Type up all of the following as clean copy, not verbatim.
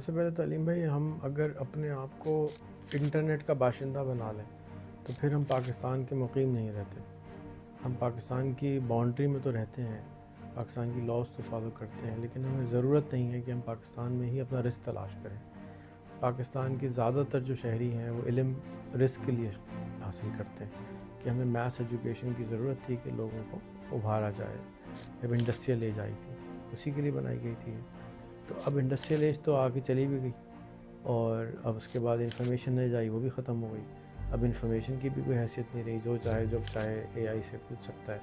سب سے پہلے تعلیم بھائی، ہم اگر اپنے آپ کو انٹرنیٹ کا باشندہ بنا لیں تو پھر ہم پاکستان کے مقیم نہیں رہتے. ہم پاکستان کی باؤنڈری میں تو رہتے ہیں، پاکستان کی لاز تو فالو کرتے ہیں، لیکن ہمیں ضرورت نہیں ہے کہ ہم پاکستان میں ہی اپنا رزق تلاش کریں. پاکستان کی زیادہ تر جو شہری ہیں وہ علم رزق کے لیے حاصل کرتے ہیں کہ ہمیں میتھس ایجوکیشن کی ضرورت تھی کہ لوگوں کو ابھارا جائے. جب انڈسٹریل ایج آئی تھی اسی کے لیے بنائی گئی تھی. تو اب انڈسٹریل ایج تو آگے چلی بھی گئی، اور اب اس کے بعد انفارمیشن ایج آئی، وہ بھی ختم ہو گئی. اب انفارمیشن کی بھی کوئی حیثیت نہیں رہی، جو چاہے جب چاہے اے آئی سے پوچھ سکتا ہے،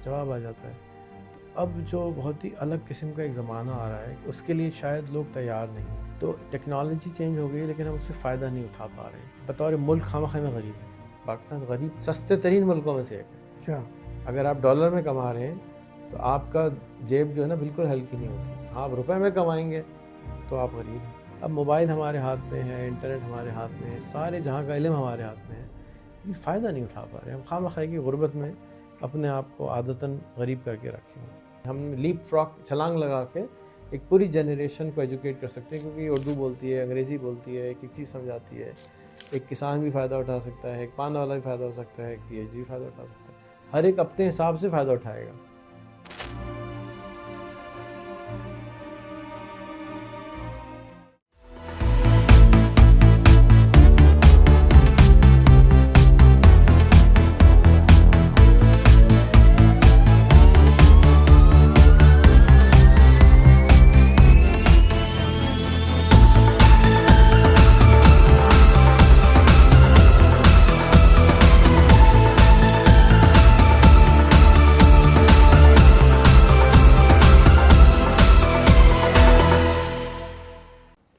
جواب آ جاتا ہے. تو اب جو بہت ہی الگ قسم کا ایک زمانہ آ رہا ہے، اس کے لیے شاید لوگ تیار نہیں. تو ٹیکنالوجی چینج ہو گئی لیکن ہم اس سے فائدہ نہیں اٹھا پا رہے ہیں. بطور ملک خواہ میں غریب ہے. پاکستان غریب سستے ترین ملکوں میں سے ایک ہے. اچھا، اگر آپ ڈالر میں کما رہے ہیں تو آپ کا جیب جو ہے نا بالکل ہلکی نہیں ہوتی. آپ روپے میں کمائیں گے تو آپ غریب ہیں. اب موبائل ہمارے ہاتھ میں ہے، انٹرنیٹ ہمارے ہاتھ میں ہے، سارے جہاں کا علم ہمارے ہاتھ میں ہے، لیکن فائدہ نہیں اٹھا پا رہے. ہم خواہ مخواہ کی غربت میں اپنے آپ کو عادتاً غریب کر کے رکھے ہوئے. ہم لیپ فراک چھلانگ لگا کے ایک پوری جنریشن کو ایجوکیٹ کر سکتے ہیں، کیونکہ یہ اردو بولتی ہے، انگریزی بولتی ہے، ایک ایک چیز سمجھاتی ہے. ایک کسان بھی فائدہ اٹھا سکتا ہے، ایک پان والا بھی فائدہ اٹھا سکتا ہے، ایک پی ایچ ڈی بھی فائدہ اٹھا سکتا ہے. ہر ایک اپنے حساب سے فائدہ اٹھائے گا.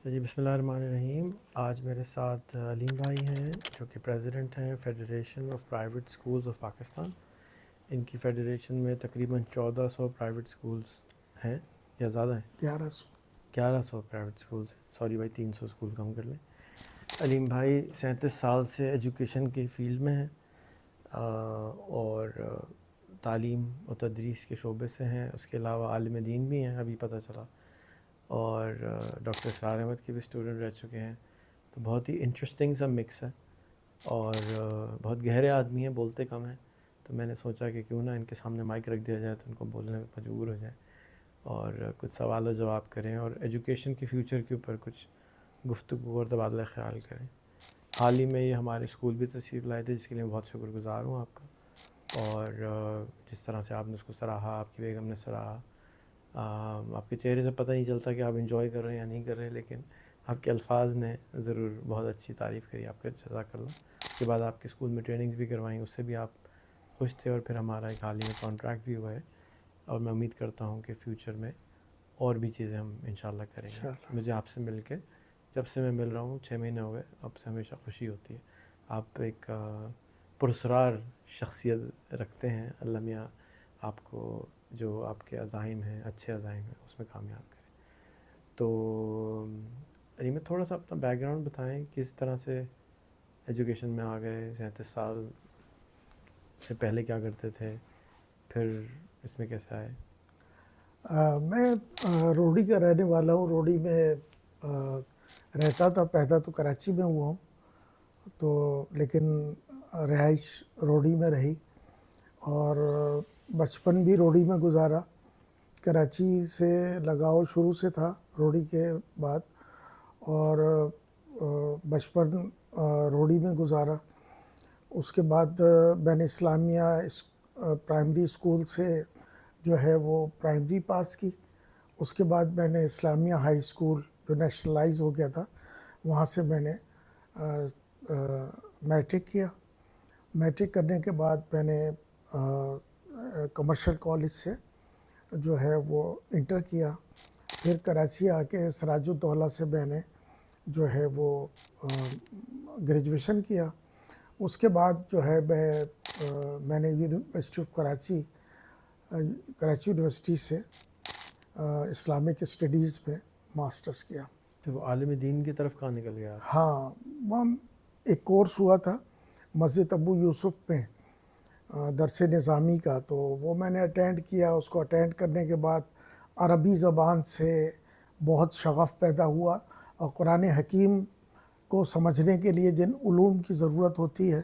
جی بسم اللہ الرحمن الرحیم. آج میرے ساتھ علیم بھائی ہیں جو کہ پریزیڈنٹ ہیں federation of private schools of Pakistan. ان کی فیڈریشن میں تقریباً 1400 پرائیویٹ اسکولز ہیں یا زیادہ ہیں؟ 1100 پرائیویٹ اسکولز ہیں. سوری بھائی، 300 اسکول کم کر لیں. علیم بھائی 37 سال سے ایجوکیشن کی فیلڈ میں ہیں اور تعلیم و تدریس کے شعبے سے ہیں. اس کے علاوہ عالم دین بھی ہیں، ابھی پتہ چلا، اور ڈاکٹر اسرار احمد کے بھی اسٹوڈنٹ رہ چکے ہیں. تو بہت ہی انٹرسٹنگ سا مکس ہے، اور بہت گہرے آدمی ہیں، بولتے کم ہیں. تو میں نے سوچا کہ کیوں نہ ان کے سامنے مائک رکھ دیا جائے تو ان کو بولنے میں مجبور ہو جائیں اور کچھ سوال و جواب کریں، اور ایجوکیشن کی فیوچر کے اوپر کچھ گفتگو اور تبادلہ خیال کریں. حال ہی میں یہ ہمارے اسکول بھی تشریف لائے تھے، جس کے لیے میں بہت شکر گزار ہوں آپ کا. اور جس طرح سے آپ نے اس کو سراہا، آپ کی بیگم نے سراہا. آپ کے چہرے سے پتہ نہیں چلتا کہ آپ انجوائے کر رہے ہیں یا نہیں کر رہے، لیکن آپ کے الفاظ نے ضرور بہت اچھی تعریف کری آپ کا. جزاک اللہ. اس کے بعد آپ کے اسکول میں ٹریننگز بھی کروائیں، اس سے بھی آپ خوش تھے، اور پھر ہمارا ایک حال ہی میں کانٹریکٹ بھی ہوا ہے، اور میں امید کرتا ہوں کہ فیوچر میں اور بھی چیزیں ہم انشاءاللہ کریں گے. مجھے آپ سے مل کے، جب سے میں مل رہا ہوں 6 مہینے ہو گئے، آپ سے ہمیشہ خوشی ہوتی ہے. آپ ایک پراسرار شخصیت رکھتے ہیں. اللہ میاں آپ کو جو آپ کے عزائم ہیں، اچھے عزائم ہیں، اس میں کامیاب کریں. تو علیم میں تھوڑا سا اپنا بیک گراؤنڈ بتائیں، کس طرح سے ایجوکیشن میں آ گئے. 37 سال سے پہلے کیا کرتے تھے، پھر اس میں کیسے آئے؟ میں روڈی کا رہنے والا ہوں. روڈی میں رہتا تھا. پیدا تو کراچی میں ہوا ہوں، تو لیکن رہائش روڈی میں رہی، اور بچپن بھی روڈی میں گزارا. کراچی سے لگاؤ شروع سے تھا روڈی کے بعد، اور بچپن روڈی میں گزارا. اس کے بعد میں نے اسلامیہ پرائمری اسکول سے جو ہے وہ پرائمری پاس کی. اس کے بعد میں نے اسلامیہ ہائی اسکول جو نیشنلائز ہو گیا تھا، وہاں سے میں نے میٹرک کیا. میٹرک کرنے کے بعد میں نے کمرشل کالج سے جو ہے وہ انٹر کیا. پھر کراچی آ کے سراج الدولہ سے میں نے جو ہے وہ گریجویشن کیا. اس کے بعد جو ہے میں نے یونیورسٹی آف کراچی یونیورسٹی سے اسلامک اسٹڈیز میں ماسٹرز کیا. تو وہ عالم دین کی طرف کہاں نکل گیا؟ ہاں، وہاں ایک کورس ہوا تھا مسجد ابو یوسف میں درس نظامی کا، تو وہ میں نے اٹینڈ کیا. اس کو اٹینڈ کرنے کے بعد عربی زبان سے بہت شغف پیدا ہوا، اور قرآن حکیم کو سمجھنے کے لیے جن علوم کی ضرورت ہوتی ہے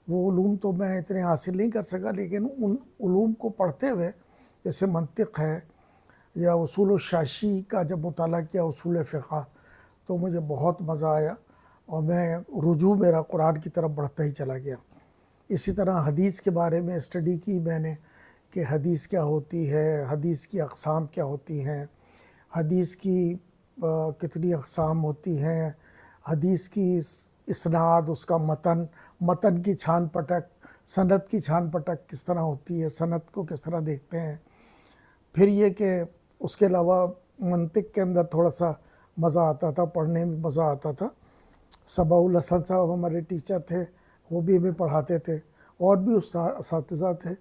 وہ علوم تو میں اتنے حاصل نہیں کر سکا، لیکن ان علوم کو پڑھتے ہوئے جیسے منطق ہے یا اصول الشاشی کا جب مطالعہ کیا، اصول فقہ، تو مجھے بہت مزہ آیا اور میں رجوع میرا قرآن کی طرف بڑھتا ہی چلا گیا۔ اسی طرح حدیث کے بارے میں اسٹڈی کی میں نے کہ حدیث کیا ہوتی ہے، حدیث کی اقسام کیا ہوتی ہیں، حدیث کی کتنی اقسام ہوتی ہیں، حدیث کی اسناد، اس کا متن کی چھان پٹک، سند کی چھان پٹک کس طرح ہوتی ہے، سند کو کس طرح دیکھتے ہیں۔ پھر یہ کہ اس کے علاوہ منطق کے اندر تھوڑا سا مزہ آتا تھا، پڑھنے میں مزہ آتا تھا۔ صباح الحسن صاحب ہمارے ٹیچر تھے، وہ بھی ہمیں پڑھاتے تھے، اور بھی اساتذہ تھے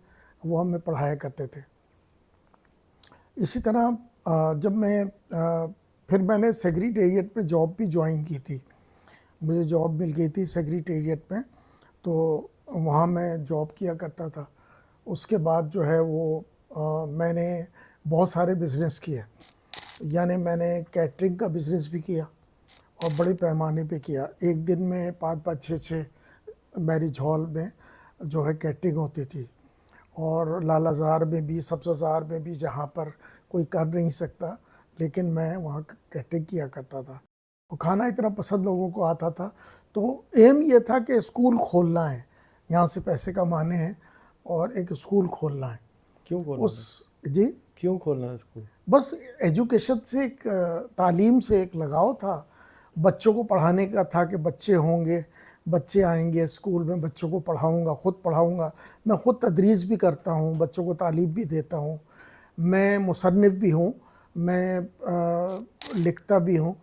وہ ہمیں پڑھایا کرتے تھے۔ اسی طرح جب پھر میں نے سیکریٹریٹ میں جاب بھی جوائن کی تھی، مجھے جاب مل گئی تھی سیکریٹریٹ میں، تو وہاں میں جاب کیا کرتا تھا۔ اس کے بعد جو ہے وہ میں نے بہت سارے بزنس کیے، یعنی میں نے کیٹرنگ کا بزنس بھی کیا اور بڑے پیمانے پہ کیا۔ ایک دن میں 5-5 6-6 میرج ہال میں جو ہے کیٹرنگ ہوتی تھی، اور لال آزار میں بھی، سبز آزار میں بھی، جہاں پر کوئی کر نہیں سکتا لیکن میں وہاں کیٹرنگ کیا کرتا تھا۔ اور کھانا اتنا پسند لوگوں کو آتا تھا، تو ایم یہ تھا کہ اسکول کھولنا ہے، یہاں سے پیسے کمانے ہیں اور ایک اسکول کھولنا ہے۔ کیوں کھولنا جی کیوں کھولنا ہے اسکول؟ بس ایجوکیشن سے، ایک تعلیم سے ایک لگاؤ تھا، بچوں کو پڑھانے کا تھا کہ بچے ہوں گے، بچے آئیں گے اسکول میں، بچوں کو پڑھاؤں گا، خود پڑھاؤں گا۔ میں خود تدریس بھی کرتا ہوں، بچوں کو تعلیم بھی دیتا ہوں، میں مصنف بھی ہوں، میں لکھتا بھی ہوں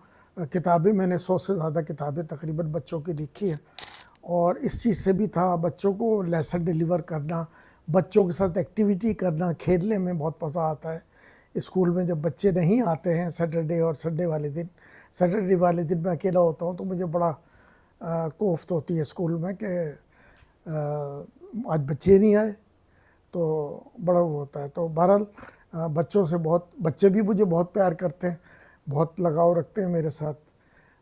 کتابیں، میں نے 100 سے زیادہ کتابیں تقریباً بچوں کی لکھی ہیں۔ اور اس چیز سے بھی تھا بچوں کو لیسن ڈیلیور کرنا، بچوں کے ساتھ ایکٹیویٹی کرنا، کھیلنے میں بہت مزہ آتا ہے۔ اسکول میں جب بچے نہیں آتے ہیں سیٹرڈے اور سنڈے والے دن، سیٹرڈے والے دن میں اکیلا ہوتا ہوں تو مجھے بڑا کوفت ہوتی ہے اسکول میں کہ آج بچے نہیں آئے، تو بڑا وہ ہوتا ہے۔ تو بہرحال بچوں سے بچے بھی مجھے بہت پیار کرتے ہیں، بہت لگاؤ رکھتے ہیں میرے ساتھ،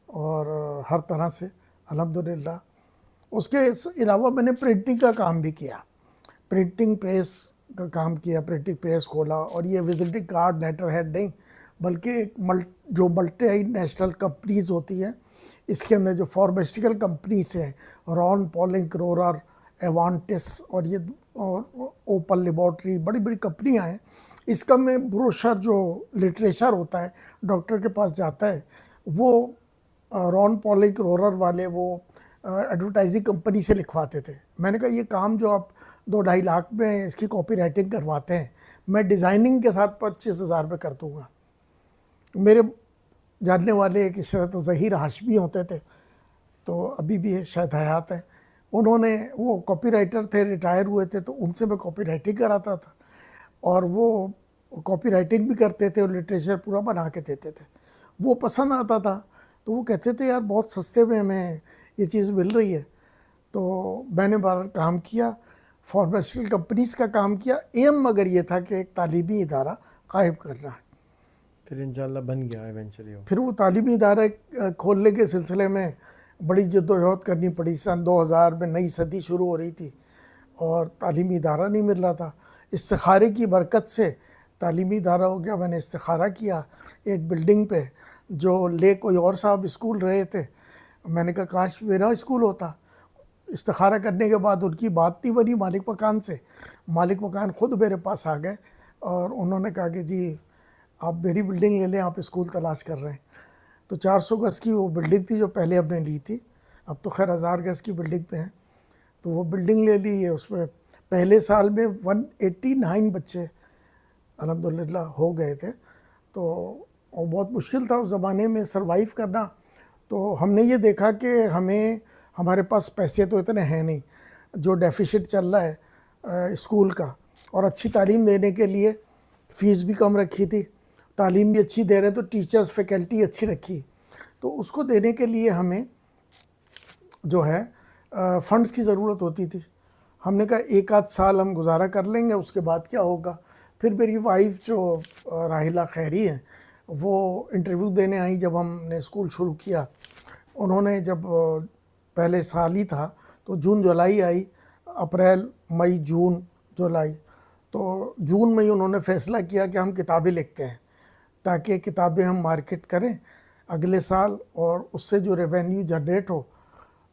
اور ہر طرح سے الحمدللہ۔ اس کے علاوہ میں نے پرنٹنگ کا کام بھی کیا، پرنٹنگ پریس کا کام کیا، پرنٹنگ پریس کھولا، اور یہ وزٹنگ کارڈ لیٹر ہیڈ نہیں بلکہ جو ملٹی نیشنل کمپنیز ہوتی ہیں، اس کے اندر جو فارماسیوٹیکل کمپنیز ہیں، ران پولنگ کرورر، ایوانٹس، اور یہ اوپن لیبارٹری، بڑی بڑی کمپنیاں ہیں، اس کا میں بروشر جو لٹریچر ہوتا ہے ڈاکٹر کے پاس جاتا ہے، وہ ران پولنگ کرورر والے وہ ایڈورٹائزنگ کمپنی سے لکھواتے تھے۔ میں نے کہا یہ کام جو آپ 2-2.5 لاکھ میں اس کی کاپی رائٹنگ کرواتے ہیں، میں ڈیزائننگ کے ساتھ 25,000 میں کر دوں گا۔ میرے جاننے والے ایک عشرت ظہیر ہاشمی ہوتے تھے، تو ابھی بھی شاید حیات ہیں، انہوں نے، وہ کاپی رائٹر تھے، ریٹائر ہوئے تھے، تو ان سے میں کاپی رائٹنگ کراتا تھا، اور وہ کاپی رائٹنگ بھی کرتے تھے اور لٹریچر پورا بنا کے دیتے تھے۔ وہ پسند آتا تھا، تو وہ کہتے تھے یار بہت سستے میں ہمیں یہ چیز مل رہی ہے۔ تو میں نے بار کام کیا، فارماسیوٹیکل کمپنیز کا کام کیا، ایم مگر یہ تھا کہ ایک تعلیمی ادارہ قائم کرنا ہے۔ پھر انشاءاللہ بن گیا ایونچولی۔ پھر وہ تعلیمی ادارہ کھولنے کے سلسلے میں بڑی جدوجہد کرنی پڑی۔ سن 2000 میں نئی صدی شروع ہو رہی تھی اور تعلیمی ادارہ نہیں مل رہا تھا۔ استخارے کی برکت سے تعلیمی ادارہ ہو گیا۔ میں نے استخارہ کیا ایک بلڈنگ پہ جو لے کوئی اور صاحب اسکول رہے تھے، میں نے کہا کاش میرا اسکول ہوتا۔ استخارہ کرنے کے بعد ان کی بات نہیں بنی مالک مکان سے، مالک مکان خود میرے پاس آ گئے اور انہوں نے کہا کہ جی آپ میری بلڈنگ لے لیں، آپ اسکول تلاش کر رہے ہیں۔ تو 400 گز کی وہ بلڈنگ تھی جو پہلے ہم نے لی تھی، اب تو خیر 1000 گز کی بلڈنگ پہ ہیں۔ تو وہ بلڈنگ لے لی ہے، اس میں پہلے سال میں 189 بچے الحمدللہ ہو گئے تھے۔ تو بہت مشکل تھا اس زمانے میں سروائیو کرنا۔ تو ہم نے یہ دیکھا کہ ہمارے پاس پیسے تو اتنے ہیں نہیں، جو ڈیفیشٹ چل رہا ہے اسکول کا، اور اچھی تعلیم دینے کے لیے فیس بھی کم رکھی تھی، تعلیم بھی اچھی دے رہے تو ٹیچرز فیکلٹی اچھی رکھی، تو اس کو دینے کے لیے ہمیں جو ہے فنڈز کی ضرورت ہوتی تھی۔ ہم نے کہا 1 سال ہم گزارا کر لیں گے، اس کے بعد کیا ہوگا۔ پھر میری وائف جو راحلہ خیری ہیں، وہ انٹرویو دینے آئی جب ہم نے اسکول شروع کیا. انہوں نے جب پہلے سال ہی تھا تو جون جولائی آئی, اپریل مئی جون جولائی, تو جون میں ہی انہوں نے فیصلہ کیا کہ ہم کتابیں لکھتے ہیں تاکہ کتابیں ہم مارکیٹ کریں اگلے سال, اور اس سے جو ریونیو جنریٹ ہو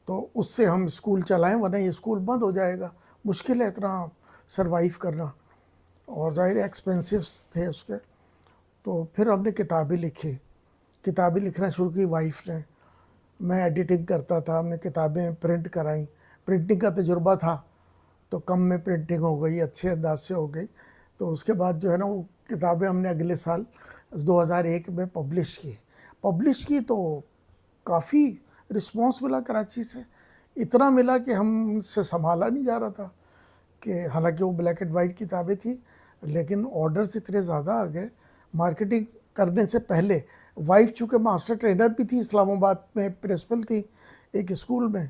تو اس سے ہم اسکول چلائیں, ورنہ یہ اسکول بند ہو جائے گا. مشکل ہے اتنا سروائیو کرنا, اور ظاہر ایکسپینسیوس تھے اس کے. تو پھر ہم نے کتابیں لکھی, کتابیں لکھنا شروع کی وائف نے, میں ایڈیٹنگ کرتا تھا, ہم نے کتابیں پرنٹ کرائیں. پرنٹنگ کا تجربہ تھا تو کم میں پرنٹنگ ہو گئی, اچھے انداز سے ہو گئی. تو اس کے بعد جو ہے نا وہ کتابیں ہم نے اگلے سال 2001 میں پبلش کی تو کافی رسپانس ملا کراچی سے. اتنا ملا کہ ہم سے سنبھالا نہیں جا رہا تھا, کہ حالانکہ وہ بلیک اینڈ وائٹ کتابیں تھیں لیکن آرڈرز اتنے زیادہ آ گئے. مارکیٹنگ کرنے سے پہلے وائف چونکہ ماسٹر ٹرینر بھی تھی, اسلام آباد میں پرنسپل تھی ایک اسکول میں,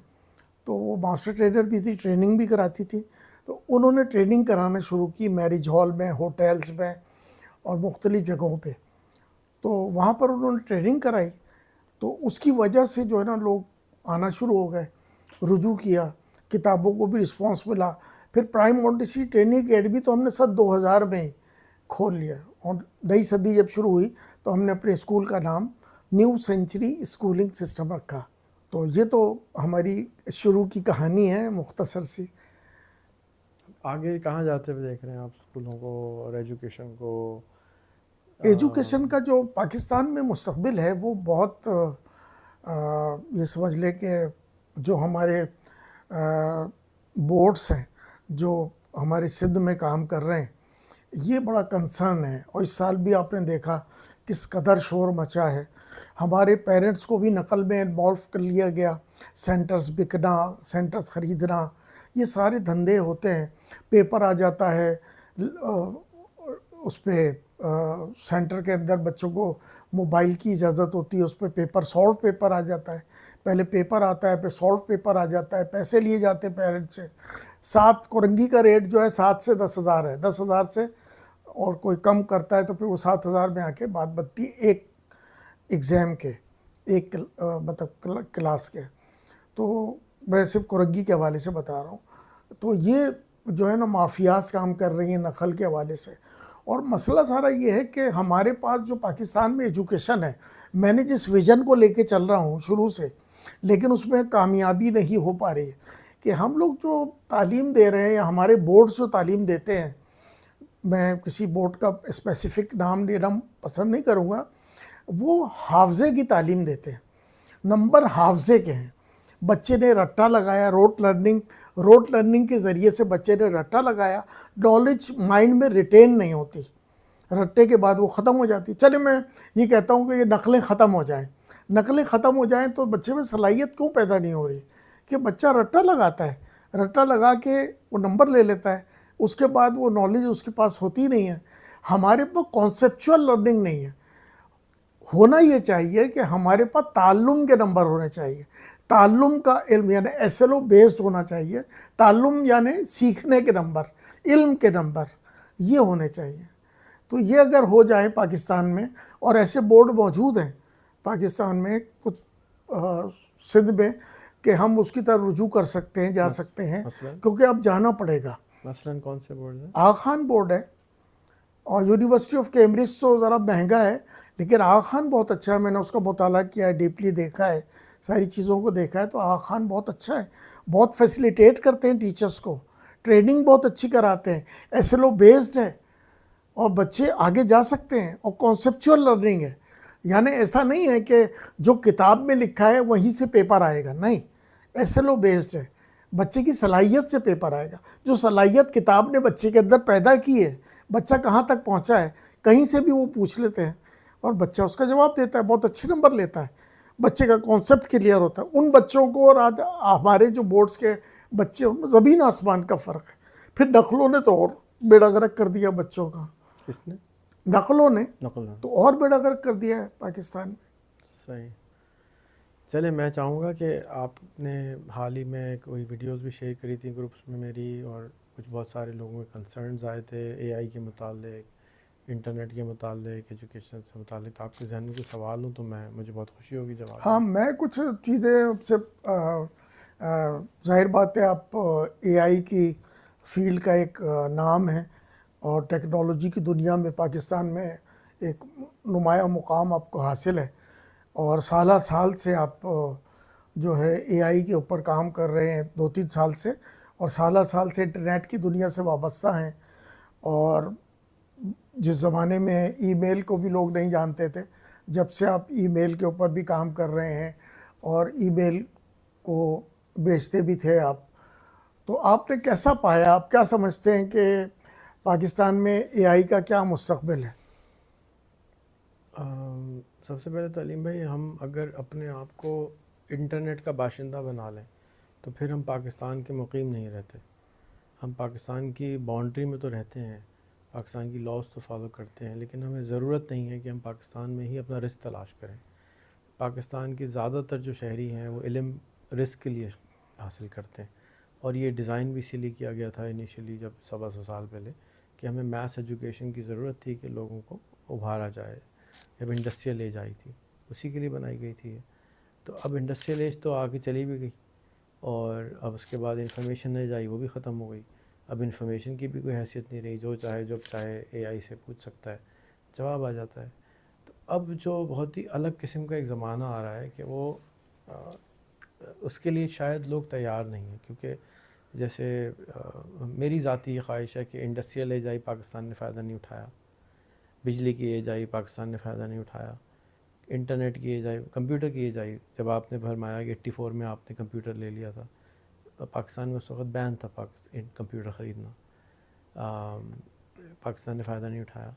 تو وہ ماسٹر ٹرینر بھی تھی, ٹریننگ بھی کراتی تھی. تو انہوں نے ٹریننگ کرانا شروع کی میرج ہال میں, ہوٹلز میں اور مختلف جگہوں پہ. تو وہاں پر انہوں نے ٹریننگ کرائی, تو اس کی وجہ سے جو ہے نا لوگ آنا شروع ہو گئے, رجوع کیا, کتابوں کو بھی رسپانس ملا. پھر پرائم مونٹیسری ٹریننگ اکیڈمی تو ہم نے 2000 میں ہی کھول لیا, اور نئی صدی جب شروع ہوئی تو ہم نے اپنے اسکول کا نام نیو سینچری اسکولنگ سسٹم رکھا. تو یہ تو ہماری شروع کی کہانی ہے مختصر سی. آگے کہاں جاتے ہوئے دیکھ رہے ہیں آپ اسکولوں کو اور ایجوکیشن کو؟ ایجوکیشن کا جو پاکستان میں مستقبل ہے وہ بہت یہ سمجھ لے کہ جو ہمارے بورڈز ہیں جو ہمارے سندھ میں کام کر رہے ہیں, یہ بڑا کنسرن ہے. اور اس سال بھی آپ نے دیکھا کس قدر شور مچا ہے. ہمارے پیرنٹس کو بھی نقل میں انوالو کر لیا گیا, سینٹرز بکنا, سینٹرز خریدنا, یہ سارے دھندے ہوتے ہیں. پیپر آ جاتا ہے اس پہ, سینٹر کے اندر بچوں کو موبائل کی اجازت ہوتی ہے, اس پہ پیپر سالو پیپر آ جاتا ہے. پہلے پیپر آتا ہے, پھر سالو پیپر آ جاتا ہے, پیسے لیے جاتے ہیں پیرنٹ سے. 7 کورنگی کا ریٹ جو ہے 7 سے 10,000 ہے, 10,000 سے, اور کوئی کم کرتا ہے تو پھر وہ 7,000 میں آ کے بات بنتی ہے ایک ایگزام کے, ایک مطلب کلاس کے. تو میں صرف کورنگی کے حوالے سے بتا رہا ہوں. تو یہ جو ہے نا مافیاز کام کر رہی ہیں نقل کے حوالے سے. اور مسئلہ سارا یہ ہے کہ ہمارے پاس جو پاکستان میں ایجوکیشن ہے, میں نے جس ویژن کو لے کے چل رہا ہوں شروع سے, لیکن اس میں کامیابی نہیں ہو پا رہی ہے کہ ہم لوگ جو تعلیم دے رہے ہیں یا ہمارے بورڈز جو تعلیم دیتے ہیں, میں کسی بورڈ کا اسپیسیفک نام لینا پسند نہیں کروں گا, وہ حافظے کی تعلیم دیتے ہیں. نمبر حافظے کے ہیں. بچے نے رٹا لگایا, روٹ لرننگ کے ذریعے سے بچے نے رٹا لگایا, نالج مائنڈ میں ریٹین نہیں ہوتی, رٹے کے بعد وہ ختم ہو جاتی. چلے میں یہ کہتا ہوں کہ یہ نقلیں ختم ہو جائیں, نقلیں ختم ہو جائیں تو بچے میں صلاحیت کیوں پیدا نہیں ہو رہی؟ کہ بچہ رٹا لگاتا ہے, رٹا لگا کے وہ نمبر لے لیتا ہے, اس کے بعد وہ نالج اس کے پاس ہوتی نہیں ہے. ہمارے پاس کانسیپچول لرننگ نہیں ہے. ہونا یہ چاہیے کہ ہمارے پاس تعلم کے نمبر ہونے چاہیے, تعلم کا علم یعنی ایس ایل او بیسڈ ہونا چاہیے. تعلم یعنی سیکھنے کے نمبر, علم کے نمبر, یہ ہونے چاہیے. تو یہ اگر ہو جائے پاکستان میں, اور ایسے بورڈ موجود ہیں پاکستان میں کچھ سندھ میں کہ ہم اس کی طرف رجوع کر سکتے ہیں, جا سکتے ہیں, کیونکہ اب جانا پڑے گا. مثلاً کون سے بورڈ ہیں؟ آغا خان بورڈ ہے, اور یونیورسٹی آف کیمبرج تو ذرا مہنگا ہے, لیکن آغا خان بہت اچھا ہے. میں نے اس کا مطالعہ کیا ہے, ڈیپلی دیکھا ہے, ساری چیزوں کو دیکھا ہے. تو آغا خان بہت اچھا ہے, بہت فیسیلیٹیٹ کرتے ہیں ٹیچرز کو, ٹریننگ بہت اچھی کراتے ہیں, ایس ایل او بیسڈ ہے, اور بچے آگے جا سکتے ہیں. اور کانسیپچول لرننگ ہے, یعنی ایسا نہیں ہے کہ جو کتاب میں لکھا ہے وہیں سے پیپر آئے گا, نہیں, ایس ایل او بیسڈ ہے. بچے کی صلاحیت سے پیپر آئے گا. جو صلاحیت کتاب نے بچے کے اندر پیدا کی ہے, بچہ کہاں تک پہنچا ہے, کہیں سے بھی وہ پوچھ لیتے ہیں اور بچہ اس کا جواب دیتا ہے, بہت اچھے نمبر لیتا ہے, بچے کا کانسیپٹ کلیئر ہوتا ہے. ان بچوں کو اور ہمارے جو بورڈز کے بچے ان میں زمین آسمان کا فرق ہے. پھر نقلوں نے تو اور بیڑا غرق کر دیا بچوں کا. کس نے؟ نقلوں نے نقل. تو اور بیڑا غرق کر دیا ہے پاکستان میں. صحیح. چلے میں چاہوں گا کہ آپ نے حال ہی میں کوئی ویڈیوز بھی شیئر کری تھی گروپس میں میری, اور کچھ بہت سارے لوگوں کے کنسرنز آئے تھے اے آئی کے متعلق, انٹرنیٹ کے متعلق، ایجوکیشن سے متعلق. آپ کے ذہن میں کوئی سوال ہوں تو مجھے بہت خوشی ہوگی جواب ہاں، میں کچھ چیزیں سے ظاہر بات ہے آپ اے آئی کی فیلڈ کا ایک نام ہے اور ٹیکنالوجی کی دنیا میں پاکستان میں ایک نمایاں مقام آپ کو حاصل ہے، اور سالہ سال سے آپ جو ہے اے آئی کے اوپر کام کر رہے ہیں 2-3 سال سے، اور سالہ سال سے انٹرنیٹ کی دنیا سے وابستہ ہیں. اور جس زمانے میں ای میل کو بھی لوگ نہیں جانتے تھے، جب سے آپ ای میل کے اوپر بھی کام کر رہے ہیں اور ای میل کو بیچتے بھی تھے آپ، تو آپ نے کیسا پایا؟ آپ کیا سمجھتے ہیں کہ پاکستان میں اے آئی کا کیا مستقبل ہے؟ سب سے پہلے تو علیم بھائی، ہم اگر اپنے آپ کو انٹرنیٹ کا باشندہ بنا لیں تو پھر ہم پاکستان کے مقیم نہیں رہتے. ہم پاکستان کی باؤنڈری میں تو رہتے ہیں، پاکستان کی لاز تو فالو کرتے ہیں، لیکن ہمیں ضرورت نہیں ہے کہ ہم پاکستان میں ہی اپنا رزق تلاش کریں. پاکستان کی زیادہ تر جو شہری ہیں وہ علم رزق کے لیے حاصل کرتے ہیں، اور یہ ڈیزائن بھی اسی لیے کیا گیا تھا انیشلی جب 125 سال پہلے، کہ ہمیں میس ایجوکیشن کی ضرورت تھی کہ لوگوں کو ابھارا جائے. جب انڈسٹریل ایج آئی تھی اسی کے لیے بنائی گئی تھی. تو اب انڈسٹریل ایج تو آگے چلی بھی گئی، اور اب اس کے بعد انفارمیشن ایج آئی، وہ بھی ختم ہو گئی. اب انفارمیشن کی بھی کوئی حیثیت نہیں رہی، جو چاہے جب چاہے اے آئی سے پوچھ سکتا ہے، جواب آ جاتا ہے. تو اب جو بہت ہی الگ قسم کا ایک زمانہ آ رہا ہے کہ وہ اس کے لیے شاید لوگ تیار نہیں ہیں، کیونکہ جیسے میری ذاتی یہ خواہش ہے کہ انڈسٹریل ایج آئی، پاکستان نے فائدہ نہیں اٹھایا. بجلی کی ایج آئی، پاکستان نے فائدہ نہیں اٹھایا. انٹرنیٹ کی ایج آئی، کمپیوٹر کی ایج آئی. جب آپ نے فرمایا کہ 84 میں آپ نے کمپیوٹر لے لیا تھا، پاکستان میں اس وقت بین تھا کمپیوٹر خریدنا. پاکستان نے فائدہ نہیں اٹھایا.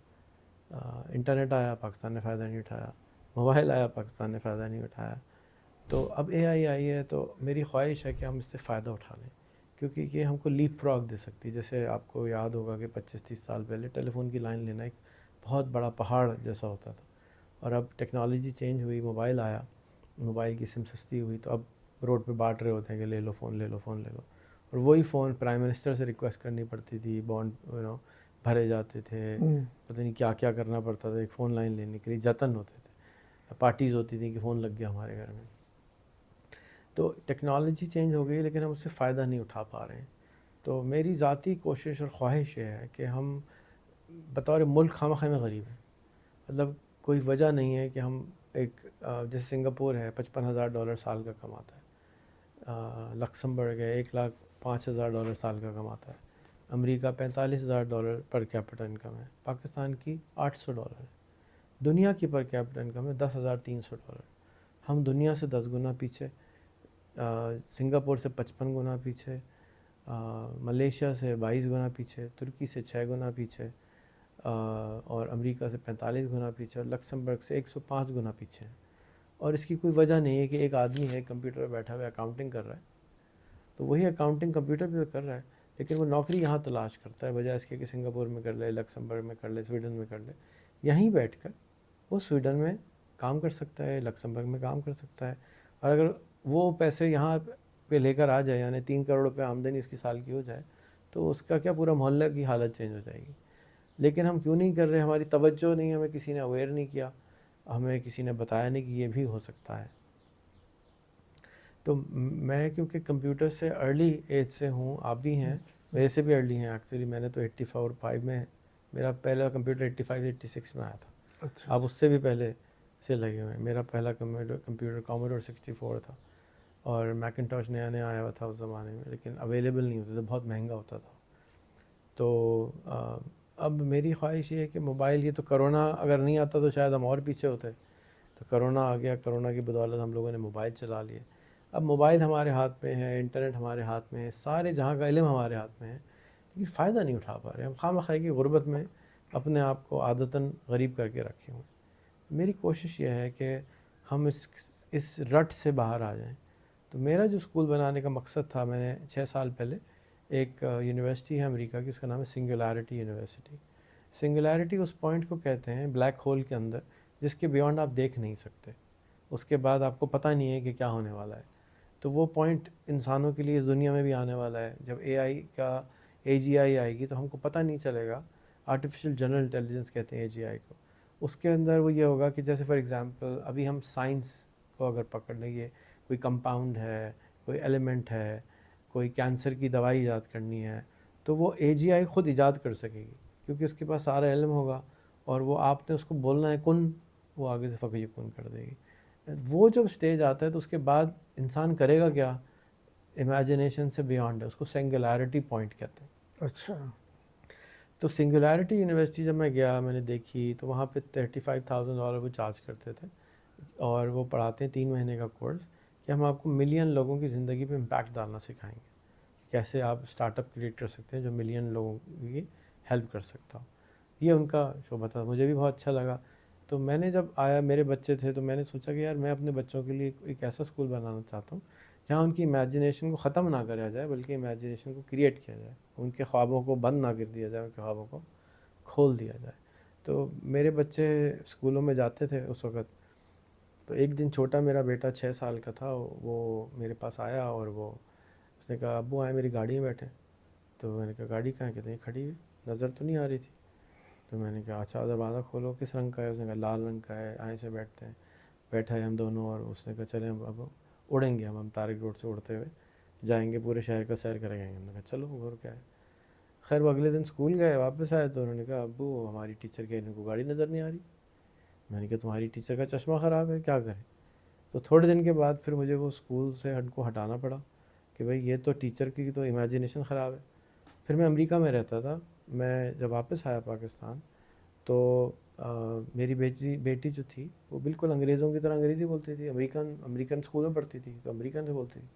انٹرنیٹ آیا، پاکستان نے فائدہ نہیں اٹھایا. موبائل آیا، پاکستان نے فائدہ نہیں اٹھایا. تو اب اے آئی آئی ہے تو میری خواہش ہے کہ ہم اس سے فائدہ اٹھا لیں، کیونکہ یہ ہم کو لیپ فراگ دے سکتی. جیسے آپ کو یاد ہوگا کہ 25-30 سال پہلے ٹیلی فون کی لائن لینا ایک بہت بڑا پہاڑ جیسا ہوتا تھا، اور اب ٹیکنالوجی چینج ہوئی، موبائل آیا، موبائل کی سم سستی ہوئی، تو اب روڈ پہ بانٹ رہے ہوتے ہیں کہ لے لو فون، لے لو فون، لے لو. اور وہی فون پرائم منسٹر سے ریکویسٹ کرنی پڑتی تھی، بانڈ بھرے جاتے تھے، پتہ نہیں کیا کیا کرنا پڑتا تھا ایک فون لائن لینے کے لیے. جتن ہوتے تھے، پارٹیز ہوتی تھیں کہ فون لگ گیا ہمارے گھر میں. تو ٹیکنالوجی چینج ہو گئی، لیکن ہم اس سے فائدہ نہیں اٹھا پا رہے ہیں. تو میری ذاتی کوشش اور خواہش یہ ہے کہ ہم بطور ملک خواہ میں غریب ہیں. مطلب کوئی وجہ نہیں ہے کہ ہم ایک جیسے سنگاپور ہے $55,000 سال کا کماتا ہے، لکسمبرگ ہے $1,05,000 سال کا کماتا ہے، امریکہ $45,000 پر کیپٹا انکم ہے، پاکستان کی $800 ہے، دنیا کی پر کیپٹا انکم ہے $10,300. ہم دنیا سے 10 گنا پیچھے، سنگاپور سے 55 گنا پیچھے، ملیشیا سے 22 گنا پیچھے، ترکی سے 6 گنا پیچھے، اور امریکہ سے 45 گنا پیچھے، اور لکسمبرگ سے 105 گنا پیچھے ہیں. اور اس کی کوئی وجہ نہیں ہے کہ ایک آدمی ہے کمپیوٹر پہ بیٹھا ہوا اکاؤنٹنگ کر رہا ہے، تو وہی اکاؤنٹنگ کمپیوٹر پہ کر رہا ہے، لیکن وہ نوکری یہاں تلاش کرتا ہے بجائے اس کے کہ سنگاپور میں کر لے، لکسمبرگ میں کر لے، سویڈن میں کر لے. یہیں بیٹھ کر وہ سویڈن میں کام کر سکتا ہے، لکسمبرگ میں کام کر سکتا ہے. اور اگر وہ پیسے یہاں پہ لے کر آ جائے، یعنی 3 کروڑ روپے آمدنی اس کی سال کی ہو جائے، تو اس کا کیا پورا محلہ کی حالت چینج ہو جائے گی. لیکن ہم کیوں نہیں کر رہے؟ ہماری توجہ نہیں، ہمیں کسی نے اویئر نہیں کیا، ہمیں کسی نے بتایا نہیں کہ یہ بھی ہو سکتا ہے. تو میں کیونکہ کمپیوٹر سے ارلی ایج سے ہوں، آپ بھی ہیں، میرے سے بھی ارلی ہیں ایکچولی. میں نے تو 84-85 میں، میرا پہلا کمپیوٹر 85-86 میں آیا تھا. اچھا آپ اس سے بھی پہلے سے لگے ہوئے ہیں. میرا پہلا کمپیوٹر کوموڈور 64 تھا، اور میکنٹاش نیا نیا آیا ہوا تھا اس زمانے میں، لیکن اویلیبل نہیں ہوتا تھا، بہت مہنگا ہوتا تھا. تو اب میری خواہش یہ ہے کہ موبائل، یہ تو کرونا اگر نہیں آتا تو شاید ہم اور پیچھے ہوتے. تو کرونا آ گیا، کرونا کی بدولت ہم لوگوں نے موبائل چلا لیے. اب موبائل ہمارے ہاتھ میں ہے، انٹرنیٹ ہمارے ہاتھ میں ہے، سارے جہاں کا علم ہمارے ہاتھ میں ہے، لیکن فائدہ نہیں اٹھا پا رہے. ہم خواہ کی غربت میں اپنے آپ کو عادتاً غریب کر کے رکھے ہوئے. میری کوشش یہ ہے کہ ہم اس رٹ سے باہر آ جائیں. تو میرا جو اسکول بنانے کا مقصد تھا، میں نے 6 سال پہلے ایک یونیورسٹی ہے امریکہ کی، اس کا نام ہے سنگولیرٹی یونیورسٹی. سنگولیرٹی اس پوائنٹ کو کہتے ہیں بلیک ہول کے اندر جس کے بیونڈ آپ دیکھ نہیں سکتے، اس کے بعد آپ کو پتہ نہیں ہے کہ کیا ہونے والا ہے. تو وہ پوائنٹ انسانوں کے لیے اس دنیا میں بھی آنے والا ہے. جب اے آئی کا AGI آئے گی تو ہم کو پتہ نہیں چلے گا آرٹیفیشل جنرل انٹیلیجنس کہتے ہیں AGI کو. اس کے اندر وہ یہ ہوگا کہ جیسے فار ایگزامپل ابھی ہم سائنس کو اگر پکڑ لیں گے, کوئی کمپاؤنڈ ہے, کوئی ایلیمنٹ ہے, کوئی کینسر کی دوائی ایجاد کرنی ہے, تو وہ AGI خود ایجاد کر سکے گی کیونکہ اس کے پاس سارا علم ہوگا, اور وہ آپ نے اس کو بولنا ہے کن, وہ آگے سے فیکون کر دے گی. وہ جب اسٹیج آتا ہے تو اس کے بعد انسان کرے گا کیا؟ امیجنیشن سے بیانڈ ہے, اس کو سنگولیرٹی پوائنٹ کہتے ہیں. اچھا. تو سنگولیرٹی یونیورسٹی جب میں گیا, میں نے دیکھی تو وہاں پہ $35,000 وہ چارج کرتے تھے, اور وہ پڑھاتے ہیں 3 مہینے کا کورس کہ ہم آپ کو ملین لوگوں کی زندگی پہ امپیکٹ ڈالنا سکھائیں گے, کیسے آپ اسٹارٹ اپ کریٹ کر سکتے ہیں جو ملین لوگوں کی ہیلپ کر سکتا ہو. یہ ان کا شعبہ تھا, مجھے بھی بہت اچھا لگا. تو میں نے جب آیا, میرے بچے تھے, تو میں نے سوچا کہ یار میں اپنے بچوں کے لیے ایک ایسا اسکول بنانا چاہتا ہوں جہاں ان کی امیجنیشن کو ختم نہ کرا جائے بلکہ امیجنیشن کو کریٹ کیا جائے, ان کے خوابوں کو بند نہ کر دیا جائے, ان کے خوابوں کو کھول دیا جائے. تو میرے بچے اسکولوں میں جاتے تھے اس وقت. تو ایک دن چھوٹا میرا بیٹا 6 سال کا تھا, وہ میرے پاس آیا اور اس نے کہا ابو آئے میری گاڑی میں بیٹھے. تو میں نے کہا گاڑی کہاں, کہتے ہیں کھڑی ہوئی, نظر تو نہیں آ رہی تھی. تو میں نے کہا اچھا دروازہ کھولو, کس رنگ کا ہے؟ اس نے کہا لال رنگ کا ہے. آئیں سے بیٹھتے ہیں, بیٹھا ہے ہم دونوں, اور اس نے کہا چلیں اب اڑیں گے ہم طارق روڈ سے اڑتے ہوئے جائیں گے, پورے شہر کا سیر کریں گے. ہم نے کہا چلو غور کیا ہے. خیر وہ اگلے دن اسکول گئے, واپس آئے تو انہوں نے کہا ابو ہماری ٹیچر کے ان کو گاڑی نظر نہیں آ رہی. میں نے کہا تمہاری ٹیچر کا چشمہ خراب ہے, کیا کریں؟ تو تھوڑے دن کے بعد پھر مجھے وہ اسکول سے کو ہٹانا پڑا کہ بھائی یہ تو ٹیچر کی تو امیجنیشن خراب ہے. پھر میں امریکہ میں رہتا تھا. میں جب واپس آیا پاکستان تو میری بیٹی جو تھی وہ بالکل انگریزوں کی طرح انگریزی بولتی تھی, امریکن اسکول میں پڑھتی تھی تو امریکن سے بولتی تھی.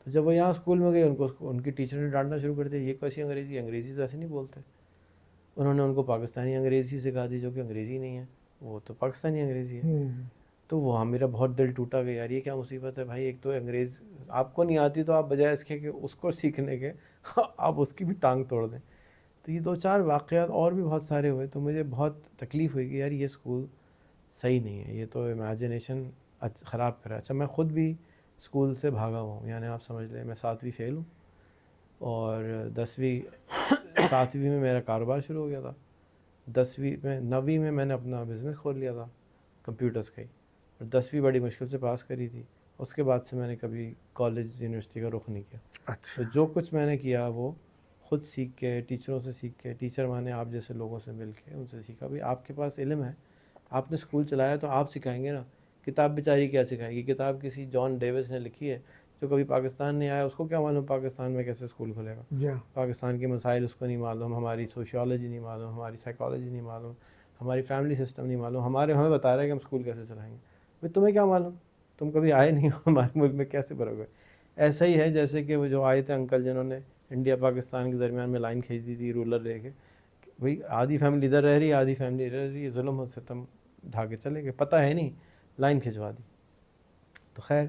تو جب وہ یہاں اسکول میں گئی, ان کی ٹیچر نے ڈانٹنا شروع کر دیا, یہ کیسی انگریزی تو ایسے نہیں بولتے. انہوں نے ان کو پاکستانی انگریزی سکھا دی جو کہ انگریزی نہیں ہے, وہ تو پاکستانی انگریزی ہے. تو وہاں میرا بہت دل ٹوٹا کہ یار یہ کیا مصیبت ہے بھائی, ایک تو انگریز آپ کو نہیں آتی تو آپ بجائے اس کے کہ اس کو سیکھنے کے آپ اس کی بھی ٹانگ توڑ دیں. تو یہ 2-4 واقعات اور بھی بہت سارے ہوئے, تو مجھے بہت تکلیف ہوئی کہ یار یہ اسکول صحیح نہیں ہے, یہ تو امیجنیشن خراب کرا. اچھا میں خود بھی اسکول سے بھاگا ہوا ہوں, یعنی آپ سمجھ لیں میں 7ویں فیل ہوں, اور 7ویں میں میرا کاروبار شروع ہو گیا تھا. 9ویں میں نے اپنا بزنس کھول لیا تھا کمپیوٹرز کا ہی, اور 10ویں بڑی مشکل سے پاس کری تھی. اس کے بعد سے میں نے کبھی کالج یونیورسٹی کا رخ نہیں کیا. اچھا. تو جو کچھ میں نے کیا وہ خود سیکھ کے, ٹیچروں سے سیکھ کے, ٹیچر مانے آپ جیسے لوگوں سے مل کے ان سے سیکھا. بھائی آپ کے پاس علم ہے, آپ نے اسکول چلایا تو آپ سکھائیں گے نا. کتاب بیچاری کیا سکھائے گی؟ کتاب کسی جان ڈیوس نے لکھی ہے جو کبھی پاکستان نہیں آیا, اس کو کیا معلوم پاکستان میں کیسے اسکول کھلے گا؟ پاکستان کے مسائل اس کو نہیں معلوم, ہماری سوشیالوجی نہیں معلوم, ہماری سائیکالوجی نہیں معلوم, ہماری فیملی سسٹم نہیں معلوم, ہمیں بتا رہے ہیں کہ ہم اسکول کیسے چلائیں گے. بھائی تمہیں کیا معلوم, تم کبھی آئے نہیں ہو ہمارے ملک میں, کیسے بھرو گے؟ ایسا ہی ہے جیسے کہ وہ جو آئے تھے انکل جنہوں نے انڈیا پاکستان کے درمیان میں لائن کھینچ دی تھی رولر لے کے, بھئی آدھی فیملی ادھر رہ رہی ہے, آدھی فیملی ادھر رہ رہی ہے, ظلم و ستم ڈھا کے چلے گئے, پتہ ہے نہیں, لائن کھنچوا دی. تو خیر,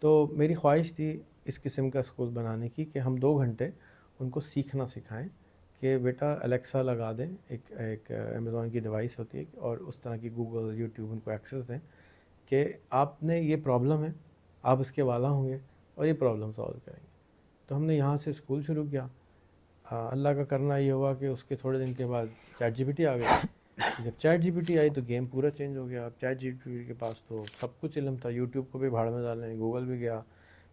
تو میری خواہش تھی اس قسم کا اسکول بنانے کی کہ ہم 2 گھنٹے ان کو سیکھنا سکھائیں کہ بیٹا الیکسا لگا دیں, ایک امیزون کی ڈیوائس ہوتی ہے, اور اس طرح کی گوگل یوٹیوب ان کو ایکسیس دیں کہ آپ نے یہ پرابلم ہے, آپ اس کے والا ہوں گے اور یہ پرابلم سالو کریں گے. تو ہم نے یہاں سے اسکول شروع کیا. اللہ کا کرنا یہ ہوا کہ اس کے تھوڑے دن کے بعد چیٹ جی پی ٹی آ گئی. جب chat G P T I تو گیم پورا چینج ہو گیا. اب چیٹ جی پی ٹی کے پاس تو سب کچھ علم تھا, یوٹیوب کو بھی بھاڑ میں ڈالیں, گوگل بھی گیا.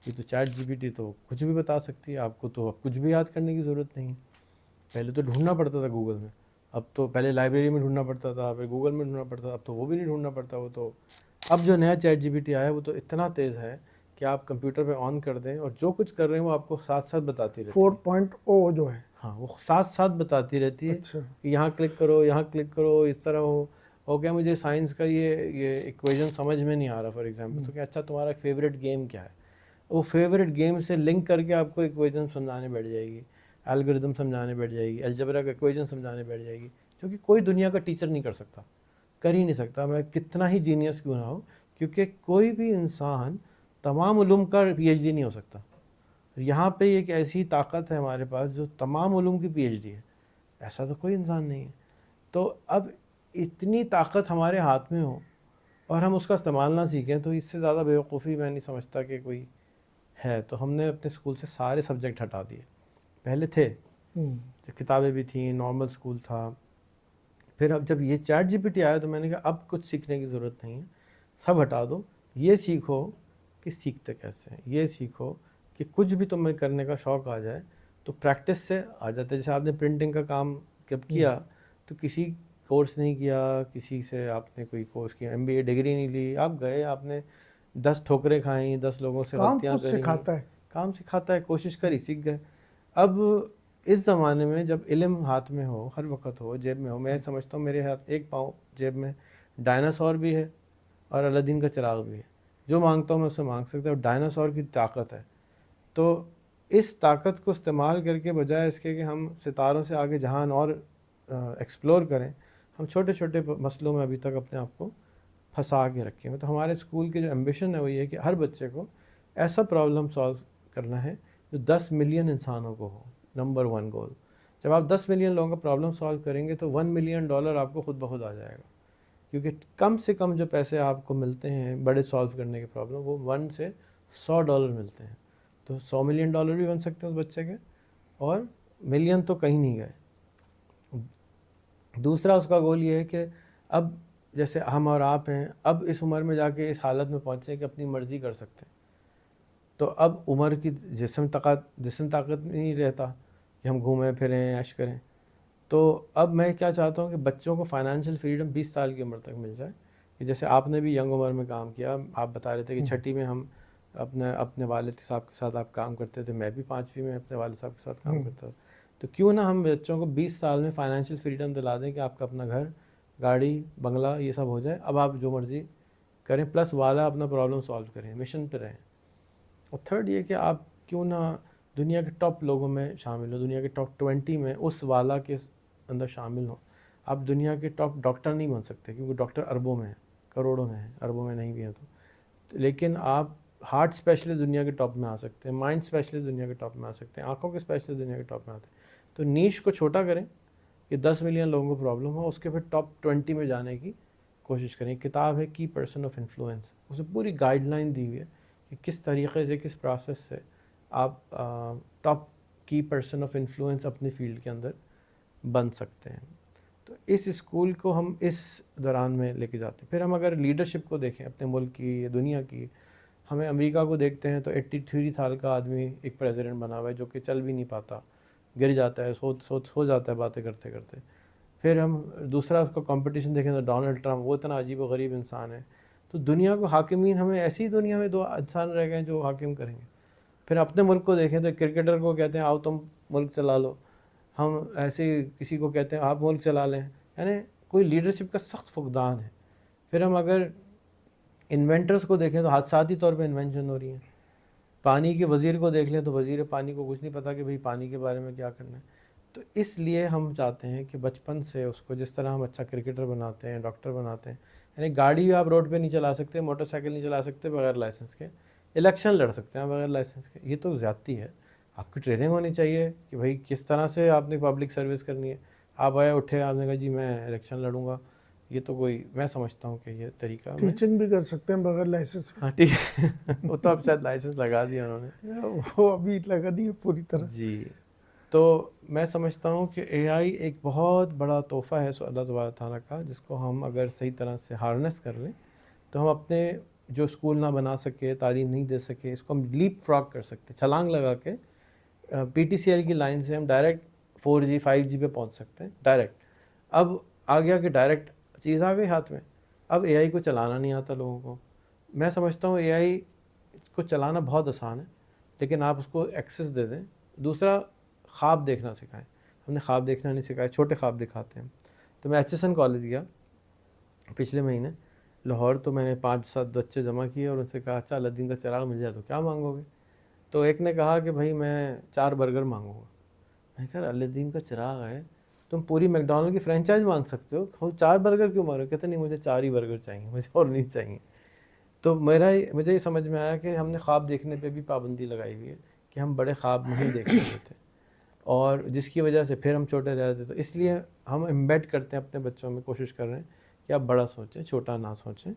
یہ تو چیٹ جی پی ٹی تو کچھ بھی بتا سکتی ہے آپ کو, تو اب کچھ بھی یاد کرنے کی ضرورت نہیں ہے. پہلے تو ڈھونڈنا پڑتا تھا گوگل میں, اب تو پہلے لائبریری میں ڈھونڈنا پڑتا تھا, پھر گوگل میں ڈھونڈنا پڑتا تھا, اب تو وہ بھی نہیں ڈھونڈنا پڑتا. وہ تو اب جو نیا چیٹ جی پی ٹی آیا ہے وہ تو اتنا تیز ہے کہ آپ کمپیوٹر پہ آن کر دیں اور جو کچھ کر رہے ہیں وہ آپ کو ساتھ ساتھ بتاتی رہتی ہے. 4.0 جو ہے, ہاں وہ ساتھ ساتھ بتاتی رہتی ہے اچھا, کہ یہاں کلک کرو, یہاں کلک کرو, اس طرح ہو گیا. مجھے سائنس کا یہ ایکویژن سمجھ میں نہیں آ رہا فار ایگزامپل, تو کہ اچھا تمہارا فیوریٹ گیم کیا ہے, وہ فیوریٹ گیم سے لنک کر کے آپ کو ایکویژن سمجھانے بیٹھ جائے گی, الگوریدم سمجھانے بیٹھ جائے گی, الجبرا کا ایکویژن سمجھانے بیٹھ جائے گی, جو کہ کوئی دنیا کا ٹیچر نہیں کر سکتا, کر ہی نہیں سکتا, میں کتنا ہی جینیس کیوں نہ ہو, کیونکہ کوئی بھی انسان تمام علوم کا پی ایچ ڈی نہیں ہو سکتا. یہاں پہ ایک ایسی طاقت ہے ہمارے پاس جو تمام علوم کی پی ایچ ڈی ہے, ایسا تو کوئی انسان نہیں ہے. تو اب اتنی طاقت ہمارے ہاتھ میں ہو اور ہم اس کا استعمال نہ سیکھیں, تو اس سے زیادہ بیوقوفی میں نہیں سمجھتا کہ کوئی ہے. تو ہم نے اپنے اسکول سے سارے سبجیکٹ ہٹا دیے. پہلے تھے, کتابیں بھی تھیں, نارمل اسکول تھا, پھر اب جب یہ چیٹ جی پی ٹی آیا تو میں نے کہا اب کچھ سیکھنے کی ضرورت نہیں ہے، سب ہٹا دو، یہ سیکھو کہ سیکھتے کیسے ہیں، یہ سیکھو کہ کچھ بھی تمہیں کرنے کا شوق آ جائے تو پریکٹس سے آ جاتا ہے. جیسے آپ نے پرنٹنگ کا کام جب کیا تو کسی کورس نہیں کیا، کسی سے آپ نے کوئی کورس کیا، ایم بی اے ڈگری نہیں لی، آپ گئے، آپ نے 10 ٹھوکریں کھائیں، 10 لوگوں سے کام غلطیاں خود کریں، سکھاتا ہے. کام سکھاتا ہے، کوشش کری، سیکھ گئے. اب اس زمانے میں جب علم ہاتھ میں ہو، ہر وقت ہو، جیب میں ہو، میں سمجھتا ہوں میرے ہاتھ ایک پاؤں جیب میں ڈائناسور بھی ہے اور الدین کا چراغ بھی ہے، جو مانگتا ہوں میں اسے مانگ سکتا ہوں. ڈائناسور کی طاقت ہے، تو اس طاقت کو استعمال کر کے بجائے اس کے کہ ہم ستاروں سے آگے جہان اور ایکسپلور کریں، ہم چھوٹے چھوٹے مسئلوں میں ابھی تک اپنے آپ کو پھنسا کے رکھے ہیں. تو ہمارے اسکول کی جو ایمبیشن ہے وہ یہ ہے کہ ہر بچے کو ایسا پرابلم سالو کرنا ہے جو 10 ملین انسانوں کو ہو. نمبر 1 گول. جب آپ 10 ملین لوگوں کا پرابلم سالو کریں گے تو $1 ملین آپ کو خود بخود آ جائے گا، کیونکہ کم سے کم جو پیسے آپ کو ملتے ہیں بڑے سالو کرنے کے پرابلم، وہ $1 سے $100 ملتے ہیں. تو $100 ملین بھی بن سکتے ہیں اس بچے کے، اور ملین تو کہیں نہیں گئے. دوسرا اس کا گول یہ ہے کہ اب جیسے ہم اور آپ ہیں، اب اس عمر میں جا کے اس حالت میں پہنچے کہ اپنی مرضی کر سکتے ہیں. تو اب عمر کی جسم طاقت نہیں رہتا کہ ہم گھومیں پھریں عیش کریں. تو اب میں کیا چاہتا ہوں کہ بچوں کو فائنینشیل فریڈم 20 سال کی عمر تک مل جائے، کہ جیسے آپ نے بھی ینگ عمر میں کام کیا، آپ بتا رہے تھے کہ چھٹی میں ہم اپنے والد صاحب کے ساتھ آپ کام کرتے تھے، میں بھی 5ویں میں اپنے والد صاحب کے ساتھ کام کرتا تھا. تو کیوں نہ ہم بچوں کو 20 سال میں فائنینشیل فریڈم دلا دیں کہ آپ کا اپنا گھر، گاڑی، بنگلہ یہ سب ہو جائے، اب آپ جو مرضی کریں، پلس وعدہ اپنا پرابلم سالو کریں، مشن پہ رہیں. اور تھرڈ یہ کہ آپ کیوں نہ دنیا کے ٹاپ لوگوں میں شامل ہوں، دنیا کے ٹاپ 20 میں اس والا کے اندر شامل ہوں. آپ دنیا کے ٹاپ ڈاکٹر نہیں بن سکتے کیونکہ ڈاکٹر اربوں میں ہیں، کروڑوں میں ہیں، اربوں میں نہیں بھی ہیں. تو لیکن آپ ہارٹ اسپیشلسٹ دنیا کے ٹاپ میں آ سکتے ہیں، مائنڈ اسپیشلسٹ دنیا کے ٹاپ میں آ سکتے ہیں، آنکھوں کے اسپیشلسٹ دنیا کے ٹاپ میں آتے ہیں. تو نیش کو چھوٹا کریں کہ 10 ملین لوگوں کو پرابلم ہو، اس کے پھر ٹاپ 20 میں جانے کی کوشش کریں. کتاب ہے کی پرسن آف انفلوئنس، اس میں پوری گائیڈ لائن دی ہوئی ہے کہ کس طریقے سے، کس پروسیس سے آپ ٹاپ کی پرسن آف انفلوئنس اپنی فیلڈ کے اندر بن سکتے ہیں. تو اس اسکول کو ہم اس دوران میں لے کے جاتے ہیں. پھر ہم اگر لیڈرشپ کو دیکھیں اپنے ملک کی یا دنیا کی، ہمیں امریکہ کو دیکھتے ہیں تو 83 سال کا آدمی ایک پریزیڈنٹ بنا ہوا ہے جو کہ چل بھی نہیں پاتا، گر جاتا ہے، سو جاتا ہے باتیں کرتے کرتے. پھر ہم دوسرا اس کا کمپٹیشن دیکھیں تو ڈونلڈ ٹرمپ، وہ اتنا عجیب و غریب انسان ہے. تو دنیا کو حاکمین، ہمیں ایسی دنیا میں 2 انسان رہ گئے ہیں جو حاکم کریں گے. پھر اپنے ملک کو دیکھیں تو کرکٹر کو کہتے ہیں آؤ تم ملک چلا لو، ہم ایسے کسی کو کہتے ہیں آپ ملک چلا لیں، یعنی کوئی لیڈرشپ کا سخت فقدان ہے. پھر ہم اگر انوینٹرز کو دیکھیں تو حادثاتی طور پہ انوینشن ہو رہی ہیں. پانی کے وزیر کو دیکھ لیں تو وزیر پانی کو کچھ نہیں پتہ کہ بھئی پانی کے بارے میں کیا کرنا ہے. تو اس لیے ہم چاہتے ہیں کہ بچپن سے اس کو، جس طرح ہم اچھا کرکٹر بناتے ہیں، ڈاکٹر بناتے ہیں، یعنی گاڑی آپ روڈ پہ نہیں چلا سکتے، موٹر سائیکل نہیں چلا سکتے بغیر لائسنس کے، الیکشن لڑ سکتے ہیں بغیر لائسنس کے، یہ تو زیادتی ہے. آپ کی ٹریننگ ہونی چاہیے کہ بھئی کس طرح سے آپ نے پبلک سروس کرنی ہے. آپ آئے اٹھے، آپ نے کہا جی میں الیکشن لڑوں گا، یہ تو کوئی، میں سمجھتا ہوں کہ یہ طریقہ میں، ٹیچنگ بھی کر سکتے ہیں بغیر لائسنس کے. ہاں ٹھیک ہے وہ تو اب شاید لائسنس لگا دیا انہوں نے. وہ ابھی لگا نہیں ہے پوری طرح. جی، تو میں سمجھتا ہوں کہ اے آئی ایک بہت بڑا تحفہ ہے اللہ تبارک تعالیٰ کا، جس کو ہم اگر صحیح طرح سے ہارنس کر لیں تو ہم اپنے جو اسکول نہ بنا سکے، تعلیم نہیں دے سکے، اس کو ہم لیپ فراگ کر سکتے، چھلانگ لگا کے پی ٹی سی ایل کی لائن سے ہم ڈائریکٹ 4G 5G پہ پہنچ سکتے ہیں ڈائریکٹ. اب آ گیا کہ ڈائریکٹ چیز آ گئی ہاتھ میں، اب اے آئی کو چلانا نہیں آتا لوگوں کو. میں سمجھتا ہوں اے آئی کو چلانا بہت آسان ہے، لیکن آپ اس کو ایکسس دے دیں. دوسرا، خواب دیکھنا سکھائیں. ہم نے خواب دیکھنا نہیں سکھایا، چھوٹے خواب دکھاتے ہیں. تو میں HSN کالج گیا پچھلے مہینے لاہور، تو میں نے 5-7 بچے جمع کیے اور ان سے کہا اچھا الدین کا چراغ مل جائے تو کیا مانگو گے؟ تو ایک نے کہا کہ بھائی میں 4 برگر مانگوں گا. میں کہا الدین کا چراغ ہے، تم پوری میک ڈونلڈ کی فرینچائز مانگ سکتے ہو، 4 برگر کیوں مانگ رہے ہو؟ کہتے نہیں مجھے 4 ہی برگر چاہیے، مجھے اور نہیں چاہیے. تو مجھے یہ سمجھ میں آیا کہ ہم نے خواب دیکھنے پہ بھی پابندی لگائی ہوئی ہے کہ ہم بڑے خواب نہیں دیکھنے دیتے، اور جس کی وجہ سے پھر ہم چھوٹے رہ جاتے. تو اس لیے ہم امبیڈ کرتے ہیں اپنے بچوں میں، کوشش کر رہے ہیں کہ آپ بڑا سوچیں، چھوٹا نہ سوچیں.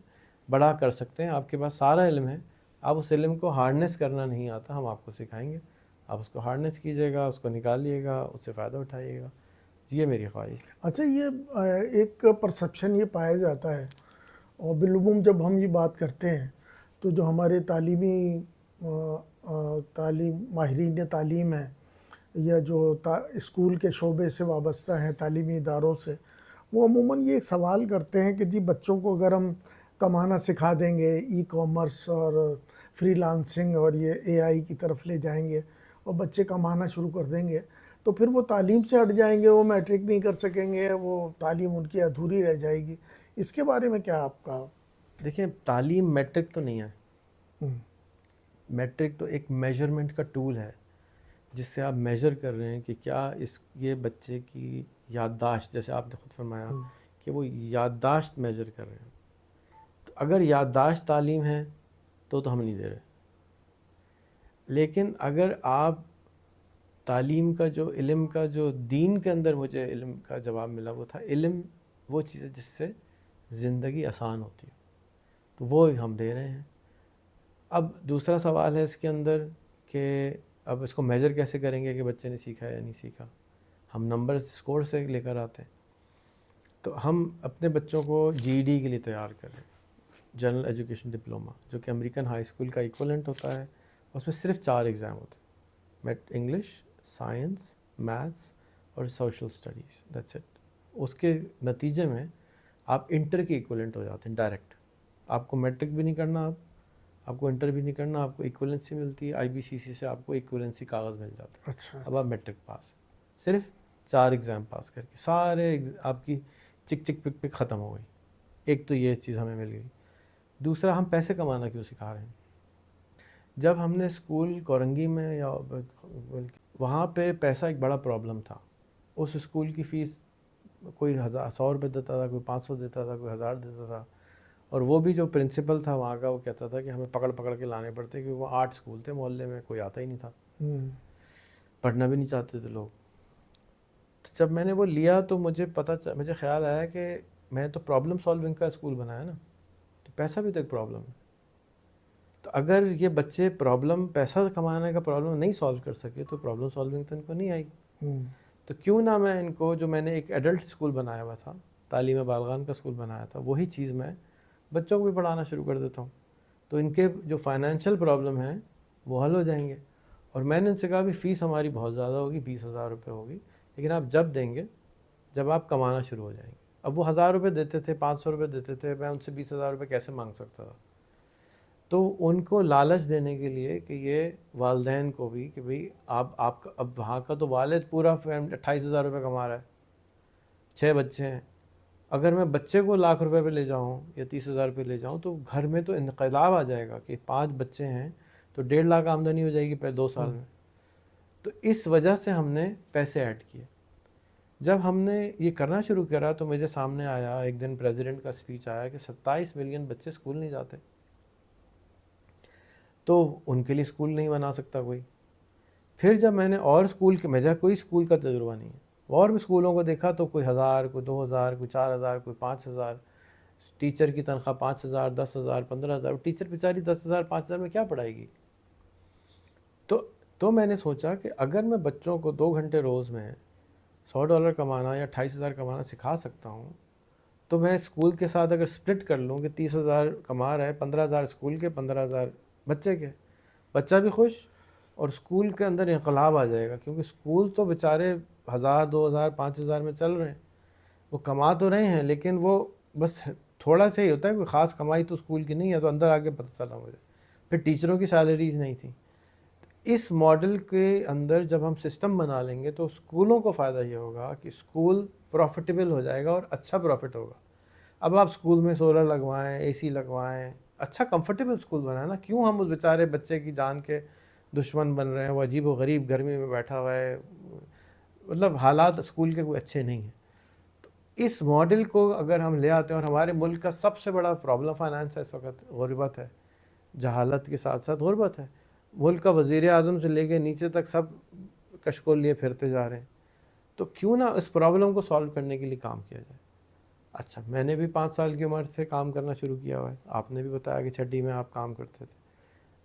بڑا کر سکتے ہیں، آپ کے پاس سارا علم ہے، آپ اس علم کو ہارنس کرنا نہیں آتا، ہم آپ کو سکھائیں گے. آپ اس کو ہارنس کیجیے گا، اس کو نکالیے گا، اس سے فائدہ اٹھائیے گا. یہ میری خواہش ہے۔ اچھا، یہ ایک پرسپشن یہ پایا جاتا ہے، اور بالعموم جب ہم یہ بات کرتے ہیں تو جو ہمارے ماہرین تعلیم ہیں، یا جو اسکول کے شعبے سے وابستہ ہیں، تعلیمی اداروں سے، وہ عموماً یہ ایک سوال کرتے ہیں کہ جی بچوں کو اگر ہم کمانا سکھا دیں گے، ای کامرس اور فری لانسنگ اور یہ اے آئی کی طرف لے جائیں گے اور بچے کمانا شروع کر دیں گے، تو پھر وہ تعلیم سے ہٹ جائیں گے، وہ میٹرک نہیں کر سکیں گے، وہ تعلیم ان کی ادھوری رہ جائے گی۔ اس کے بارے میں کیا آپ کا؟ دیکھیں، تعلیم میٹرک تو نہیں ہے، ہم، میٹرک تو ایک میجرمنٹ کا ٹول ہے جس سے آپ میجر کر رہے ہیں کہ کیا یہ بچے کی یادداشت، جیسے آپ نے خود فرمایا کہ وہ یادداشت میجر کر رہے ہیں، تو اگر یادداشت تعلیم ہے تو ہم نہیں دے رہے۔ لیکن اگر آپ تعلیم کا جو علم کا جو دین کے اندر مجھے علم کا جواب ملا وہ تھا، علم وہ چیز ہے جس سے زندگی آسان ہوتی ہے، تو وہ ہم دے رہے ہیں۔ اب دوسرا سوال ہے اس کے اندر کہ اب اس کو میجر کیسے کریں گے کہ بچے نے سیکھا یا نہیں سیکھا؟ ہم نمبر اسکور سے لے کر آتے ہیں، تو ہم اپنے بچوں کو جی ڈی کے لیے تیار کر رہے ہیں، جنرل ایجوکیشن ڈپلوما، جو کہ امریکن ہائی اسکول کا ایکولنٹ ہوتا ہے۔ اس میں صرف 4 ایگزام ہوتے ہیں، انگلش، سائنس، میتھس اور سوشل اسٹڈیز، دیٹس اٹ۔ اس کے نتیجے میں آپ انٹر کے ایکولنٹ ہو جاتے ہیں ڈائریکٹ۔ آپ کو میٹرک بھی نہیں کرنا، آپ کو انٹر بھی نہیں کرنا، آپ کو ایکولنسی ملتی ہے، آئی بی سی سی سے آپ کو ایکولنسی کاغذ مل جاتا ہے۔ اچھا، اب آپ میٹرک پاس، صرف 4 ایگزام پاس کر کے سارے آپ کی چک چک پک پک ختم ہو گئی۔ ایک تو یہ چیز ہمیں مل گئی۔ دوسرا، ہم پیسے کمانا کیوں سکھا رہے ہیں؟ جب ہم نے اسکول کورنگی میں یا وہاں پہ پیسہ ایک بڑا پرابلم تھا۔ اس اسکول کی فیس کوئی 100 روپے دیتا تھا، کوئی 500 دیتا تھا، کوئی 1000 دیتا تھا، اور وہ بھی جو پرنسپل تھا وہاں کا وہ کہتا تھا کہ ہمیں پکڑ پکڑ کے لانے پڑتے، کیونکہ وہ 8 اسکول تھے محلے میں، کوئی آتا ہی نہیں تھا، پڑھنا بھی نہیں چاہتے تھے لوگ۔ تو جب میں نے وہ لیا تو مجھے خیال آیا کہ میں تو پرابلم سالونگ کا اسکول بنایا نا، تو پیسہ بھی تو ایک پرابلم ہے۔ تو اگر یہ بچے پیسہ کمانے کا پرابلم نہیں سالو کر سکے تو پرابلم سالونگ تو ان کو نہیں آئی۔ تو کیوں نہ میں ان کو، جو میں نے ایک ایڈلٹ اسکول بنایا ہوا تھا، تعلیم بالغان کا اسکول بنایا تھا، وہی چیز میں بچوں کو بھی پڑھانا شروع کر دیتا ہوں، تو ان کے جو فائنینشیل پرابلم ہیں وہ حل ہو جائیں گے۔ اور میں نے ان سے کہا بھی فیس ہماری بہت زیادہ ہوگی، 20,000 روپے ہوگی، لیکن آپ جب دیں گے جب آپ کمانا شروع ہو جائیں گے۔ اب وہ 1000 روپے دیتے تھے، 500 روپے دیتے تھے، میں ان سے 20,000 روپے کیسے مانگ سکتا تھا؟ تو ان کو لالچ دینے کے لیے کہ یہ والدین کو بھی کہ بھئی آپ کا اب وہاں کا تو والد پورا 28,000 روپے کما رہا ہے، 6 بچے ہیں، اگر میں بچے کو 1,00,000 روپے پہ لے جاؤں یا 30,000 روپے لے جاؤں تو گھر میں تو انقلاب آ جائے گا کہ 5 بچے ہیں تو 1,50,000 آمدنی ہو جائے گی پہلے 2 سال میں۔ تو اس وجہ سے ہم نے پیسے ایڈ کیے۔ جب ہم نے یہ کرنا شروع کرا تو مجھے سامنے آیا ایک دن پریزیڈنٹ کا اسپیچ آیا کہ 27 ملین بچے اسکول نہیں جاتے، تو ان کے لیے اسکول نہیں بنا سکتا کوئی۔ پھر جب میں نے اور اسکول کے، مجھے کوئی اسکول کا تجربہ نہیں ہے، اور بھی اسکولوں کو دیکھا تو کوئی 1000، کوئی 2000، کوئی 4000، کوئی 5000، ٹیچر کی تنخواہ 5000، 10,000، 15,000، ٹیچر بیچاری 10,000، 5,000 میں کیا پڑھائے گی؟ تو میں نے سوچا کہ اگر میں بچوں کو 2 گھنٹے روز میں $100 کمانا یا 28,000 کمانا سکھا سکتا ہوں، تو میں اسکول کے ساتھ اگر سپلٹ کر لوں کہ 30,000 کما رہا ہے، 15,000 اسکول کے، 15,000 بچے کے، بچہ بھی خوش اور اسکول کے اندر انقلاب آ جائے گا، کیونکہ اسکول تو بیچارے 1000، 2000، 5000 میں چل رہے ہیں، وہ کما تو رہے ہیں لیکن وہ بس تھوڑا سا ہی ہوتا ہے، کوئی خاص کمائی تو اسکول کی نہیں ہے، تو اندر آگے پتہ چلا مجھے۔ پھر ٹیچروں کی سیلریز نہیں تھیں۔ اس ماڈل کے اندر جب ہم سسٹم بنا لیں گے تو اسکولوں کو فائدہ یہ ہوگا کہ اسکول پروفٹیبل ہو جائے گا اور اچھا پروفٹ ہوگا۔ اب آپ اسکول میں سولر لگوائیں، اے سی لگوائیں، اچھا کمفرٹیبل اسکول بنائیں نا، کیوں ہم اس بیچارے بچے کی جان کے دشمن بن رہے ہیں؟ وہ عجیب و غریب گرمی میں بیٹھا ہوا ہے، مطلب حالات اسکول کے کوئی اچھے نہیں ہیں۔ تو اس ماڈل کو اگر ہم لے آتے ہیں، اور ہمارے ملک کا سب سے بڑا پرابلم فائنانس ہے اس وقت، غربت ہے، جہالت کے ساتھ ساتھ غربت ہے۔ ملک کا وزیر اعظم سے لے کے نیچے تک سب کشکول لیے پھرتے جا رہے ہیں، تو کیوں نہ اس پرابلم کو سالو کرنے کے لیے کام کیا جائے۔ اچھا، میں نے بھی 5 سال کی عمر سے کام کرنا شروع کیا ہوا ہے، آپ نے بھی بتایا کہ 6ٹی میں آپ کام کرتے تھے،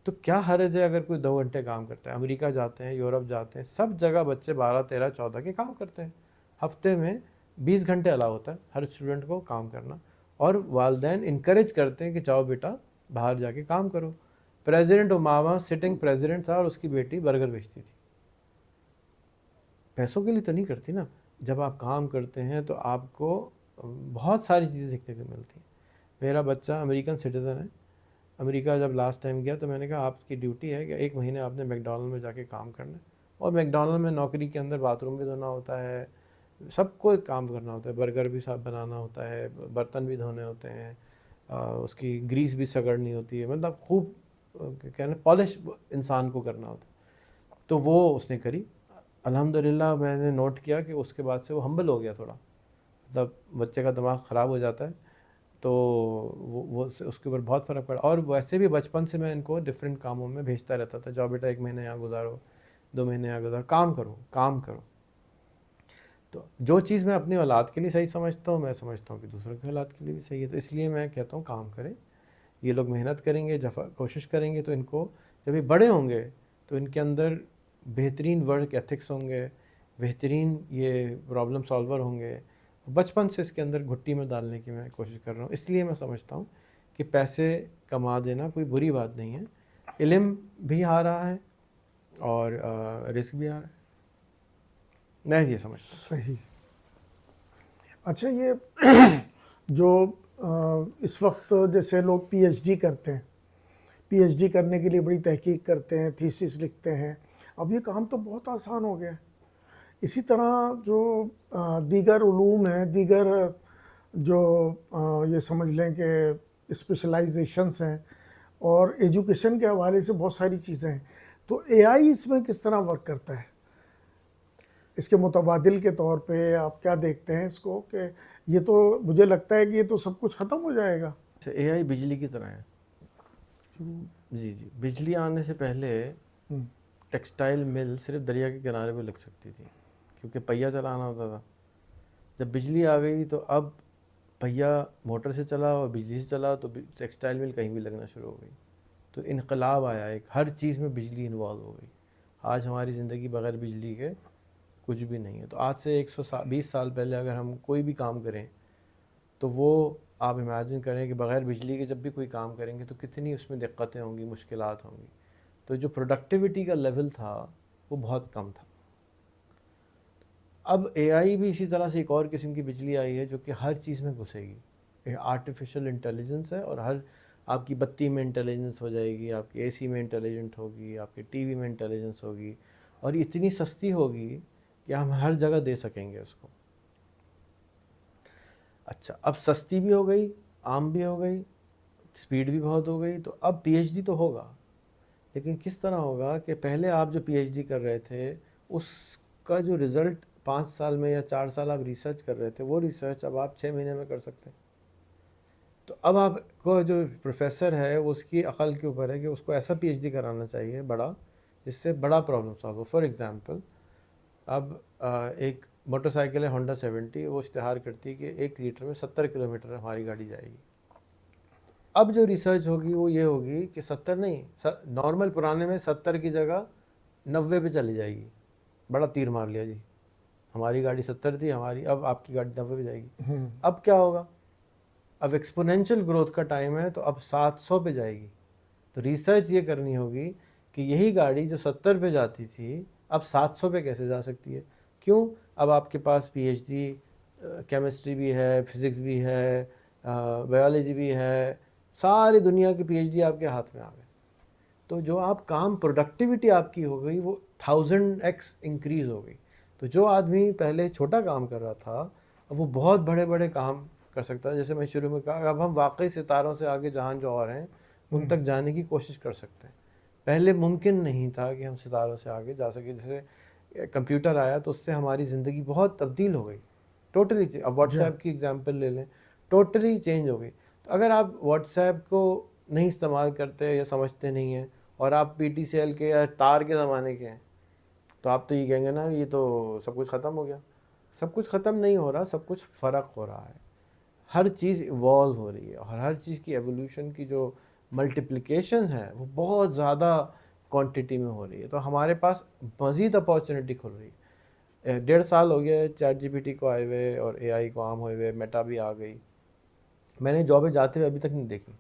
تو کیا حرج ہے اگر کوئی 2 گھنٹے کام کرتا ہے؟ امریکہ جاتے ہیں، یورپ جاتے ہیں، سب جگہ بچے 12، 13، 14 کے کام کرتے ہیں، ہفتے میں 20 گھنٹے الاؤ ہوتا ہے ہر اسٹوڈنٹ کو کام کرنا، اور والدین انکریج کرتے ہیں کہ جاؤ بیٹا باہر جا کے کام کرو۔ پریزیڈنٹ اوباما سٹنگ پریزیڈنٹ تھا اور اس کی بیٹی برگر بیچتی تھی۔ پیسوں کے لیے تو نہیں کرتی نا، جب آپ کام کرتے ہیں تو آپ کو بہت ساری چیزیں سیکھنے کو ملتی ہیں۔ میرا بچہ امریکن سٹیزن ہے، امریکہ جب لاسٹ ٹائم گیا تو میں نے کہا آپ کی ڈیوٹی ہے کہ 1 مہینے آپ نے میک ڈونلڈ میں جا کے کام کرنا ہے، اور میک ڈونلڈ میں نوکری کے اندر باتھ روم بھی دھونا ہوتا ہے، سب کو کام کرنا ہوتا ہے، برگر بھی صاحب بنانا ہوتا ہے، برتن بھی دھونے ہوتے ہیں، اس کی گریس بھی سگڑنی ہوتی ہے، مطلب خوب کہنا پالش انسان کو کرنا ہوتا ہے۔ تو وہ اس نے کری الحمدللہ۔ میں نے نوٹ کیا کہ اس کے بعد سے وہ ہمبل ہو گیا تھوڑا، مطلب بچے کا دماغ خراب ہو جاتا ہے تو وہ اس کے اوپر بہت فرق پڑا۔ اور ویسے بھی بچپن سے میں ان کو ڈفرینٹ کاموں میں بھیجتا رہتا تھا، جاؤ بیٹا 1 مہینہ یہاں گزارو، 2 مہینے یہاں گزارو، کام کرو کام کرو۔ تو جو چیز میں اپنی اولاد کے لیے صحیح سمجھتا ہوں، میں سمجھتا ہوں کہ دوسروں کی اولاد کے لیے بھی صحیح ہے، تو اس لیے میں کہتا ہوں کام کریں، یہ لوگ محنت کریں گے، کوشش کریں گے تو ان کو جب یہ بڑے ہوں گے تو ان کے اندر بہترین ورک ایتھکس ہوں گے، بہترین یہ پرابلم سالور ہوں گے۔ بچپن سے اس کے اندر گھٹی میں ڈالنے کی میں کوشش کر رہا ہوں، اس لیے میں سمجھتا ہوں کہ پیسے کما دینا کوئی بری بات نہیں ہے، علم بھی آ رہا ہے اور رزق بھی آ رہا ہے، میں یہ سمجھتا ہوں۔ صحیح۔ اچھا، یہ جو اس وقت جیسے لوگ پی ایچ ڈی کرتے ہیں، پی ایچ ڈی کرنے کے لیے بڑی تحقیق کرتے ہیں، تھیسس لکھتے ہیں، اب یہ کام تو بہت آسان ہو گیا ہے۔ اسی طرح جو دیگر علوم ہیں، دیگر جو یہ سمجھ لیں کہ اسپیشلائزیشنس ہیں، اور ایجوکیشن کے حوالے سے بہت ساری چیزیں ہیں، تو اے آئی اس میں کس طرح ورک کرتا ہے؟ اس کے متبادل کے طور پہ آپ کیا دیکھتے ہیں اس کو، کہ یہ تو مجھے لگتا ہے کہ یہ تو سب کچھ ختم ہو جائے گا۔ اے آئی بجلی کی طرح ہے۔ جی جی، بجلی آنے سے پہلے ٹیکسٹائل مل صرف دریا کے کنارے پہ لگ سکتی تھی کیونکہ پہیہ چلانا ہوتا تھا۔ جب بجلی آ گئی تو اب پہیہ موٹر سے چلا اور بجلی سے چلا تو ٹیکسٹائل مل کہیں بھی لگنا شروع ہو گئی، تو انقلاب آیا ایک، ہر چیز میں بجلی انوالو ہو گئی۔ آج ہماری زندگی بغیر بجلی کے کچھ بھی نہیں ہے۔ تو آج سے 120 سال پہلے اگر ہم کوئی بھی کام کریں تو وہ آپ امیجن کریں کہ بغیر بجلی کے جب بھی کوئی کام کریں گے تو کتنی اس میں دقتیں ہوں گی، مشکلات ہوں گی۔ تو جو پروڈکٹیوٹی کا لیول تھا وہ بہت کم تھا۔ اب اے آئی بھی اسی طرح سے ایک اور قسم کی بجلی آئی ہے جو کہ ہر چیز میں گھسے گی، یہ آرٹیفیشل انٹیلیجنس ہے، اور ہر آپ کی بتی میں انٹیلیجنس ہو جائے گی، آپ کی اے سی میں انٹیلیجنٹ ہوگی، آپ کے ٹی وی میں انٹیلیجنس ہوگی، اور یہ اتنی سستی ہوگی کہ ہم ہر جگہ دے سکیں گے اس کو۔ اچھا، اب سستی بھی ہو گئی، عام بھی ہو گئی، سپیڈ بھی بہت ہو گئی، تو اب پی ایچ ڈی تو ہوگا، لیکن کس طرح ہوگا کہ پہلے آپ جو پی ایچ ڈی کر رہے تھے اس کا جو رزلٹ 5 سال میں یا 4 سال آپ ریسرچ کر رہے تھے، وہ ریسرچ اب آپ 6 مہینے میں کر سکتے ہیں۔ تو اب آپ کو جو پروفیسر ہے وہ اس کی عقل کے اوپر ہے کہ اس کو ایسا پی ایچ ڈی کرانا چاہیے بڑا، جس سے بڑا problem solve who. For example, اب ایک موٹر سائیکل ہے ہونڈا 70، وہ اشتہار کرتی ہے کہ 1 لیٹر میں 70 کلومیٹر ہماری گاڑی جائے گی۔ اب جو ریسرچ ہوگی وہ یہ ہوگی کہ 70 نہیں، نارمل پرانے میں 70 کی جگہ 90 پہ چلی جائے گی۔ بڑا تیر مار لیا جی، ہماری گاڑی 70 تھی، اب آپ کی گاڑی 90 پہ جائے گی۔ اب کیا ہوگا؟ اب ایکسپونینشل گروتھ کا ٹائم ہے، تو اب 700 پہ جائے گی۔ تو ریسرچ یہ کرنی ہوگی کہ یہی گاڑی جو 70 پہ جاتی تھی اب 700 پہ کیسے جا سکتی ہے؟ کیوں؟ اب آپ کے پاس پی ایچ ڈی کیمسٹری بھی ہے، فزکس بھی ہے، بایولوجی بھی ہے، ساری دنیا کی پی ایچ ڈی آپ کے ہاتھ میں آ گئے۔ تو جو آپ کام پروڈکٹیوٹی آپ کی ہو گئی وہ 1000x انکریز ہو گئی۔ تو جو آدمی پہلے چھوٹا کام کر رہا تھا اب وہ بہت بڑے بڑے کام کر سکتا ہے۔ جیسے میں شروع میں کہا، اب ہم واقعی ستاروں سے آگے جہاں جو اور ہیں ان تک جانے کی کوشش کر سکتے ہیں۔ پہلے ممکن نہیں تھا کہ ہم ستاروں سے آگے جا سکیں۔ جیسے کمپیوٹر آیا تو اس سے ہماری زندگی بہت تبدیل ہو گئی، ٹوٹلی۔ اب واٹس ایپ کی اگزامپل لے لیں، ٹوٹلی چینج ہو گئی۔ تو اگر آپ واٹس ایپ کو نہیں استعمال کرتے یا سمجھتے نہیں ہیں اور آپ پی ٹی سی ایل کے یا تار کے زمانے کے ہیں تو آپ تو یہ کہیں گے نا یہ تو سب کچھ ختم ہو گیا۔ سب کچھ ختم نہیں ہو رہا، سب کچھ فرق ہو رہا ہے۔ ہر چیز ایوالو ہو رہی ہے، اور ہر چیز کی ایولیوشن کی جو ملٹیپلیکیشن ہے وہ بہت زیادہ کوانٹٹی میں ہو رہی ہے۔ تو ہمارے پاس مزید اپارچونیٹی کھل رہی ہے۔ 1.5 سال ہو گیا ہے چیٹ جی پی ٹی کو آئے ہوئے اور اے آئی کو عام ہوئے ہوئے, میٹا بھی آ گئی. میں نے جابیں جاتے ہوئے ابھی تک نہیں دیکھی,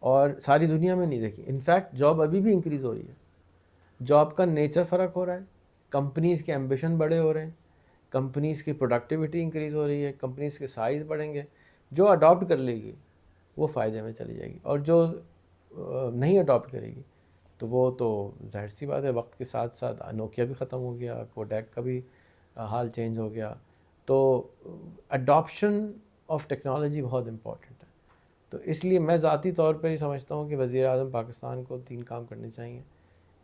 اور ساری دنیا میں نہیں دیکھی. انفیکٹ جاب ابھی بھی انکریز ہو رہی ہے. جاب کا نیچر فرق ہو رہا ہے, کمپنیز کے ایمبیشن بڑے ہو رہے ہیں, کمپنیز کی پروڈکٹیوٹی انکریز ہو رہی ہے, کمپنیز کے سائز بڑھیں گے. جو اڈاپٹ کر لے گی وہ فائدے میں چلی جائے گی, اور جو نہیں اڈاپٹ کرے گی تو وہ تو ظاہر سی بات ہے وقت کے ساتھ ساتھ نوکیا بھی ختم ہو گیا, کوڈیک کا بھی حال چینج ہو گیا. تو اڈاپشن آف ٹیکنالوجی بہت امپورٹنٹ ہے. تو اس لیے میں ذاتی طور پہ یہ سمجھتا ہوں کہ وزیر اعظم پاکستان کو 3 کام کرنے چاہیے.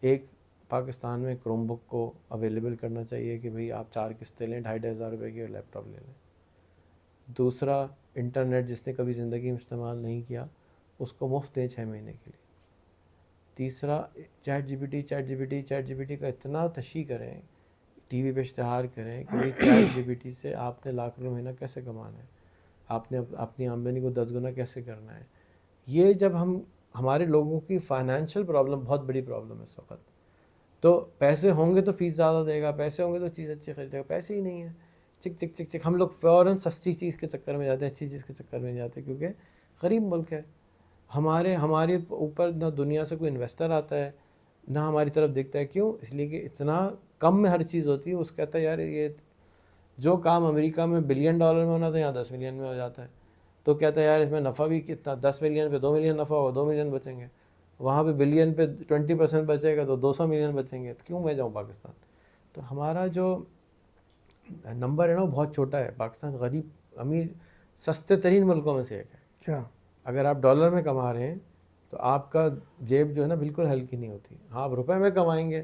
ایک, پاکستان میں کروم بک کو اویلیبل کرنا چاہیے کہ بھئی آپ 4 قسطیں لیں 2,500 روپے کی اور لیپ ٹاپ لے لیں. دوسرا, انٹرنیٹ جس نے کبھی زندگی میں استعمال نہیں کیا اس کو مفت دیں 6 مہینے کے لیے. تیسرا, چیٹ جی پی ٹی کا اتنا تشہیر کریں, ٹی وی پہ اشتہار کریں کہ بھئی چیٹ جی پی ٹی سے آپ نے لاکھ روپے مہینہ کیسے کمانا ہے, آپ نے اپنی آمدنی کو 10 گنا کیسے کرنا ہے. یہ جب ہمارے لوگوں کی فائنینشیل پرابلم بہت بڑی پرابلم ہے اس وقت. تو پیسے ہوں گے تو فیس زیادہ دے گا, پیسے ہوں گے تو چیز اچھی خریدے گا, پیسے ہی نہیں ہے, چک چک چک چک. ہم لوگ فوراً سستی چیز کے چکر میں جاتے ہیں, اچھی چیز کے چکر میں جاتے ہیں, کیونکہ غریب ملک ہے. ہمارے اوپر نہ دنیا سے کوئی انویسٹر آتا ہے نہ ہماری طرف دیکھتا ہے. کیوں؟ اس لیے کہ اتنا کم میں ہر چیز ہوتی ہے. اس کہتا ہے یار یہ جو کام امریکہ میں $1 بلین میں ہونا تھا یہاں 10 ملین میں ہو جاتا ہے. تو کہتا ہے یار اس میں نفع بھی کتنا, 10 ملین پہ 2 ملین نفع ہوگا, 2 ملین بچیں گے. وہاں پہ بلین پہ 20% بچے گا تو 200 ملین بچیں گے. تو کیوں میں جاؤں پاکستان؟ تو ہمارا جو نمبر ہے نا وہ بہت چھوٹا ہے. پاکستان غریب امیر سستے ترین ملکوں میں سے ایک ہے. اچھا, اگر آپ ڈالر میں کما رہے ہیں تو آپ کا جیب جو ہے نا بالکل ہلکی نہیں ہوتی. ہاں آپ روپے میں کمائیں گے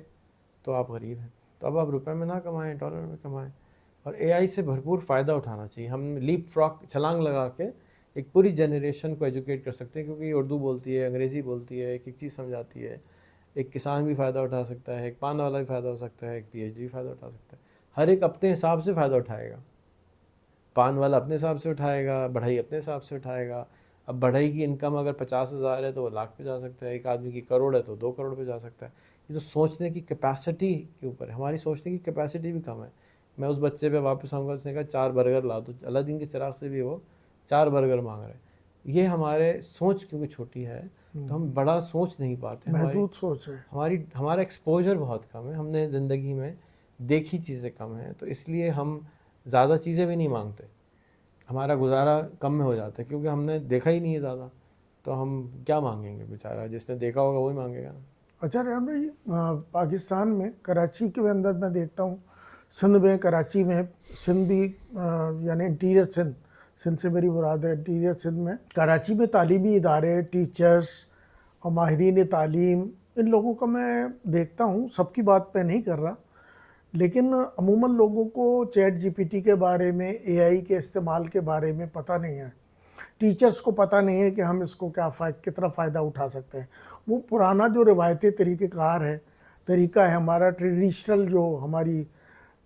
تو آپ غریب ہیں, تو اب آپ روپے میں نہ کمائیں, ڈالر میں کمائیں. اور اے آئی سے بھرپور فائدہ اٹھانا چاہیے. ہم لیپ فراک چھلانگ لگا کے ایک پوری جنریشن کو ایجوکیٹ کر سکتے ہیں, کیونکہ یہ اردو بولتی ہے, انگریزی بولتی ہے, ایک ایک چیز سمجھاتی ہے. ایک کسان بھی فائدہ اٹھا سکتا ہے, ایک پان والا بھی فائدہ ہو سکتا ہے, ایک پی ایچ ڈی بھی فائدہ اٹھا سکتا ہے. ہر ایک اپنے حساب سے فائدہ اٹھائے گا. پان والا اپنے حساب سے اٹھائے گا, بڑھئی اپنے حساب سے اٹھائے گا. اب بڑھئی کی انکم اگر 50,000 ہے تو وہ لاکھ پہ جا سکتا ہے, ایک آدمی کی کروڑ ہے تو 2 کروڑ پہ جا سکتا ہے. یہ تو سوچنے کی کیپیسٹی کے اوپر ہے. ہماری سوچنے کی کیپیسٹی بھی کم ہے. میں اس بچے پہ واپس آؤں گا, اس نے کہا 4 برگر لا دو, اللہ دین کے چراغ سے بھی وہ 4 برگر مانگ رہے ہیں. یہ ہمارے سوچ کیونکہ چھوٹی ہے تو ہم بڑا سوچ نہیں پاتے. محدود سوچ ہے. ہمارا ایکسپوجر بہت کم ہے, ہم نے زندگی میں دیکھی چیزیں کم ہیں, تو اس لیے ہم زیادہ چیزیں بھی نہیں مانگتے. ہمارا گزارا کم میں ہو جاتا ہے کیونکہ ہم نے دیکھا ہی نہیں ہے زیادہ. تو ہم کیا مانگیں گے, بیچارہ جس نے دیکھا ہوگا وہی مانگے گا نا. اچھا ریحان بھائی, پاکستان میں کراچی کے اندر میں دیکھتا ہوں, سندھ میں, کراچی میں, سندھ بھی یعنی انٹیریئر سندھ سے میری مراد ہے انٹیریئر سندھ میں, کراچی میں تعلیمی ادارے, ٹیچرز اور ماہرین تعلیم, ان لوگوں کا میں دیکھتا ہوں, سب کی بات پہ نہیں کر رہا, لیکن عموماً لوگوں کو چیٹ جی پی ٹی کے بارے میں, اے آئی کے استعمال کے بارے میں پتہ نہیں ہے. ٹیچرز کو پتہ نہیں ہے کہ ہم اس کو کتنا فائدہ اٹھا سکتے ہیں. وہ پرانا جو روایتی طریقہ کار ہے, طریقہ ہے ہمارا, ٹریڈیشنل جو ہماری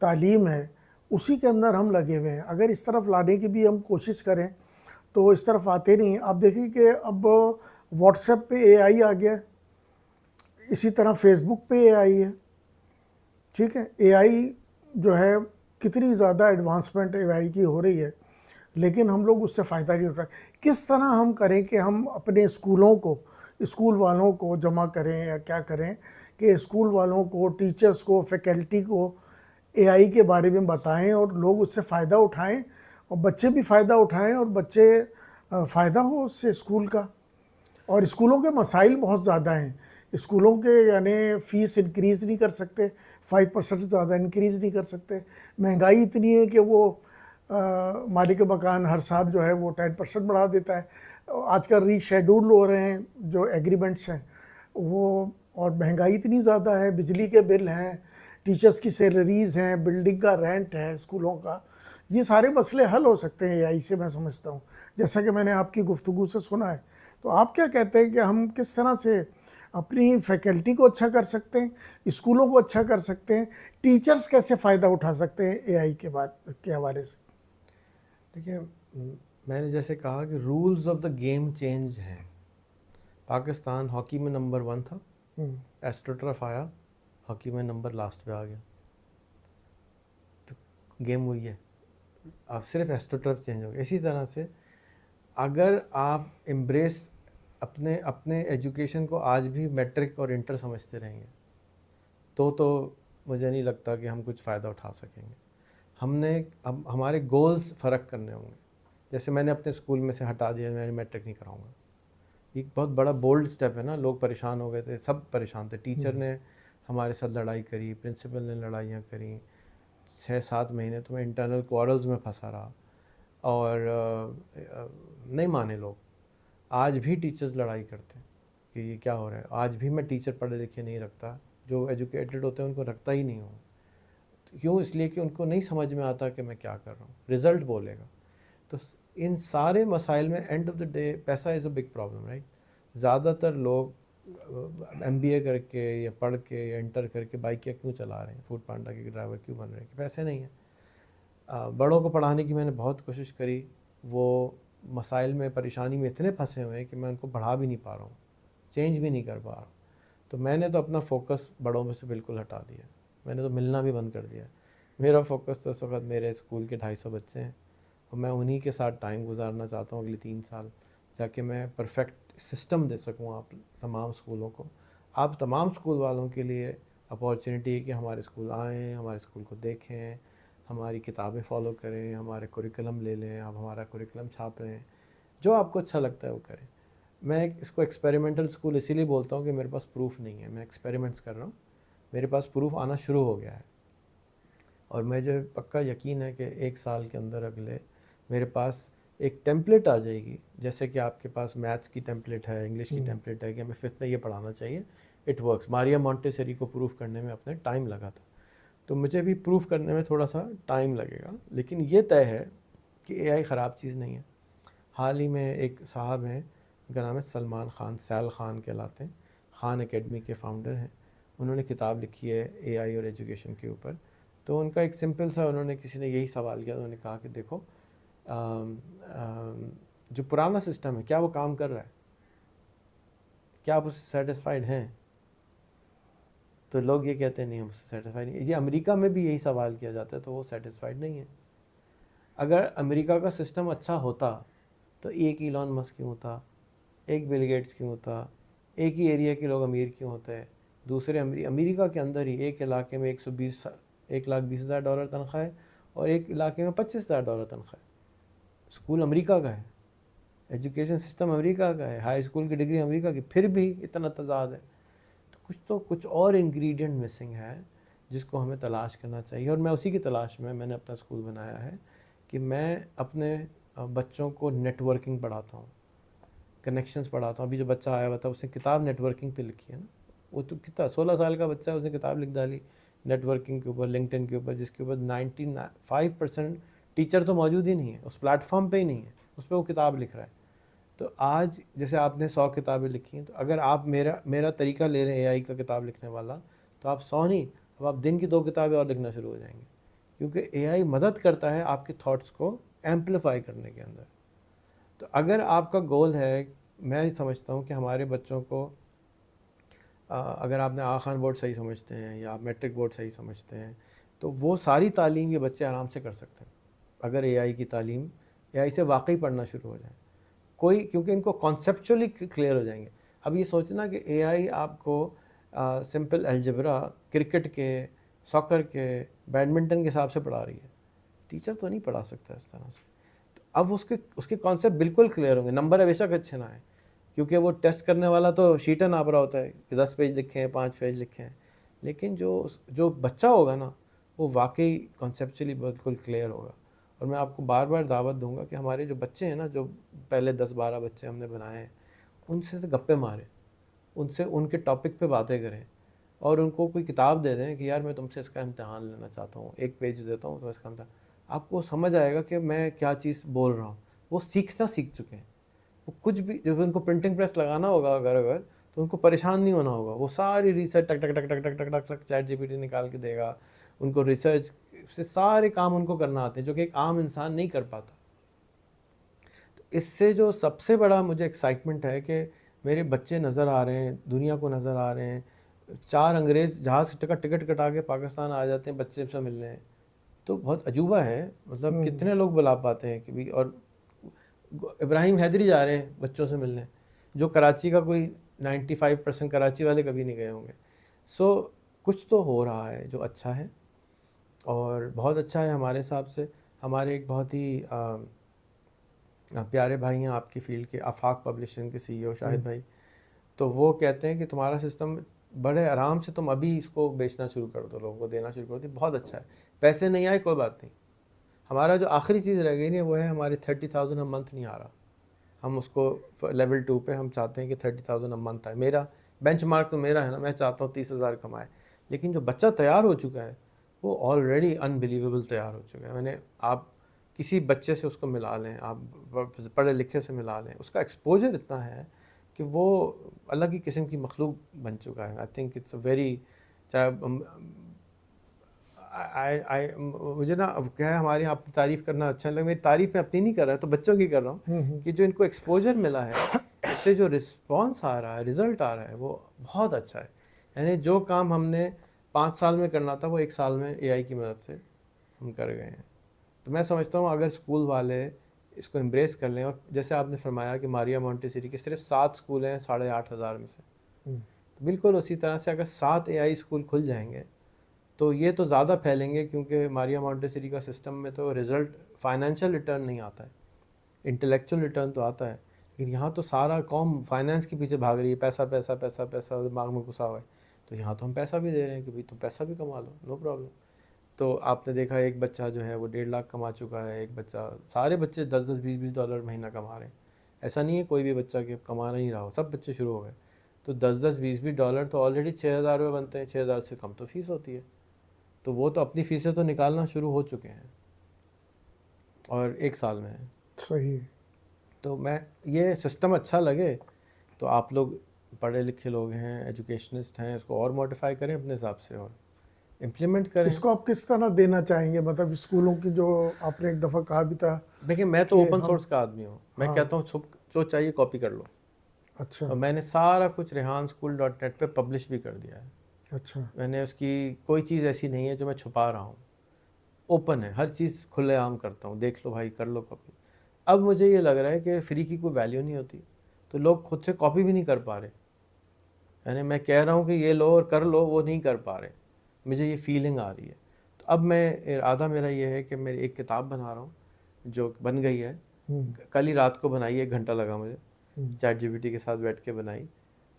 تعلیم ہے, اسی کے اندر ہم لگے ہوئے ہیں. اگر اس طرف لانے کی بھی ہم کوشش کریں تو اس طرف آتے نہیں. آپ دیکھیں کہ اب واٹس ایپ پہ اے آئی آ گیا, اسی طرح فیس بک پہ اے آئی ہے. ٹھیک ہے, اے آئی جو ہے کتنی زیادہ ایڈوانسمنٹ اے آئی کی ہو رہی ہے, لیکن ہم لوگ اس سے فائدہ نہیں اٹھا. کس طرح ہم کریں کہ ہم اپنے اسکولوں کو, اسکول والوں کو جمع کریں یا کیا کریں کہ اسکول والوں کو, ٹیچرز کو, فیکلٹی کو اے آئی کے بارے میں بتائیں اور لوگ اس سے فائدہ اٹھائیں, اور بچے بھی فائدہ اٹھائیں, اور بچے فائدہ ہو اس سے اسکول کا. اور اسکولوں کے مسائل بہت زیادہ ہیں. اسکولوں کے یعنی فیس انکریز نہیں کر سکتے, 5% زیادہ انکریز نہیں کر سکتے. مہنگائی اتنی ہے کہ وہ مالک مکان ہر سال جو ہے وہ 10% بڑھا دیتا ہے. آج کل ری شیڈول ہو رہے ہیں جو ایگریمنٹس ہیں وہ, اور مہنگائی اتنی زیادہ ہے, بجلی کے بل ہیں, ٹیچرز کی سیلریز ہیں, بلڈنگ کا رینٹ ہے اسکولوں کا. یہ سارے مسئلے حل ہو سکتے ہیں اے آئی سے, میں سمجھتا ہوں, جیسا کہ میں نے آپ کی گفتگو سے سنا ہے. تو آپ کیا کہتے ہیں کہ ہم کس طرح سے اپنی فیکلٹی کو اچھا کر سکتے ہیں, اسکولوں کو اچھا کر سکتے ہیں, ٹیچرز کیسے فائدہ اٹھا سکتے ہیں اے آئی کے حوالے سے؟ دیکھیے, میں نے جیسے کہا کہ rules of the game change ہیں. پاکستان ہاکی میں نمبر 1 تھا, ایسٹرو ٹرف آیا, ہاکی میں نمبر لاسٹ پہ آ گیا. گیم وہی ہے، اب صرف ایسٹروٹرف چینج ہو گیا. اسی طرح سے اگر آپ امبریس اپنے ایجوکیشن کو آج بھی میٹرک اور انٹر سمجھتے رہیں گے تو مجھے نہیں لگتا کہ ہم کچھ فائدہ اٹھا سکیں گے. ہمارے گولز فرق کرنے ہوں گے. جیسے میں نے اپنے اسکول میں سے ہٹا دیا، میں میٹرک نہیں کراؤں گا. ایک بہت بڑا بولڈ سٹیپ ہے نا. لوگ پریشان ہو گئے تھے، سب پریشان تھے. ٹیچر نے ہمارے ساتھ لڑائی کری، پرنسپل نے لڑائیاں کریں. 6-7 مہینے تو میں انٹرنل کوارلز میں پھنسا رہا اور نہیں مانے لوگ. آج بھی ٹیچرز لڑائی کرتے ہیں کہ یہ کیا ہو رہا ہے. آج بھی میں ٹیچر پڑھے لکھے نہیں رکھتا، جو ایجوکیٹڈ ہوتے ہیں ان کو رکھتا ہی نہیں ہوں. کیوں؟ اس لیے کہ ان کو نہیں سمجھ میں آتا کہ میں کیا کر رہا ہوں. رزلٹ بولے گا. تو ان سارے مسائل میں اینڈ آف دا ڈے پیسہ از اے بگ پرابلم، رائٹ. زیادہ تر لوگ ایم بی اے کر کے یا پڑھ کے یا انٹر کر کے بائکیں کیوں چلا رہے ہیں، فوڈ پانڈا کے ڈرائیور کیوں بن رہے ہیں؟ کہ پیسے نہیں ہیں. بڑوں کو پڑھانے کی میں نے بہت کوشش کری، وہ مسائل میں پریشانی میں اتنے پھنسے ہوئے ہیں کہ میں ان کو پڑھا بھی نہیں پا رہا ہوں، چینج بھی نہیں کر پا رہا ہوں. تو میں نے تو اپنا فوکس بڑوں میں سے بالکل ہٹا دیا. میں نے تو ملنا بھی بند کر دیا. میرا فوکس تو اس وقت میرے اسکول کے 250 بچے ہیں اور میں انہی کے ساتھ ٹائم گزارنا چاہتا ہوں اگلی 3 سال، تاکہ میں پرفیکٹ سسٹم دے سکوں آپ تمام اسکولوں کو. آپ تمام اسکول والوں کے لیے اپارچونیٹی ہے کہ ہمارے اسکول آئیں، ہمارے اسکول کو دیکھیں، ہماری کتابیں فالو کریں، ہمارے کوریکلم لے لیں، آپ ہمارا کوریکلم چھاپیں، جو آپ کو اچھا لگتا ہے وہ کریں. میں اس کو ایکسپیریمنٹل اسکول اسی لیے بولتا ہوں کہ میرے پاس پروف نہیں ہے، میں ایکسپیریمنٹس کر رہا ہوں. میرے پاس پروف آنا شروع ہو گیا ہے اور مجھے پکا یقین ہے کہ 1 سال کے اندر اگلے میرے پاس ایک ٹیمپلیٹ آ جائے گی. جیسے کہ آپ کے پاس میتھس کی ٹیمپلیٹ ہے، انگلش کی ٹیمپلیٹ ہے کہ ہمیں 5th میں یہ پڑھانا چاہیے. It works. ماریا مونٹیسری کو پروف کرنے میں اپنے ٹائم لگا تھا، تو مجھے بھی پروف کرنے میں تھوڑا سا ٹائم لگے گا. لیکن یہ طے ہے کہ اے آئی خراب چیز نہیں ہے. حال ہی میں ایک صاحب ہیں، ان کا نام ہے سلمان خان، سیل خان کہلاتے ہیں، خان اکیڈمی کے فاؤنڈر ہیں. انہوں نے کتاب لکھی ہے اے آئی اور ایجوکیشن کے اوپر. تو ان کا ایک سمپل سا، انہوں نے کسی نے یہی سوال کیا، انہوں نے کہا کہ دیکھو جو پرانا سسٹم ہے کیا وہ کام کر رہا ہے، کیا آپ اس سے سیٹسفائیڈ ہیں؟ تو لوگ یہ کہتے ہیں نہیں، ہم اس سے سیٹسفائیڈ نہیں. یہ امریکہ میں بھی یہی سوال کیا جاتا ہے تو وہ سیٹسفائیڈ نہیں ہے. اگر امریکہ کا سسٹم اچھا ہوتا تو ایک ایلان مسک کیوں ہوتا، ایک بل گیٹس کیوں ہوتا، ایک ہی ایریا کے لوگ امیر کیوں ہوتے ہیں؟ دوسرے امریکہ کے اندر ہی ایک علاقے میں $1,20,000 تنخواہ ہے اور ایک علاقے میں $25,000 تنخواہ ہے. اسکول امریکہ کا ہے، ایجوکیشن سسٹم امریکہ کا ہے، ہائی اسکول کی ڈگری امریکہ کی، پھر بھی اتنا تضاد ہے. تو کچھ اور انگریڈینٹ مسنگ ہے جس کو ہمیں تلاش کرنا چاہیے. اور میں اسی کی تلاش میں نے اپنا اسکول بنایا ہے کہ میں اپنے بچوں کو نیٹ ورکنگ پڑھاتا ہوں، کنیکشنز پڑھاتا ہوں. ابھی جو بچہ آیا ہوا تھا اس نے کتاب نیٹ ورکنگ پہ لکھی ہے نا. وہ تو کتنا 16 سال کا بچہ ہے، اس نے کتاب لکھ ڈالی نیٹ ورکنگ کے اوپر، لنکڈ کے اوپر، جس کے اوپر 95% ٹیچر تو موجود ہی نہیں ہے، اس پلیٹ فارم پہ ہی نہیں ہے، اس پہ وہ کتاب لکھ رہا ہے. تو آج جیسے آپ نے 100 کتابیں لکھی ہیں، تو اگر آپ میرا طریقہ لے رہے ہیں اے آئی کا کتاب لکھنے والا، تو آپ 100 نہیں، اب آپ دن کی 2 کتابیں اور لکھنا شروع ہو جائیں گے. کیونکہ اے آئی مدد کرتا ہے آپ کے تھاٹس کو ایمپلیفائی کرنے کے اندر. تو اگر آپ کا گول ہے، میں سمجھتا ہوں کہ ہمارے بچوں کو، اگر آپ نے آغا خان بورڈ صحیح سمجھتے ہیں یا آپ میٹرک بورڈ صحیح سمجھتے ہیں، تو وہ ساری تعلیم یہ بچے آرام سے کر سکتے ہیں اگر اے آئی کی تعلیم، اے آئی سے واقعی پڑھنا شروع ہو جائیں. کیونکہ ان کو کانسیپچولی کلیئر ہو جائیں گے. اب یہ سوچنا کہ اے آئی آپ کو سمپل الجبرا کرکٹ کے، ساکر کے، بیڈمنٹن کے حساب سے پڑھا رہی ہے. ٹیچر تو نہیں پڑھا سکتا اس طرح سے. تو اب اس کے کانسیپٹ بالکل کلیئر ہوں گے. نمبر ہے بیشک اچھے نہ آئیں، کیونکہ وہ ٹیسٹ کرنے والا تو شیٹیں ناپ رہا ہوتا ہے کہ 10 پیج لکھے ہیں، 5 پیج لکھے ہیں. لیکن جو بچہ ہوگا نا، وہ واقعی کانسیپچولی بالکل کلیئر ہوگا. اور میں آپ کو بار بار دعوت دوں گا کہ ہمارے جو بچے ہیں نا، جو پہلے 10-12 بچے ہم نے بنائے ہیں، ان سے گپے ماریں، ان کے ٹاپک پہ باتیں کریں، اور ان کو کوئی کتاب دے دیں کہ یار میں تم سے اس کا امتحان لینا چاہتا ہوں، 1 پیج دیتا ہوں تو اس کا امتحان. آپ کو سمجھ آئے گا کہ میں کیا چیز بول رہا ہوں. وہ سیکھ چکے ہیں. وہ کچھ بھی جب ان کو پرنٹنگ پریس لگانا ہوگا اگر تو ان کو پریشان نہیں ہونا ہوگا. وہ ساری ریسرچ ٹک ٹک ٹک ٹک ٹک ٹک ٹک ٹک چیٹ جی پی ٹی نکال کے دے گا. ان کو ریسرچ سے سارے کام ان کو کرنا آتے ہیں جو کہ ایک عام انسان نہیں کر پاتا. تو اس سے جو سب سے بڑا مجھے ایکسائٹمنٹ ہے کہ میرے بچے نظر آ رہے ہیں، دنیا کو نظر آ رہے ہیں. 4 انگریز جہاز ٹکٹ کٹا کے پاکستان آ جاتے ہیں بچے سے ملنے ہیں. تو بہت عجوبہ ہے، مطلب کتنے لوگ بلا پاتے ہیں کہ بھی. اور ابراہیم حیدری جا رہے ہیں بچوں سے ملنے، جو کراچی کا کوئی 95% کراچی والے کبھی نہیں گئے ہوں گے. سو کچھ تو ہو رہا ہے جو اچھا ہے، اور بہت اچھا ہے. ہمارے حساب سے ہمارے ایک بہت ہی پیارے بھائی ہیں آپ کی فیلڈ کے، آفاق پبلشنگ کے CEO شاہد بھائی. تو وہ کہتے ہیں کہ تمہارا سسٹم بڑے آرام سے تم ابھی اس کو بیچنا شروع کر دو، لوگوں کو دینا شروع کر دو، بہت اچھا ہے. پیسے نہیں آئے کوئی بات نہیں، ہمارا جو آخری چیز رہ گئی نا وہ ہے ہماری 30,000 a month نہیں آ رہا. ہم اس کو لیول 2 پہ ہم چاہتے ہیں کہ 30,000 a month آئے. میرا بینچ مارک تو میرا ہے نا، میں چاہتا ہوں 30,000 کمائے. لیکن جو بچہ تیار ہو چکا ہے وہ آلریڈی انبلیویبل تیار ہو چکا ہے. میں نے، آپ کسی بچے سے اس کو ملا لیں، آپ پڑھے لکھے سے ملا لیں، اس کا ایکسپوجر اتنا ہے کہ وہ الگ ہی قسم کی مخلوق بن چکا ہے. I think it's a very, مجھے نا اب کیا ہے، ہمارے یہاں اپنی تعریف کرنا اچھا لگا. میری تعریف میں اپنی نہیں کر رہا تو بچوں کی کر رہا ہوں کہ جو ان کو ایکسپوجر ملا ہے، اس سے جو رسپانس آ رہا ہے، رزلٹ آ رہا ہے، وہ بہت اچھا ہے. یعنی جو کام ہم نے 5 سال میں کرنا تھا وہ 1 سال میں AI کی مدد سے ہم کر گئے ہیں. تو میں سمجھتا ہوں اگر اسکول والے اس کو امبریس کر لیں، اور جیسے آپ نے فرمایا کہ ماریا مونٹیسری کے صرف 7 اسکول ہیں 8,500 میں سے، تو بالکل اسی طرح سے اگر 7 AI اسکول کھل جائیں گے تو یہ تو زیادہ پھیلیں گے، کیونکہ ماریا مونٹیسری کا سسٹم میں تو رزلٹ فائنینشیل ریٹرن نہیں آتا ہے، انٹلیکچوئل ریٹرن تو آتا ہے. لیکن یہاں تو سارا قوم فائنینس کے پیچھے بھاگ رہی ہے، پیسہ پیسہ پیسہ پیسہ دماغ میں گھسا ہوا ہے. تو یہاں تو ہم پیسہ بھی دے رہے ہیں کہ بھائی تم پیسہ بھی کما لو، نو پرابلم. تو آپ نے دیکھا ایک بچہ جو ہے وہ 1.5 لاکھ کما چکا ہے، ایک بچہ، سارے بچے 10-10 20-20 ڈالر مہینہ کما رہے ہیں. ایسا نہیں ہے کوئی بھی بچہ کہ کما نہیں رہا ہو، سب بچے شروع ہو گئے. تو 10-10 20-20 ڈالر تو آلریڈی 6,000 روپے بنتے ہیں، 6,000 سے کم تو فیس ہوتی ہے. تو وہ تو اپنی فیسیں تو نکالنا شروع ہو چکے ہیں اور 1 سال میں ہیں. صحیح. تو میں، یہ سسٹم اچھا لگے تو آپ لوگ پڑھے لکھے لوگ ہیں، ایجوکیشنسٹ ہیں، اس کو اور موڈیفائی کریں اپنے حساب سے اور امپلیمنٹ کریں. اس کو آپ کس طرح دینا چاہیں گے؟ مطلب اسکولوں کی، جو آپ نے ایک دفعہ کہا بھی تھا. دیکھیں میں تو کہ اوپن ہم، سورس کا آدمی ہوں، میں کہتا ہوں جو چاہیے کاپی کر لو. اچھا اور میں نے سارا کچھ rehanschool.net پہ پبلش بھی کر دیا ہے. اچھا میں نے اس کی کوئی چیز ایسی نہیں ہے جو میں چھپا رہا ہوں، اوپن ہے، ہر چیز کھلے عام کرتا ہوں. دیکھ لو بھائی، کر لو کاپی. اب مجھے یہ لگ رہا ہے کہ فری کی کوئی ویلیو نہیں ہوتی، تو لوگ خود سے کاپی بھی نہیں کر پا رہے. یعنی میں کہہ رہا ہوں کہ یہ لو اور کر لو، وہ نہیں کر پا رہے. مجھے یہ فیلنگ آ رہی ہے. تو اب میں، ارادہ میرا یہ ہے کہ میں ایک کتاب بنا رہا ہوں جو بن گئی ہے، کل ہی رات کو بنائی، 1 گھنٹہ لگا مجھے، چیٹ GPT کے ساتھ بیٹھ کے بنائی.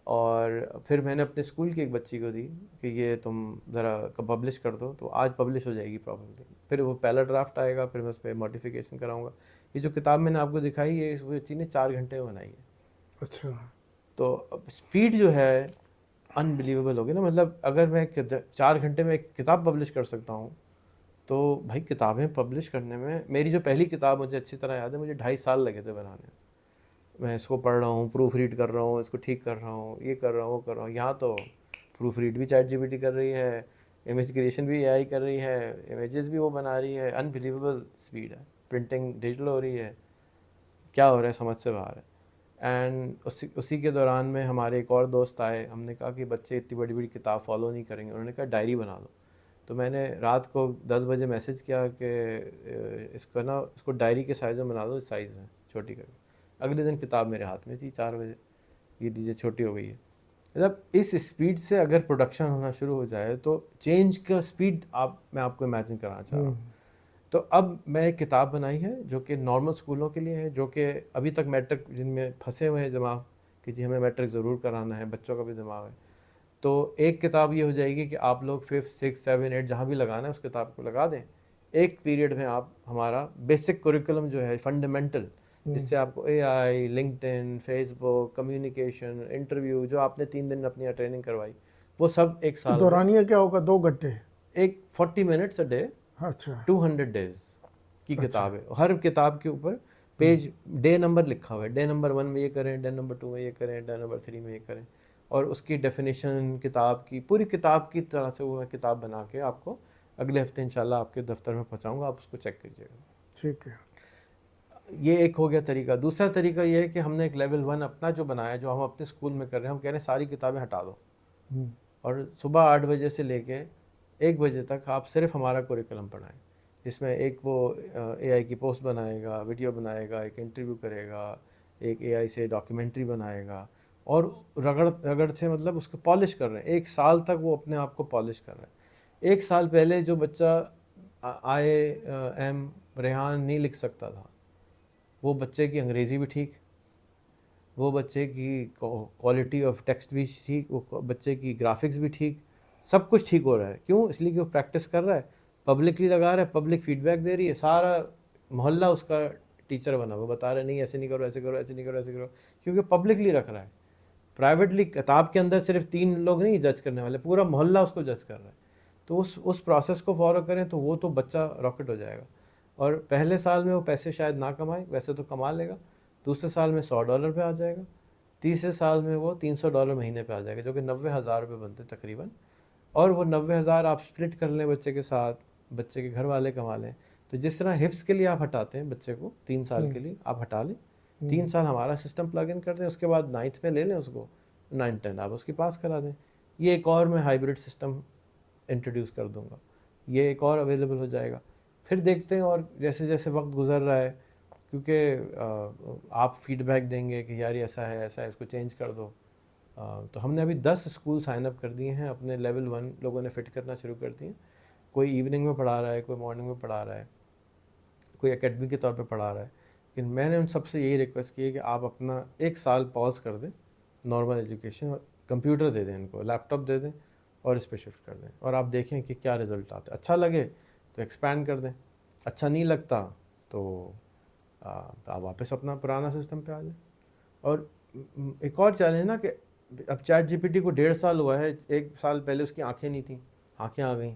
اور پھر میں نے اپنے اسکول کی ایک بچی کو دی کہ یہ تم ذرا پبلش کر دو. تو آج پبلش ہو جائے گی پرابیبلی. پھر وہ پہلا ڈرافٹ آئے گا، پھر میں اس پہ ماڈیفیکیشن کراؤں گا. یہ جو کتاب میں نے آپ کو دکھائی ہے، اس بچی نے 4 گھنٹے میں بنائی ہے. اچھا. تو اسپیڈ جو ہے انبلیویبل ہوگی نا. مطلب اگر میں 4 گھنٹے میں ایک کتاب پبلش کر سکتا ہوں، تو بھائی کتابیں پبلش کرنے میں، میری جو پہلی کتاب مجھے اچھی طرح یاد ہے، مجھے 2.5 سال لگے تھے بنانے میں. میں اس کو پڑھ رہا ہوں، پروف ریڈ کر رہا ہوں، اس کو ٹھیک کر رہا ہوں، یہ کر رہا ہوں، وہ کر رہا ہوں. یہاں تو پروف ریڈ بھی چیٹ GPT کر رہی ہے، امیج کریشن بھی AI کر رہی ہے، امیجز بھی وہ بنا رہی ہے. انبلیویبل اسپیڈ ہے. پرنٹنگ ڈیجیٹل ہو رہی ہے. کیا ہو رہا ہے سمجھ سے باہر ہے. اینڈ اسی کے دوران میں ہمارے ایک اور دوست آئے. ہم نے کہا کہ بچے اتنی بڑی بڑی کتاب فالو نہیں کریں گے. انہوں نے کہا ڈائری بنا دو. تو میں نے رات کو 10 بجے میسیج کیا کہ اس کو ڈائری کے سائز میں بنا دو، اس سائز میں چھوٹی کر کے. اگلے دن کتاب میرے ہاتھ میں تھی 4 بجے. یہ دیجیے چھوٹی ہو گئی ہے. مطلب اس اسپیڈ سے اگر پروڈکشن ہونا شروع ہو جائے تو چینج کا اسپیڈ میں آپ کو امیجن کرانا چاہ رہا ہوں. تو اب میں ایک کتاب بنائی ہے جو کہ نارمل اسکولوں کے لیے ہے، جو کہ ابھی تک میٹرک جن میں پھنسے ہوئے ہیں دماغ کہ جی ہمیں میٹرک ضرور کرانا ہے، بچوں کا بھی دماغ ہے. تو ایک کتاب یہ ہو جائے گی کہ آپ لوگ 5th 6th 7 8 جہاں بھی لگانا ہے اس کتاب کو لگا دیں. ایک پیریڈ میں آپ ہمارا بیسک کوریکولم جو ہے فنڈامنٹل، جس سے آپ کو AI، LinkedIn، فیس بک، کمیونیکیشن، انٹرویو، جو آپ نے 3 دن اپنی ٹریننگ کروائی، وہ سب 1 سال میں. دورانیہ کیا ہوگا؟ 2 گھنٹے؟ ایک 40 منٹس اے ڈے، اچھا 200 days کی کتاب ہے. ہر کتاب کے اوپر پیج ڈے نمبر لکھا ہوا ہے. ڈے نمبر 1 میں یہ کریں، ڈے نمبر 2 میں یہ کریں، ڈے نمبر 3 میں یہ کریں. اور اس کی ڈیفینیشن کتاب کی، پوری کتاب کی طرح سے وہ میں کتاب بنا کے آپ کو اگلے ہفتے انشاءاللہ آپ کے دفتر میں پہنچاؤں گا. آپ اس کو چیک کیجیے گا. ٹھیک ہے. یہ ایک ہو گیا طریقہ. دوسرا طریقہ یہ ہے کہ ہم نے ایک لیول 1 اپنا جو بنایا، جو ہم اپنے اسکول میں کر رہے ہیں. ہم کہہ رہے ہیں ساری کتابیں ہٹا دو، اور صبح 8 بجے سے لے کے 1 بجے تک آپ صرف ہمارا کوریکولم پڑھائیں. جس میں ایک وہ اے آئی کی پوسٹ بنائے گا، ویڈیو بنائے گا، ایک انٹرویو کرے گا، ایک اے آئی سے ڈاکیومنٹری بنائے گا، اور رگڑ سے مطلب اس کو پالش کر رہے ہیں. 1 سال تک وہ اپنے آپ کو پالش کر رہے ہیں. 1 سال پہلے جو بچہ آئے ایم ریحان نہیں لکھ سکتا تھا، وہ بچے کی انگریزی بھی ٹھیک، وہ بچے کی کوالٹی آف ٹیکسٹ بھی ٹھیک، وہ بچے کی گرافکس بھی ٹھیک، سب کچھ ٹھیک ہو رہا ہے. کیوں؟ اس لیے کہ وہ پریکٹس کر رہا ہے، پبلکلی لگا رہا ہے، پبلک فیڈ بیک دے رہی ہے، سارا محلہ اس کا ٹیچر بنا، وہ بتا رہے نہیں ایسے نہیں کرو، ایسے کرو، ایسے نہیں کرو، ایسے کرو، کیونکہ پبلکلی رکھ رہا ہے. پرائیویٹلی کتاب کے اندر صرف 3 لوگ نہیں جج کرنے والے، پورا محلہ اس کو جج کر رہا ہے. تو اس پروسیس کو فالو کریں تو وہ تو بچہ راکٹ ہو جائے گا. اور پہلے سال میں وہ پیسے شاید نہ کمائے، ویسے تو کما لے گا. دوسرے سال میں $100 پہ آ جائے گا. تیسرے سال میں وہ $300 مہینے پہ آ جائے گا، جو کہ 90,000 روپے بنتے تقریباً. اور وہ 90,000 آپ سپلٹ کر لیں بچے کے ساتھ، بچے کے گھر والے کما لیں. تو جس طرح حفظ کے لیے آپ ہٹاتے ہیں بچے کو 3 سال کے لیے، آپ ہٹا لیں، 3 سال ہمارا سسٹم پلگ ان کر دیں، اس کے بعد 9th میں لے لیں اس کو، 9 10 آپ اس کی پاس کرا دیں. یہ ایک اور میں ہائیبرڈ سسٹم انٹروڈیوس کر دوں گا، یہ ایک اور اویلیبل ہو جائے گا. پھر دیکھتے ہیں، اور جیسے جیسے وقت گزر رہا ہے، کیونکہ آپ فیڈ بیک دیں گے کہ یار ایسا ہے ایسا ہے، اس کو چینج کر دو. تو ہم نے ابھی 10 اسکول سائن اپ کر دیے ہیں، اپنے لیول 1 لوگوں نے فٹ کرنا شروع کر دیے ہیں. کوئی ایوننگ میں پڑھا رہا ہے، کوئی مارننگ میں پڑھا رہا ہے، کوئی اکیڈمی کے طور پہ پڑھا رہا ہے. لیکن میں نے ان سب سے یہی ریکویسٹ کی ہے کہ آپ اپنا 1 سال پاز کر دیں نارمل ایجوکیشن، اور کمپیوٹر دے دیں ان کو، لیپ ٹاپ دے دیں، اور اس پہ شفٹ کر دیں، اور آپ دیکھیں کہ کیا رزلٹ آتا ہے. اچھا لگے تو ایکسپینڈ کر دیں، اچھا نہیں لگتا تو آپ واپس اپنا پرانا سسٹم پہ آ جائیں. اور ایک اور چیلنج نا کہ اب چیٹ جی پی ٹی کو 1.5 سال ہوا ہے، 1 سال پہلے اس کی آنکھیں نہیں تھیں، آنکھیں آ گئیں.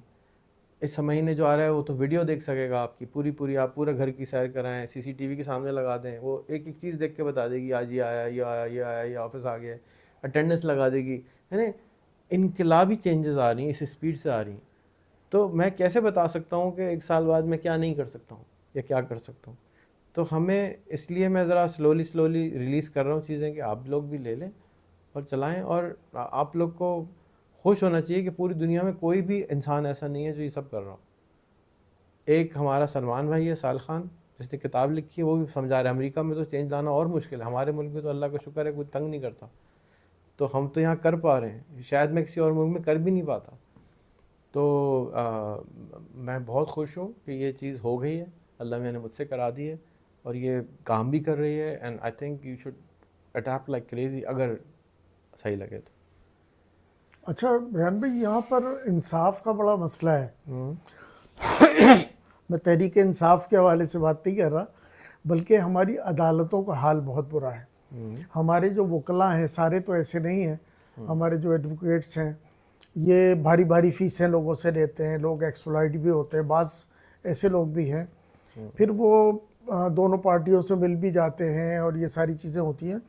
اس مہینے جو آ رہا ہے وہ تو ویڈیو دیکھ سکے گا آپ کی پوری، آپ پورا گھر کی سیر کرائیں، سی سی ٹی وی کے سامنے لگا دیں، وہ ایک ایک چیز دیکھ کے بتا دے گی آج یہ آیا، یہ آیا، یہ آیا، یہ آفس آ گیا، اٹینڈنس لگا دے گی. یعنی انقلابی چینجز آ رہی ہیں، اس اسپیڈ سے آ رہی ہیں. تو میں کیسے بتا سکتا ہوں کہ 1 سال بعد میں کیا نہیں کر سکتا ہوں یا کیا کر سکتا ہوں؟ تو ہمیں اس لیے میں ذرا سلولی ریلیز کر رہا ہوں چیزیں کہ آپ لوگ بھی لے لیں اور چلائیں. اور آپ لوگ کو خوش ہونا چاہیے کہ پوری دنیا میں کوئی بھی انسان ایسا نہیں ہے جو یہ سب کر رہا ہو. ایک ہمارا سلمان بھائی ہے سال خان، جس نے کتاب لکھی ہے، وہ بھی سمجھا رہا ہے امریکہ میں تو چینج لانا اور مشکل ہے، ہمارے ملک میں تو اللہ کا شکر ہے کوئی تنگ نہیں کرتا، تو ہم تو یہاں کر پا رہے ہیں، شاید میں کسی اور ملک میں کر بھی نہیں پاتا. تو میں بہت خوش ہوں کہ یہ چیز ہو گئی ہے، اللہ میں نے مجھ سے کرا دی ہے، اور یہ کام بھی کر رہی ہے. And I think you should adapt like crazy اگر صحیح لگے تو. اچھا ریحان بھائی، یہاں پر انصاف کا بڑا مسئلہ ہے. میں تحریک انصاف کے حوالے سے بات نہیں کر رہا، بلکہ ہماری عدالتوں کا حال بہت برا ہے. ہمارے جو وکلاء ہیں سارے تو ایسے نہیں ہیں، ہمارے جو ایڈوکیٹس ہیں یہ بھاری فیسیں لوگوں سے لیتے ہیں، لوگ ایکسپلائٹ بھی ہوتے ہیں، بعض ایسے لوگ بھی ہیں. پھر وہ دونوں پارٹیوں سے مل بھی جاتے ہیں اور یہ ساری چیزیں ہوتی ہیں.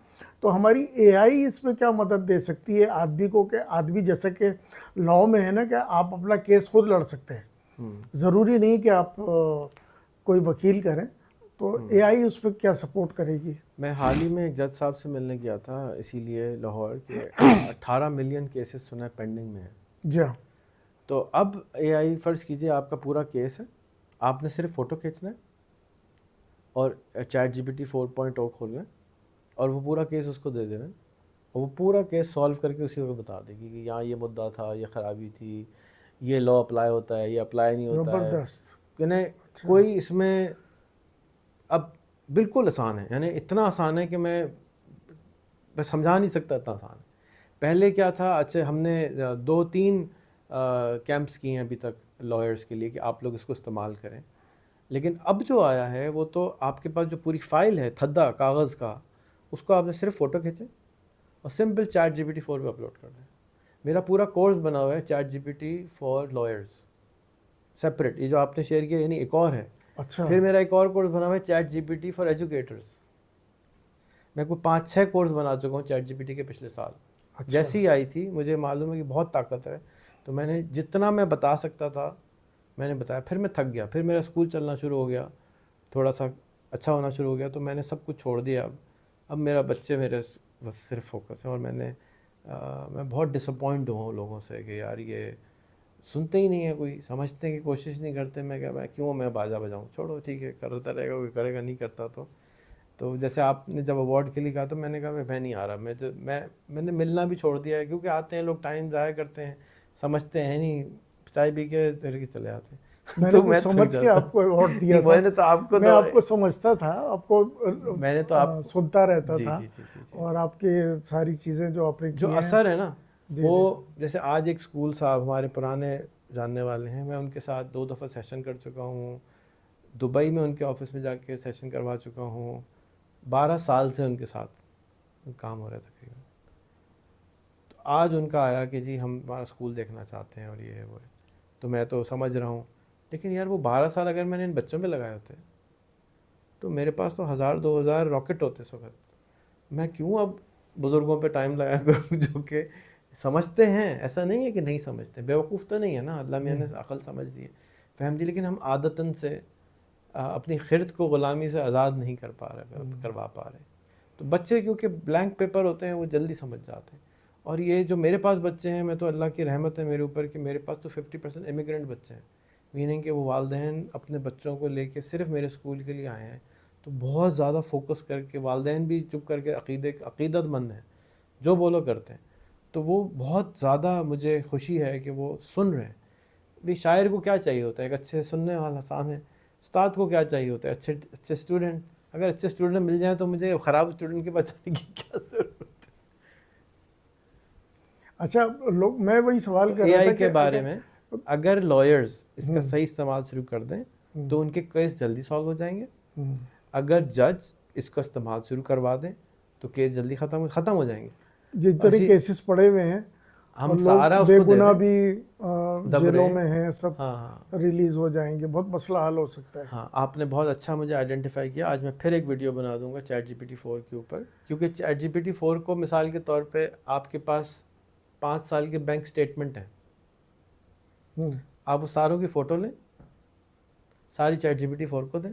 تو ہماری اے آئی اس میں کیا مدد دے سکتی ہے آدمی کو، کہ آدمی جیسے کہ لاء میں ہے نا کہ آپ اپنا کیس خود لڑ سکتے ہیں، ضروری نہیں کہ آپ کوئی وکیل کریں. تو اے آئی اس پہ کیا سپورٹ کرے گی؟ میں حال ہی میں ایک جج صاحب سے ملنے گیا تھا، اسی لیے لاہور کے 18 ملین کیسز سنا پینڈنگ میں ہیں. جی ہاں. تو اب اے آئی فرض کیجئے آپ کا پورا کیس ہے، آپ نے صرف فوٹو کھینچنا ہے اور چیٹ جی پی ٹی 4.0 کھولنا ہے اور وہ پورا کیس اس کو دے دینا ہے، اور وہ پورا کیس سالو کر کے اسی کو بتا دے گی کہ یہاں یہ مدعا تھا، یہ خرابی تھی، یہ لاء اپلائی ہوتا ہے، یہ اپلائی نہیں ہوتا ہے. زبردست. یعنی کوئی اس میں اب بالکل آسان ہے، یعنی اتنا آسان ہے کہ میں سمجھا نہیں سکتا، اتنا آسان ہے. پہلے کیا تھا، اچھا ہم نے 2-3 کیمپس کیے ہیں ابھی تک لائرس کے لیے کہ آپ لوگ اس کو استعمال کریں. لیکن اب جو آیا ہے وہ تو آپ کے پاس جو پوری فائل ہے تھدا کاغذ کا، اس کو آپ نے صرف فوٹو کھینچیں اور simple chat G P T 4 پہ اپلوڈ کر دیں. میرا پورا کورس بنا ہوا ہے chat G P T for lawyers سپریٹ، یہ جو آپ نے شیئر کیا یعنی ایک اور ہے. اچھا. پھر میرا ایک اور کورس بنا ہوا ہے chat G P T for educators. میں کوئی 5-6 کورس بنا چکا ہوں چیٹ جی پی ٹی کے پچھلے سال. جیسی ہی آئی تھی مجھے معلوم ہے کہ بہت طاقت ہے، تو میں نے جتنا میں بتا سکتا تھا میں نے بتایا. پھر میں تھک گیا، پھر میرا اسکول چلنا شروع ہو گیا، تھوڑا سا اچھا ہونا شروع ہو گیا، تو میں نے سب کچھ چھوڑ دیا. اب میرا بچے میرے بس صرف فوکس ہے. اور میں بہت ڈس اپوائنٹ ہوں لوگوں سے کہ یار یہ سنتے ہی نہیں ہے، کوئی سمجھنے کی کوشش نہیں کرتے. میں کیا، میں کیوں میں باجا بجاؤں، چھوڑو ٹھیک ہے، کرتا رہے گا، کوئی کرے گا، نہیں کرتا تو جیسے آپ نے جب ایوارڈ کے لیے کہا تو میں نے کہا میں نہیں آ رہا. میں نے ملنا بھی چھوڑ دیا ہے، کیونکہ آتے ہیں لوگ ٹائم ضائع کرتے ہیں، سمجھتے ہیں نہیں، چائے پی کے تیرے کے چلے آتے ہیں. میں نے تو کچھ میں تھک سمجھ کے جاتا آپ کو ایوارڈ دیا ہوں. تھا. میں نے تو آپ کو میں آپ کو سمجھتا تھا، آپ کو میں نے تو آپ سنتا رہتا جی تھا، جی جی جی جی اور آپ کی ساری چیزیں جو آپ نے جو کی ہیں. اثر ہے نا جی وہ، جی. جیسے آج ایک اسکول صاحب ہمارے پرانے جاننے والے ہیں، میں ان کے ساتھ 2 دفعہ سیشن کر چکا ہوں. دبئی میں ان کے آفس میں جا کے سیشن کروا چکا ہوں. 12 سال سے ان کے ساتھ کام ہو رہا ہے تقریباً. تو آج ان کا آیا کہ جی ہم ہمارا اسکول دیکھنا چاہتے ہیں اور یہ ہے وہ ہے. تو میں تو سمجھ رہا ہوں، لیکن یار وہ 12 سال اگر میں نے ان بچوں پہ لگائے ہوتے تو میرے پاس تو 1000-2000 راکٹ ہوتے اس وقت. میں کیوں اب بزرگوں پہ ٹائم لگایا کروں جو کہ سمجھتے ہیں. ایسا نہیں ہے کہ نہیں سمجھتے، بیوقوف تو نہیں ہے نا، اللہ میاں نے عقل سمجھ دی ہے، فہم دی، لیکن ہم عادتاً سے اپنی خرد کو غلامی سے آزاد نہیں کروا پا رہے. تو بچے کیونکہ بلینک پیپر ہوتے ہیں وہ جلدی سمجھ جاتے ہیں. اور یہ جو میرے پاس بچے ہیں، میں تو اللہ کی رحمت ہے میرے اوپر کہ میرے پاس تو 50% امیگرینٹ بچے ہیں، میننگ کہ وہ والدین اپنے بچوں کو لے کے صرف میرے اسکول کے لیے آئے ہیں. تو بہت زیادہ فوکس کر کے، والدین بھی چپ کر کے عقیدت مند ہیں، جو بولو کرتے ہیں. تو وہ بہت زیادہ مجھے خوشی ہے کہ وہ سن رہے ہیں. بھی شاعر کو کیا چاہیے ہوتا ہے؟ ایک اچھے سننے والا سامنے. استاد کو کیا چاہیے ہوتا ہے؟ اچھے اسٹوڈنٹ. اگر اچھے اسٹوڈنٹ مل جائیں تو مجھے خراب اسٹوڈنٹ کے بچانے کی کیا ضرورت ہے؟ اچھا، لوگ، میں وہی سوال تو کر اے رہا تھا آئی کہ کے بارے میں اگر لائرز اس کا صحیح استعمال شروع کر دیں تو ان کے کیس جلدی سالو ہو جائیں گے. اگر جج اس کا استعمال شروع کروا دیں تو کیس جلدی ختم ہو جائیں گے. جتنے کیسز پڑے ہوئے ہیں ہم اور سارا لوگ اس بے کو دے گناہ دیں، بھی دب رہے جیلوں ہیں. میں ہیں، سب ہاں ہاں ریلیز ہو جائیں گے، بہت مسئلہ حل ہو سکتا ہے. ہاں، آپ نے بہت اچھا مجھے آئیڈینٹیفائی کیا. آج میں پھر ایک ویڈیو بنا دوں گا چیٹ جی پی ٹی 4 کے اوپر، کیونکہ چیٹ جی پی ٹی 4 کو مثال کے طور پہ آپ کے پاس 5 سال کے بینک سٹیٹمنٹ ہیں، آپ وہ ساروں کی فوٹو لیں، ساری چیٹ جی پی ٹی 4 کو دیں،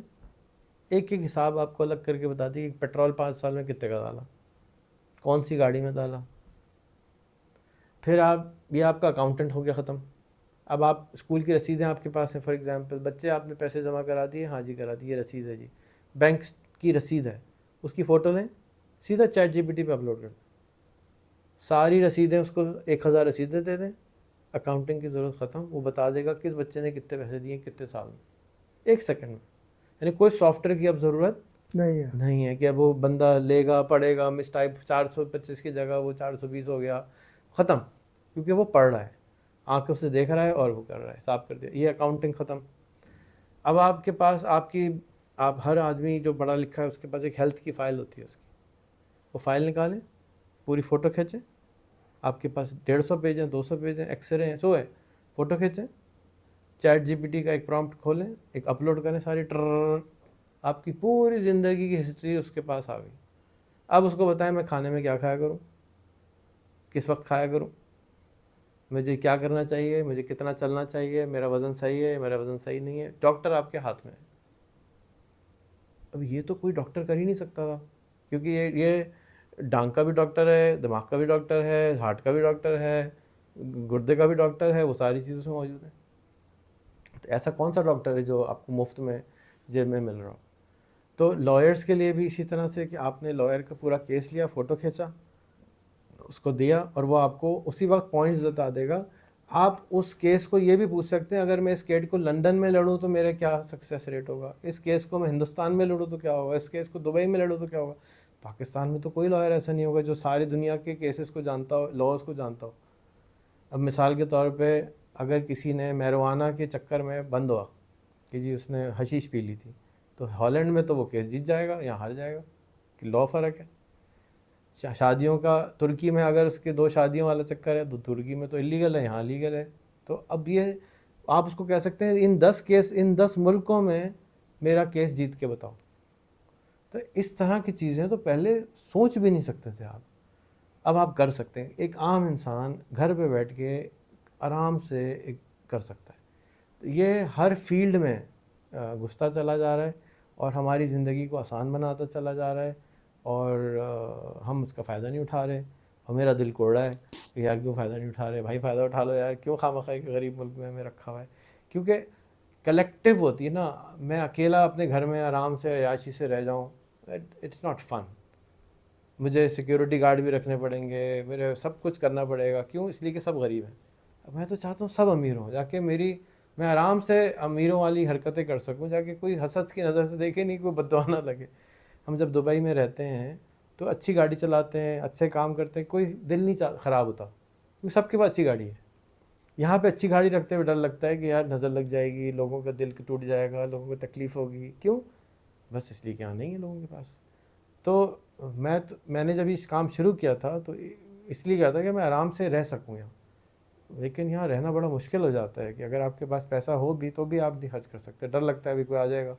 ایک ایک حساب آپ کو الگ کر کے بتا دی کہ پیٹرول 5 سال میں کتنے کا ڈالا، کون سی گاڑی میں ڈالا. پھر یہ آپ کا اکاؤنٹنٹ ہو گیا ختم. اب آپ اسکول کی رسیدیں آپ کے پاس ہیں، فار ایگزامپل بچے آپ نے پیسے جمع کرا دیے، ہاں جی کرا دی، یہ رسید ہے جی، بینک کی رسید ہے، اس کی فوٹو لیں، سیدھا چیٹ جی پی ٹی پہ اپلوڈ کر دیں. ساری رسیدیں اس کو 1000 رسیدیں دے دیں، اکاؤنٹنگ کی ضرورت ختم. وہ بتا دے گا کس بچے نے کتنے پیسے دیے کتنے سال میں، 1 سیکنڈ میں. یعنی کوئی سافٹ ویئر کی اب ضرورت نہیں ہے کہ اب وہ بندہ لے گا پڑھے گا، مس ٹائپ 425 کی جگہ وہ 420 ہو گیا، ختم. کیونکہ وہ پڑھ رہا ہے، آنکھوں سے دیکھ رہا ہے اور وہ کر رہا ہے، صاف کر دیا، یہ اکاؤنٹنگ ختم. اب آپ کے پاس آپ ہر آدمی جو پڑھا لکھا ہے اس کے پاس ایک ہیلتھ کی فائل ہوتی ہے، اس کی وہ فائل نکالیں، پوری فوٹو کھینچیں. آپ کے پاس 150 پیج ہیں، 200 پیج ہیں، ایکس رے ہیں، سو ہے، فوٹو کھینچیں، چیٹ جی پی ٹی کا ایک پرومپٹ کھولیں، ایک اپلوڈ کریں ساری، آپ کی پوری زندگی کی ہسٹری اس کے پاس آ گئی. اب اس کو بتائیں میں کھانے میں کیا کھایا کروں، کس وقت کھایا کروں، مجھے کیا کرنا چاہیے، مجھے کتنا چلنا چاہیے، میرا وزن صحیح ہے، میرا وزن صحیح نہیں ہے. ڈاکٹر آپ کے ہاتھ میں ہے. اب یہ تو کوئی ڈاکٹر کر ہی نہیں سکتا تھا، کیونکہ یہ ڈانگ کا بھی ڈاکٹر ہے، دماغ کا بھی ڈاکٹر ہے، ہارٹ کا بھی ڈاکٹر ہے، گردے کا بھی ڈاکٹر ہے، وہ ساری چیزوں سے موجود ہے. تو ایسا کون سا ڈاکٹر ہے جو آپ کو مفت میں جیب میں مل رہا ہو؟ تو لائرس کے لیے بھی اسی طرح سے کہ آپ نے لائر کا پورا کیس لیا، فوٹو کھینچا، اس کو دیا، اور وہ آپ کو اسی وقت پوائنٹس بتا دے گا. آپ اس کیس کو یہ بھی پوچھ سکتے ہیں اگر میں اس کیس کو لندن میں لڑوں تو میرا کیا سکسیس ریٹ ہوگا، اس کیس کو میں ہندوستان میں لڑوں تو کیا ہوگا، اس کیس کو دبئی میں لڑوں تو کیا ہوگا. پاکستان میں تو کوئی لائر ایسا نہیں ہوگا جو ساری دنیا کے کیسز کو جانتا ہو، لاز کو جانتا ہو. اب مثال کے طور پہ اگر کسی نے میروانہ کے چکر میں بند ہوا کہ جی اس نے حشیش پی لی تھی، تو ہالینڈ میں تو وہ کیس جیت جائے گا، یہاں ہار جائے گا، کہ لا فرق ہے. شادیوں کا ترکی میں اگر اس کے 2 شادیوں والا چکر ہے تو ترکی میں تو الیگل ہے، یہاں لیگل ہے. تو اب یہ آپ اس کو کہہ سکتے ہیں ان 10 ملکوں میں میرا کیس جیت کے بتاؤ. تو اس طرح کی چیزیں تو پہلے سوچ بھی نہیں سکتے تھے آپ، اب آپ کر سکتے ہیں. ایک عام انسان گھر پہ بیٹھ کے آرام سے کر سکتا ہے. تو یہ ہر فیلڈ میں گھستا چلا جا رہا ہے اور ہماری زندگی کو آسان بناتا چلا جا رہا ہے، اور ہم اس کا فائدہ نہیں اٹھا رہے. اور میرا دل کوڑ رہا ہے کہ یار کیوں فائدہ نہیں اٹھا رہے. بھائی فائدہ اٹھا لو یار, کیوں خواہ کہ غریب ملک میں ہمیں رکھا ہوا ہے. کیونکہ کلیکٹیو ہوتی ہے نا, میں اکیلا اپنے گھر میں آرام سے عیاشی سے رہ جاؤں, اٹس ناٹ فن. مجھے سیکیورٹی گارڈ بھی رکھنے پڑیں گے, میرے سب کچھ کرنا پڑے گا. کیوں؟ اس لیے کہ سب غریب ہیں. اب میں تو چاہتا ہوں سب امیر ہوں, جا کے میں آرام سے امیروں والی حرکتیں کر سکوں, جا کے کوئی حسد کی نظر سے دیکھے نہیں, کوئی بددعا نہ لگے. ہم جب دبئی میں رہتے ہیں تو اچھی گاڑی چلاتے ہیں, اچھے کام کرتے ہیں, کوئی دل نہیں خراب ہوتا, کیونکہ سب کے پاس اچھی گاڑی ہے. یہاں پہ اچھی گاڑی رکھتے ہوئے ڈر لگتا ہے کہ یار نظر لگ جائے گی, لوگوں کا دل ٹوٹ جائے گا, لوگوں کو تکلیف ہوگی. کیوں؟ بس اس لیے کہ یہاں نہیں ہے لوگوں کے پاس. تو میں نے جب اس کام شروع کیا تھا تو اس لیے کیا تھا کہ میں آرام سے رہ سکوں یہاں. لیکن یہاں رہنا بڑا مشکل ہو جاتا ہے کہ اگر آپ کے پاس پیسہ ہو بھی تو بھی آپ نہیں خرچ کر سکتے, ڈر لگتا ہے ابھی کوئی آ جائے گا.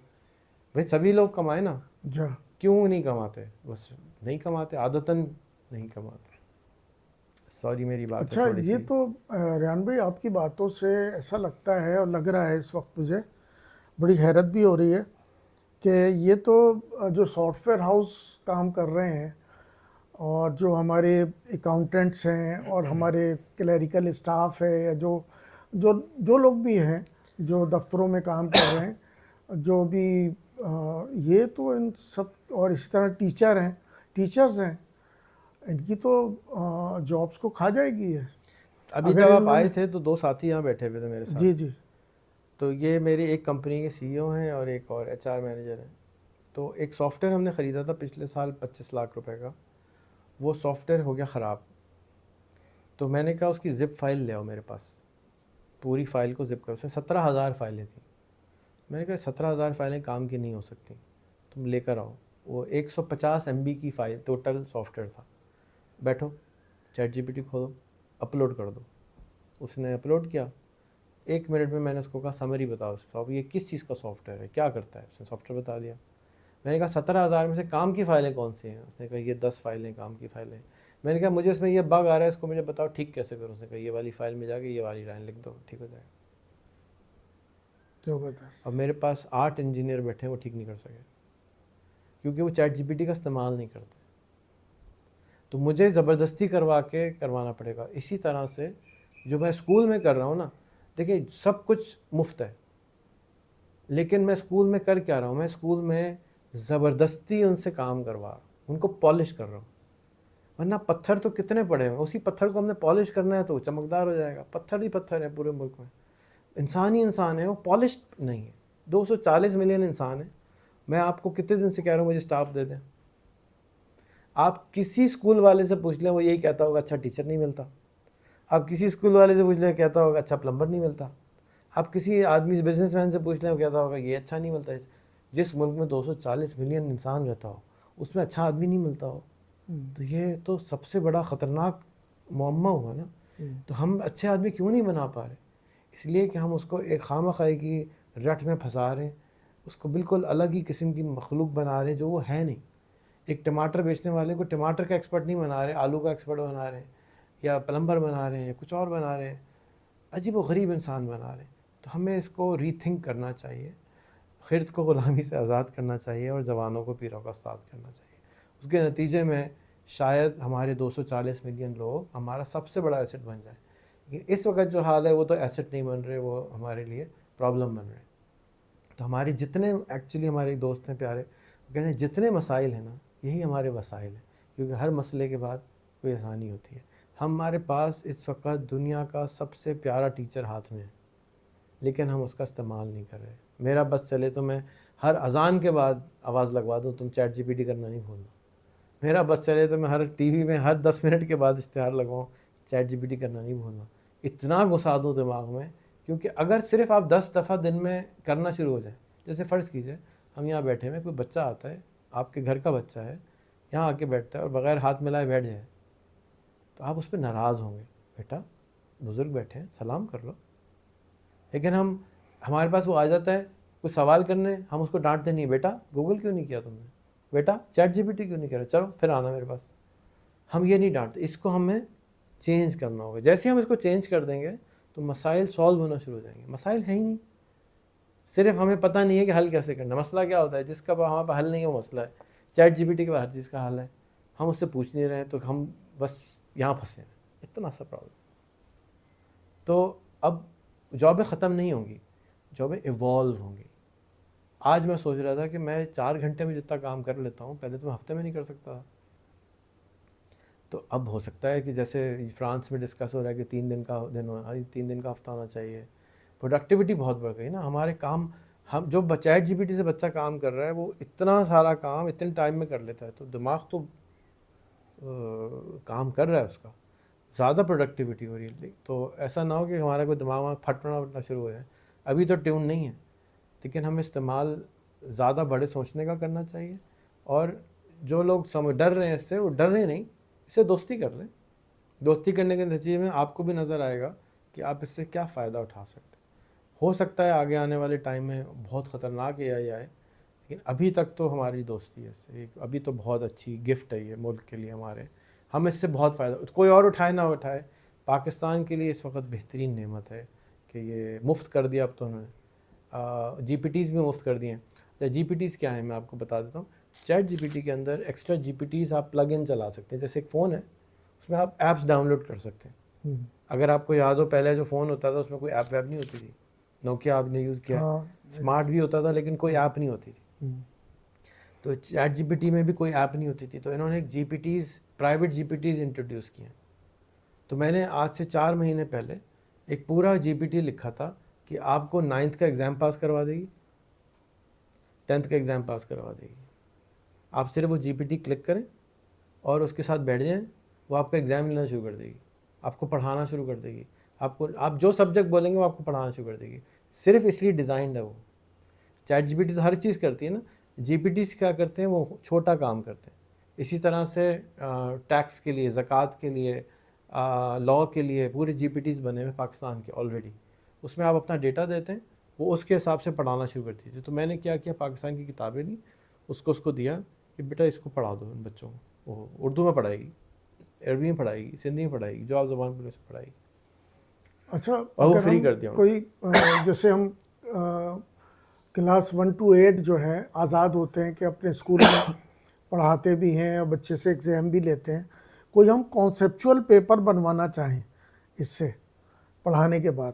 بھائی سبھی لوگ کمائیں نا, جا کیوں نہیں کماتے؟ بس نہیں کماتے, عادتاً نہیں کماتے. سوری میری بات ہے اچھا, تھوڑی یہ سی. تو ریان بھائی آپ کی باتوں سے ایسا لگتا ہے اور لگ رہا ہے اس وقت مجھے بڑی حیرت بھی ہو رہی ہے کہ یہ تو جو سافٹ ویئر ہاؤس کام کر رہے ہیں اور جو ہمارے اکاؤنٹنٹس ہیں اور ہمارے کلیریکل اسٹاف ہے یا جو لوگ بھی ہیں جو دفتروں میں کام کر رہے ہیں, جو بھی یہ تو ان سب, اور اسی طرح ٹیچرز ہیں, ان کی تو جابس کو کھا جائے گی ہے ابھی اگر جب ان آپ لوگوں آئے نے. تھے تو 2 ساتھی یہاں بیٹھے ہوئے تھے میرے ساتھ. جی جی تو یہ میری ایک کمپنی کے سی او ہیں اور ایک اور HR مینیجر ہیں. تو ایک سافٹ ویئر ہم نے خریدا تھا پچھلے سال 25 لاکھ روپے کا. وہ سافٹ ویئر ہو گیا خراب. تو میں نے کہا اس کی زپ فائل لے آؤ میرے پاس, پوری فائل کو زپ کرو. اس میں 17,000 فائلیں تھیں. میں نے کہا 17,000 فائلیں کام کی نہیں ہو سکتی, تم لے کر آؤ. وہ 150 MB کی فائل ٹوٹل سافٹ ویئر تھا. بیٹھو چیٹ GPT کھولو, اپلوڈ کر دو. اس نے اپلوڈ کیا. 1 منٹ میں نے اس کو کہا سمری بتاؤ اس کو, یہ کس چیز کا سافٹ ویئر ہے, کیا کرتا ہے. اس نے سافٹ ویئر بتا دیا. میں نے کہا 17,000 میں سے کام کی فائلیں کون سی ہیں. اس نے کہا یہ 10 فائلیں کام کی فائلیں. میں نے کہا مجھے اس میں یہ بگ آ رہا ہے, اس کو مجھے بتاؤ ٹھیک کیسے کروں. اس نے کہا یہ والی فائل میں جا کے یہ والی لائن لکھ دو, ٹھیک ہو جائے گا. اب میرے پاس 8 انجینئر بیٹھے ہیں, وہ ٹھیک نہیں کر سکے کیونکہ وہ چیٹ GPT کا استعمال نہیں کرتے. تو مجھے زبردستی کروانا پڑے گا. اسی طرح سے جو میں اسکول میں کر رہا ہوں نا, دیکھیں سب کچھ مفت ہے, لیکن میں اسکول میں کر کیا رہا ہوں, میں اسکول میں زبردستی ان سے کام کروا رہا ہوں, ان کو پالش کر رہا ہوں. ورنہ پتھر تو کتنے پڑے ہیں, اسی پتھر کو ہم نے پالش کرنا ہے تو وہ چمکدار ہو جائے گا. پتھر ہی پتھر ہے پورے ملک میں, انسان ہی انسان ہے, وہ پالش نہیں ہے. 240 ملین انسان ہیں. میں آپ کو کتنے دن سے کہہ رہا ہوں مجھے اسٹاف دے دیں. آپ کسی اسکول والے سے پوچھ لیں, وہ یہی کہتا ہوگا اچھا ٹیچر نہیں ملتا. آپ کسی اسکول والے سے پوچھ لیں, کہتا ہوگا اچھا پلمبر نہیں ملتا. آپ کسی آدمی بزنس مین سے پوچھ لیں, وہ کہتا ہوگا یہ اچھا نہیں ملتا. جس ملک میں 240 ملین انسان رہتا ہو اس میں اچھا آدمی نہیں ملتا ہو, تو یہ تو سب سے بڑا خطرناک معمہ ہوا نا. تو ہم اچھے آدمی کیوں نہیں بنا پا رہے؟ اس لیے کہ ہم اس کو ایک خواہی کی رٹ میں پھنسا رہے ہیں, اس کو بالکل الگ ہی قسم کی مخلوق بنا رہے ہیں جو وہ ہے نہیں. ایک ٹماٹر بیچنے والے کو ٹماٹر کا ایکسپرٹ نہیں بنا رہے, آلو کا ایکسپرٹ بنا رہے ہیں, یا پلمبر بنا رہے ہیں, یا کچھ اور بنا رہے ہیں. عجیب و غریب انسان بنا رہے ہیں. تو ہمیں اس کو ری تھنک کرنا چاہیے, خرد کو غلامی سے آزاد کرنا چاہیے, اور زبانوں کو پیروں کا استاد کرنا چاہیے. اس کے نتیجے میں شاید ہمارے 240 ملین لوگ ہمارا سب سے بڑا ایسٹ بن جائیں. لیکن اس وقت جو حال ہے وہ تو ایسٹ نہیں بن رہے, وہ ہمارے لیے پرابلم بن رہے ہیں. تو ہمارے جتنے ایکچولی ہمارے دوست ہیں پیارے, وہ کہتے ہیں جتنے مسائل ہیں نا یہی ہمارے وسائل ہیں, کیونکہ ہر مسئلے کے بعد کوئی آسانی ہوتی ہے. ہمارے پاس اس وقت دنیا کا سب سے پیارا ٹیچر ہاتھ میں ہے, لیکن ہم اس کا استعمال نہیں کر رہے. میرا بس چلے تو میں ہر اذان کے بعد آواز لگوا دوں تم چیٹ GPT کرنا نہیں بھولنا. میرا بس چلے تو میں ہر ٹی وی میں ہر 10 منٹ کے بعد اشتہار لگواؤں چیٹ GPT کرنا نہیں بھولنا. اتنا گھسا دوں دماغ میں, کیونکہ اگر صرف آپ 10 دفعہ دن میں کرنا شروع ہو جائیں, جیسے فرض کیجئے ہم یہاں بیٹھے ہوئے, کوئی بچہ آتا ہے, آپ کے گھر کا بچہ ہے, یہاں آ کے بیٹھتا ہے اور بغیر ہاتھ ملائے بیٹھ جائے, تو آپ اس پہ ناراض ہوں گے. بیٹا بزرگ بیٹھے ہیں, سلام کر لو. لیکن ہمارے پاس وہ آ جاتا ہے کوئی سوال کرنے, ہم اس کو ڈانٹتے نہیں, بیٹا گوگل کیوں نہیں کیا تم نے, بیٹا چیٹ GPT کیوں نہیں کرا, چلو پھر آنا میرے پاس. ہم یہ نہیں ڈانٹتے. اس کو ہمیں چینج کرنا ہوگا. جیسے ہم اس کو چینج کر دیں گے تو مسائل سالو ہونا شروع ہو جائیں گے. مسائل ہے ہی نہیں, صرف ہمیں پتہ نہیں ہے کہ حل کیسے کرنا. مسئلہ کیا ہوتا ہے, جس کا ہمارے پاس حل نہیں ہے وہ مسئلہ ہے. چیٹ GPT کے پاس ہر چیز کا حل ہے, ہم اس سے پوچھ نہیں رہے ہیں, تو ہم بس یہاں پھنسے ہیں, اتنا سا پرابلم. تو اب جابیں ختم نہیں ہوں گی, جابیں ایوالو ہوں گی. آج میں سوچ رہا تھا کہ میں 4 گھنٹے میں جتنا کام کر لیتا ہوں پہلے تو میں ہفتے میں نہیں کر سکتا تھا. تو اب ہو سکتا ہے کہ جیسے فرانس میں ڈسکس ہو رہا ہے کہ 3 دن کا دن 3 دن کا ہفتہ ہونا چاہیے. پروڈکٹیوٹی بہت بڑھ گئی نا. ہمارے کام, ہم جو چیٹ جی پی ٹی سے بچہ کام کر رہا ہے وہ اتنا سارا کام اتنے ٹائم میں کر لیتا ہے, تو دماغ تو کام کر رہا ہے, اس کا زیادہ پروڈکٹیوٹی ہو رہی ہے. تو ایسا نہ ہو کہ ہمارا کوئی دماغ پھٹنا شروع ہو جائے. ابھی تو ٹیون نہیں ہے, لیکن ہمیں استعمال زیادہ بڑے سوچنے کا کرنا چاہیے. اور جو لوگ ڈر رہے ہیں اس سے, وہ ڈرنے نہیں, اس سے دوستی کر لیں. دوستی کرنے کے نتیجے میں آپ کو بھی نظر آئے گا کہ آپ اس سے کیا فائدہ اٹھا سکتے ہیں. ہو سکتا ہے آگے آنے والے ٹائم میں بہت خطرناک اے آئی آئے, لیکن ابھی تک تو ہماری دوستی ہے اس سے. ابھی تو بہت اچھی گفٹ ہے یہ ملک کے لیے ہمارے. ہم اس سے بہت فائدہ, کوئی اور اٹھائے نہ اٹھائے, پاکستان کے لیے اس وقت بہترین نعمت ہے کہ یہ مفت کر دیا. اب تو انہوں نے جی پی ٹیز بھی مفت کر دیے ہیں. جی پی ٹیز کیا ہیں میں آپ کو بتا دیتا ہوں. چیٹ جی پی ٹی کے اندر ایکسٹرا جی پی ٹیز آپ پلگ ان چلا سکتے ہیں. جیسے ایک فون ہے, اس میں آپ ایپس ڈاؤن لوڈ کر سکتے ہیں. اگر آپ کو یاد ہو پہلے جو فون ہوتا تھا اس میں کوئی ایپ ویپ نہیں ہوتی تھی. نوکیا آپ نے یوز کیا, اسمارٹ بھی ہوتا تھا لیکن کوئی ایپ نہیں ہوتی تھی. تو چیٹ جی پی ٹی میں بھی کوئی ایپ نہیں ہوتی تھی. تو انہوں نے ایک جی پی ٹیز, پرائیویٹ جی پی ٹیز انٹروڈیوس کیے ہیں. تو میں نے آج سے 4 مہینے پہلے ایک پورا جی پی ٹی لکھا تھا کہ آپ کو 9th کا ایگزام پاس کروا دے گی, 10th کا ایگزام پاس کروا دے گی. آپ صرف وہ جی پی ٹی کلک کریں اور اس کے ساتھ بیٹھ جائیں, وہ آپ کا ایگزام لینا شروع کر دے گی, آپ کو پڑھانا شروع کر دے گی. آپ جو سبجیکٹ بولیں گے وہ آپ کو پڑھانا شروع کر دے گی. صرف اس لیے ڈیزائنڈ ہے وہ. چیٹ جی پی ٹی تو ہر چیز کرتی ہے نا, جی پی ٹی کیا کرتے ہیں, وہ چھوٹا کام کرتے ہیں. اسی طرح سے ٹیکس کے لیے, زکوٰۃ کے لیے, لاء کے لیے پورے جی پی ٹیز بنے ہوئے پاکستان کے آلریڈی. اس میں آپ اپنا ڈیٹا دیتے ہیں, وہ اس کے حساب سے پڑھانا شروع کرتی تھی. تو میں نے کیا پاکستان کی کتابیں لیں, اس کو دیا کہ بیٹا اس کو پڑھا دو ان بچوں کو. وہ اردو میں پڑھائے گی, عربی میں پڑھائے گی, سندھی میں پڑھائے گی, جو آپ زبان پہ پڑھائے گی. اچھا, اور وہ اگر فری ہم کر دیا. کوئی جیسے ہم کلاس 1 to 8 جو ہے آزاد ہوتے ہیں کہ اپنے اسکول میں پڑھاتے بھی ہیں اور بچے سے ایگزام بھی لیتے ہیں, کوئی ہم کانسیپچول پیپر بنوانا چاہیں اس سے پڑھانے کے بعد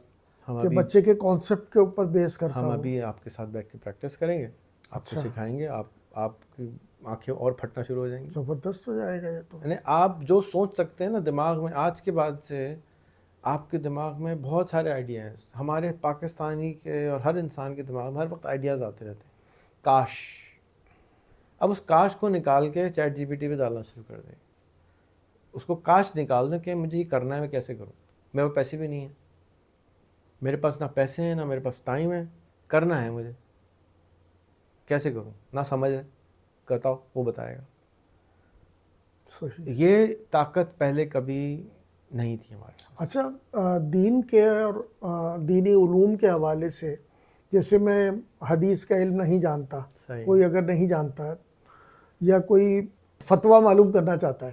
کہ بچے کے کانسیپٹ کے اوپر بیس کرتا ہو. ہم ابھی آپ کے ساتھ بیٹھ کے پریکٹس کریں گے, آپ کو سکھائیں گے, آپ کی آنکھیں اور پھٹنا شروع ہو جائیں گی. زبردست ہو جائے گا یہ تو. یعنی آپ جو سوچ سکتے ہیں نا دماغ میں, آج کے بعد سے آپ کے دماغ میں بہت سارے آئیڈیاز, ہمارے پاکستانی کے اور ہر انسان کے دماغ میں ہر وقت آئیڈیاز آتے رہتے ہیں. کاش, اب اس کاش کو نکال کے چیٹ جی پی ٹی پہ ڈالنا شروع کر دیں. اس کو کاش نکال دیں کہ مجھے یہ کرنا ہے, میں کیسے کروں. میرے پاس پیسے بھی نہیں ہیں, میرے پاس نہ پیسے ہیں نہ میرے پاس ٹائم ہے, کرنا ہے مجھے, کیسے کروں, نہ سمجھ ہے, کرتا ہو وہ بتائے گا. صحیح. یہ طاقت پہلے کبھی نہیں تھی ہمارے پاس. اچھا, دین کے اور دینی علوم کے حوالے سے, جیسے میں حدیث کا علم نہیں جانتا, کوئی اگر نہیں جانتا یا کوئی فتویٰ معلوم کرنا چاہتا ہے,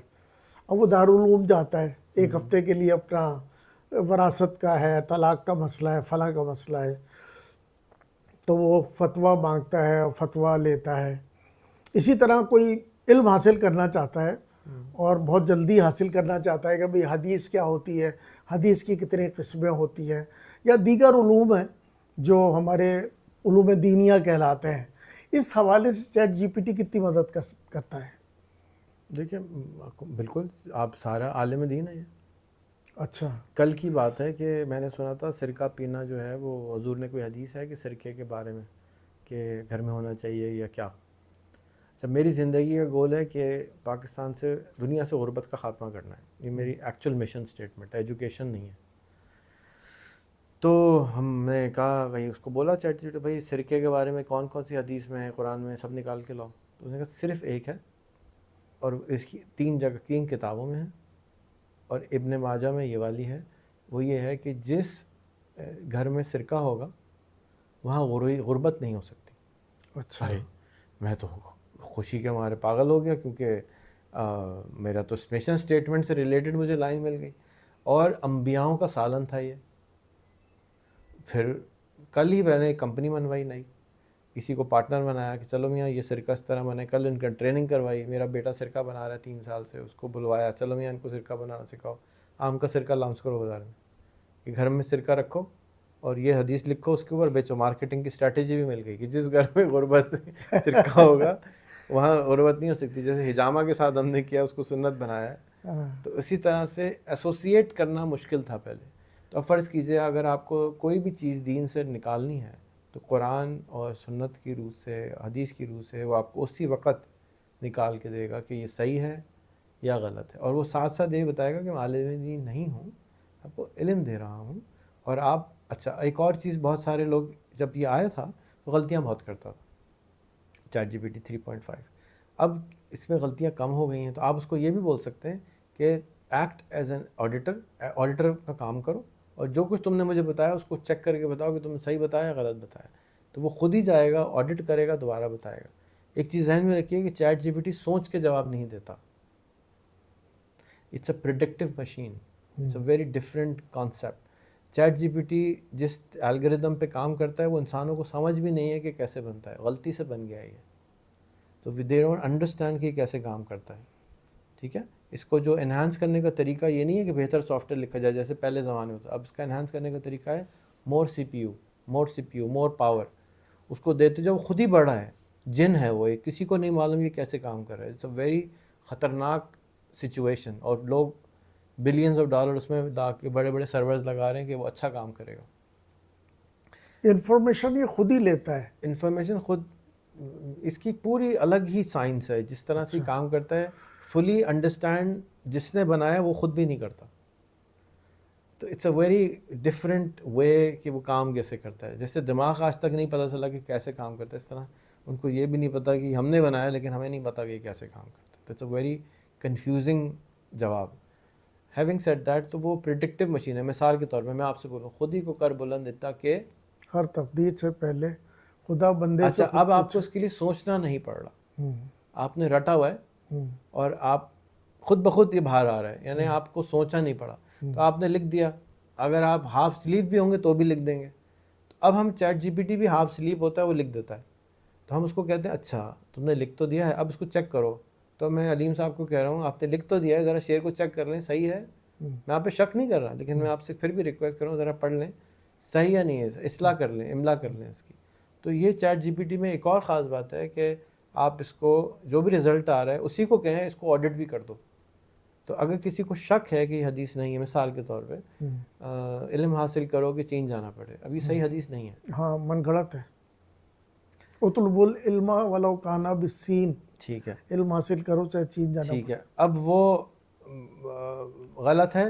اب وہ دارالعلوم جاتا ہے 1 ہفتے کے لیے, اپنا وراثت کا ہے, طلاق کا مسئلہ ہے, فلاں کا مسئلہ ہے, تو وہ فتویٰ مانگتا ہے اور فتویٰ لیتا ہے. اسی طرح کوئی علم حاصل کرنا چاہتا ہے اور بہت جلدی حاصل کرنا چاہتا ہے کہ بھئی حدیث کیا ہوتی ہے, حدیث کی کتنی قسمیں ہوتی ہیں, یا دیگر علوم ہیں جو ہمارے علوم دینیہ کہلاتے ہیں, اس حوالے سے چیٹ جی پی ٹی کتنی مدد کرتا ہے؟ دیکھیں بالکل, آپ سارا عالم دین ہے. اچھا, کل کی بات ہے کہ میں نے سنا تھا سرکہ پینا جو ہے وہ حضور نے کوئی حدیث ہے کہ سرکے کے بارے میں کہ گھر میں ہونا چاہیے یا کیا. اچھا, میری زندگی کا گول ہے کہ پاکستان سے, دنیا سے غربت کا خاتمہ کرنا ہے. یہ میری ایکچوئل مشن سٹیٹمنٹ ہے, ایجوکیشن نہیں ہے. تو ہم نے کہا بھائی, اس کو بولا چیٹ جی پی ٹی, بھائی سرکے کے بارے میں کون کون سی حدیث میں ہے قرآن میں, سب نکال کے لاؤ. تو اس نے کہا صرف ایک ہے, اور اس کی 3 کتابوں میں ہے, اور ابن ماجہ میں یہ والی ہے. وہ یہ ہے کہ جس گھر میں سرکہ ہوگا وہاں غربت نہیں ہو سکتی. اچھا, ارے میں تو خوشی کے ہمارے پاگل ہو گیا, کیونکہ میرا تو مشن سٹیٹمنٹ سے ریلیٹڈ مجھے لائن مل گئی, اور انبیاؤں کا سالن تھا یہ. پھر کل ہی میں نے ایک کمپنی بنوائی نئی, کسی کو پارٹنر بنایا کہ چلو میاں یہ سرکہ اس طرح بنے، کل ان کا ٹریننگ کروائی، میرا بیٹا سرکہ بنا رہا ہے 3 سال سے، اس کو بلوایا، چلو میاں ان کو سرکہ بنانا سکھاؤ، آم کا سرکہ لانچ کرو بازار میں، کہ گھر میں سرکہ رکھو اور یہ حدیث لکھو اس کے اوپر بیچو. مارکیٹنگ کی اسٹریٹجی بھی مل گئی کہ جس گھر میں غربت سرکہ ہوگا وہاں غربت نہیں ہو سکتی. جیسے حجامہ کے ساتھ ہم نے کیا، اس کو سنت بنایا ہے، تو اسی طرح سے ایسوسیٹ کرنا مشکل تھا پہلے. تو اب فرض کیجئے اگر آپ کو کوئی بھی چیز دین سے نکالنی ہے تو قرآن اور سنت کی روح سے، حدیث کی روح سے وہ آپ کو اسی وقت نکال کے دے گا کہ یہ صحیح ہے یا غلط ہے. اور وہ ساتھ ساتھ یہ بتائے گا کہ میں عالم دین نہیں ہوں، آپ کو علم دے رہا ہوں. اور آپ اچھا ایک اور چیز، بہت سارے لوگ جب یہ آیا تھا تو غلطیاں بہت کرتا تھا چیٹ جی پی ٹی 3.5. اب اس میں غلطیاں کم ہو گئی ہیں، تو آپ اس کو یہ بھی بول سکتے ہیں کہ act as an auditor, auditor کا کام کرو، اور جو کچھ تم نے مجھے بتایا اس کو چیک کر کے بتاؤ کہ تم نے صحیح بتایا یا غلط بتایا. تو وہ خود ہی جائے گا، آڈٹ کرے گا، دوبارہ بتائے گا. ایک چیز ذہن میں رکھیے کہ چیٹ جی پی ٹی سوچ کے جواب نہیں دیتا. It's a predictive machine, it's a very different concept. Chat G P T جس الگوریدم پہ کام کرتا ہے وہ انسانوں کو سمجھ بھی نہیں ہے کہ کیسے بنتا ہے، غلطی سے بن گیا ہے یہ. تو دے ڈونٹ انڈرسٹینڈ کہ کیسے کام کرتا ہے. ٹھیک ہے، اس کو جو انہانس کرنے کا طریقہ یہ نہیں ہے کہ بہتر سافٹ ویئر لکھا جائے جیسے پہلے زمانے ہوتا. اب اس کا انہانس کرنے کا طریقہ ہے مور سی پی یو، مور پاور. اس کو دیتے جو وہ خود ہی بڑھ رہا ہے، جن ہے وہ، کسی کو نہیں معلوم یہ کیسے کام کر رہا ہے. اٹس اے ویری خطرناک سچویشن، اور لوگ بلینز آف ڈالر اس میں لا کے بڑے بڑے سرورز لگا رہے ہیں کہ وہ اچھا کام کرے گا. انفارمیشن یہ خود ہی لیتا ہے، انفارمیشن خود، اس کی پوری الگ ہی سائنس ہے جس طرح سے کام کرتا ہے. فلی انڈرسٹینڈ جس نے بنایا وہ خود بھی نہیں کرتا. تو it's a very different way کہ وہ کام کیسے کرتا ہے. جیسے دماغ آج تک نہیں پتہ چلا کہ کیسے کام کرتا ہے، اس طرح ان کو یہ بھی نہیں پتہ کہ ہم نے بنایا لیکن ہمیں نہیں پتہ کہ یہ کیسے کام کرتا ہے. تو اٹس اے ویری کنفیوزنگ جواب. ہیونگ سیڈ دیٹ، تو وہ پریڈکٹیو مشین ہے. مثال کے طور پہ میں آپ سے بولوں، خود ہی کو کر بلند اتنا کہ ہر تقدیر سے پہلے خدا بندے سے اچھا خود اب آپ کو اس کے لیے سوچنا نہیں پڑ رہا، آپ نے رٹا ہوا ہے اور آپ خود بخود یہ باہر آ رہا ہے، یعنی آپ کو سوچا نہیں پڑا. تو آپ نے لکھ دیا، اگر آپ ہاف سلیپ بھی ہوں گے تو بھی لکھ دیں گے. تو اب ہم چیٹ جی پی ٹی بھی ہاف سلیپ ہوتا ہے، وہ لکھ دیتا ہے. تو ہم اس کو کہتے ہیں اچھا تم نے لکھ تو دیا ہے، اب اس کو چیک کرو. تو میں علیم صاحب کو کہہ رہا ہوں آپ نے لکھ تو دیا ہے، ذرا شعر کو چیک کر لیں صحیح ہے. میں آپ پہ شک نہیں کر رہا، لیکن میں آپ سے پھر بھی ریکویسٹ کر رہا ہوں ذرا پڑھ لیں صحیح یا نہیں ہے، اصلاح کر لیں، املا کر لیں اس کی. تو یہ چیٹ جی پی ٹی میں ایک اور خاص بات ہے کہ آپ اس کو جو بھی رزلٹ آ رہا ہے اسی کو کہیں اس کو آڈٹ بھی کر دو. تو اگر کسی کو شک ہے کہ یہ حدیث نہیں ہے، مثال کے طور پہ علم حاصل کرو کہ چین جانا پڑے، اب یہ صحیح حدیث نہیں ہے. ہاں من گھڑت ہے. اطلب العلم ولو کان بالسین، ٹھیک ہے، علم حاصل کرو چاہے چین جانا ٹھیک ہے. اب وہ غلط ہے،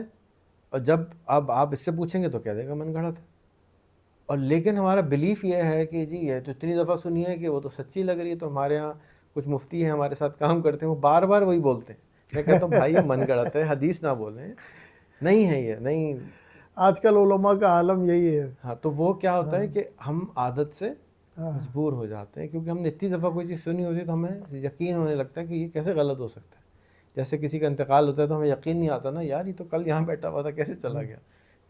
اور جب اب آپ اس سے پوچھیں گے تو کہہ دے گا من گھڑت ہے. اور لیکن ہمارا بلیف یہ ہے کہ جی یہ تو اتنی دفعہ سنی ہے کہ وہ تو سچی لگ رہی ہے. تو ہمارے ہاں کچھ مفتی ہیں ہمارے ساتھ کام کرتے ہیں، وہ بار بار وہی بولتے ہیں. میں کہتا ہوں بھائی یہ من گھڑت ہے، حدیث نہ بولیں، نہیں ہے یہ نہیں. آج کل علماء کا عالم یہی ہے. ہاں تو وہ کیا ہوتا ہے کہ ہم عادت سے مجبور ہو جاتے ہیں، کیونکہ ہم نے اتنی دفعہ کوئی چیز سنی ہوتی ہے تو ہمیں یقین ہونے لگتا ہے کہ یہ کیسے غلط ہو سکتا ہے. جیسے کسی کا انتقال ہوتا ہے تو ہمیں یقین نہیں آتا نا، یار یہ تو کل یہاں بیٹھا ہوا تھا کیسے چلا گیا،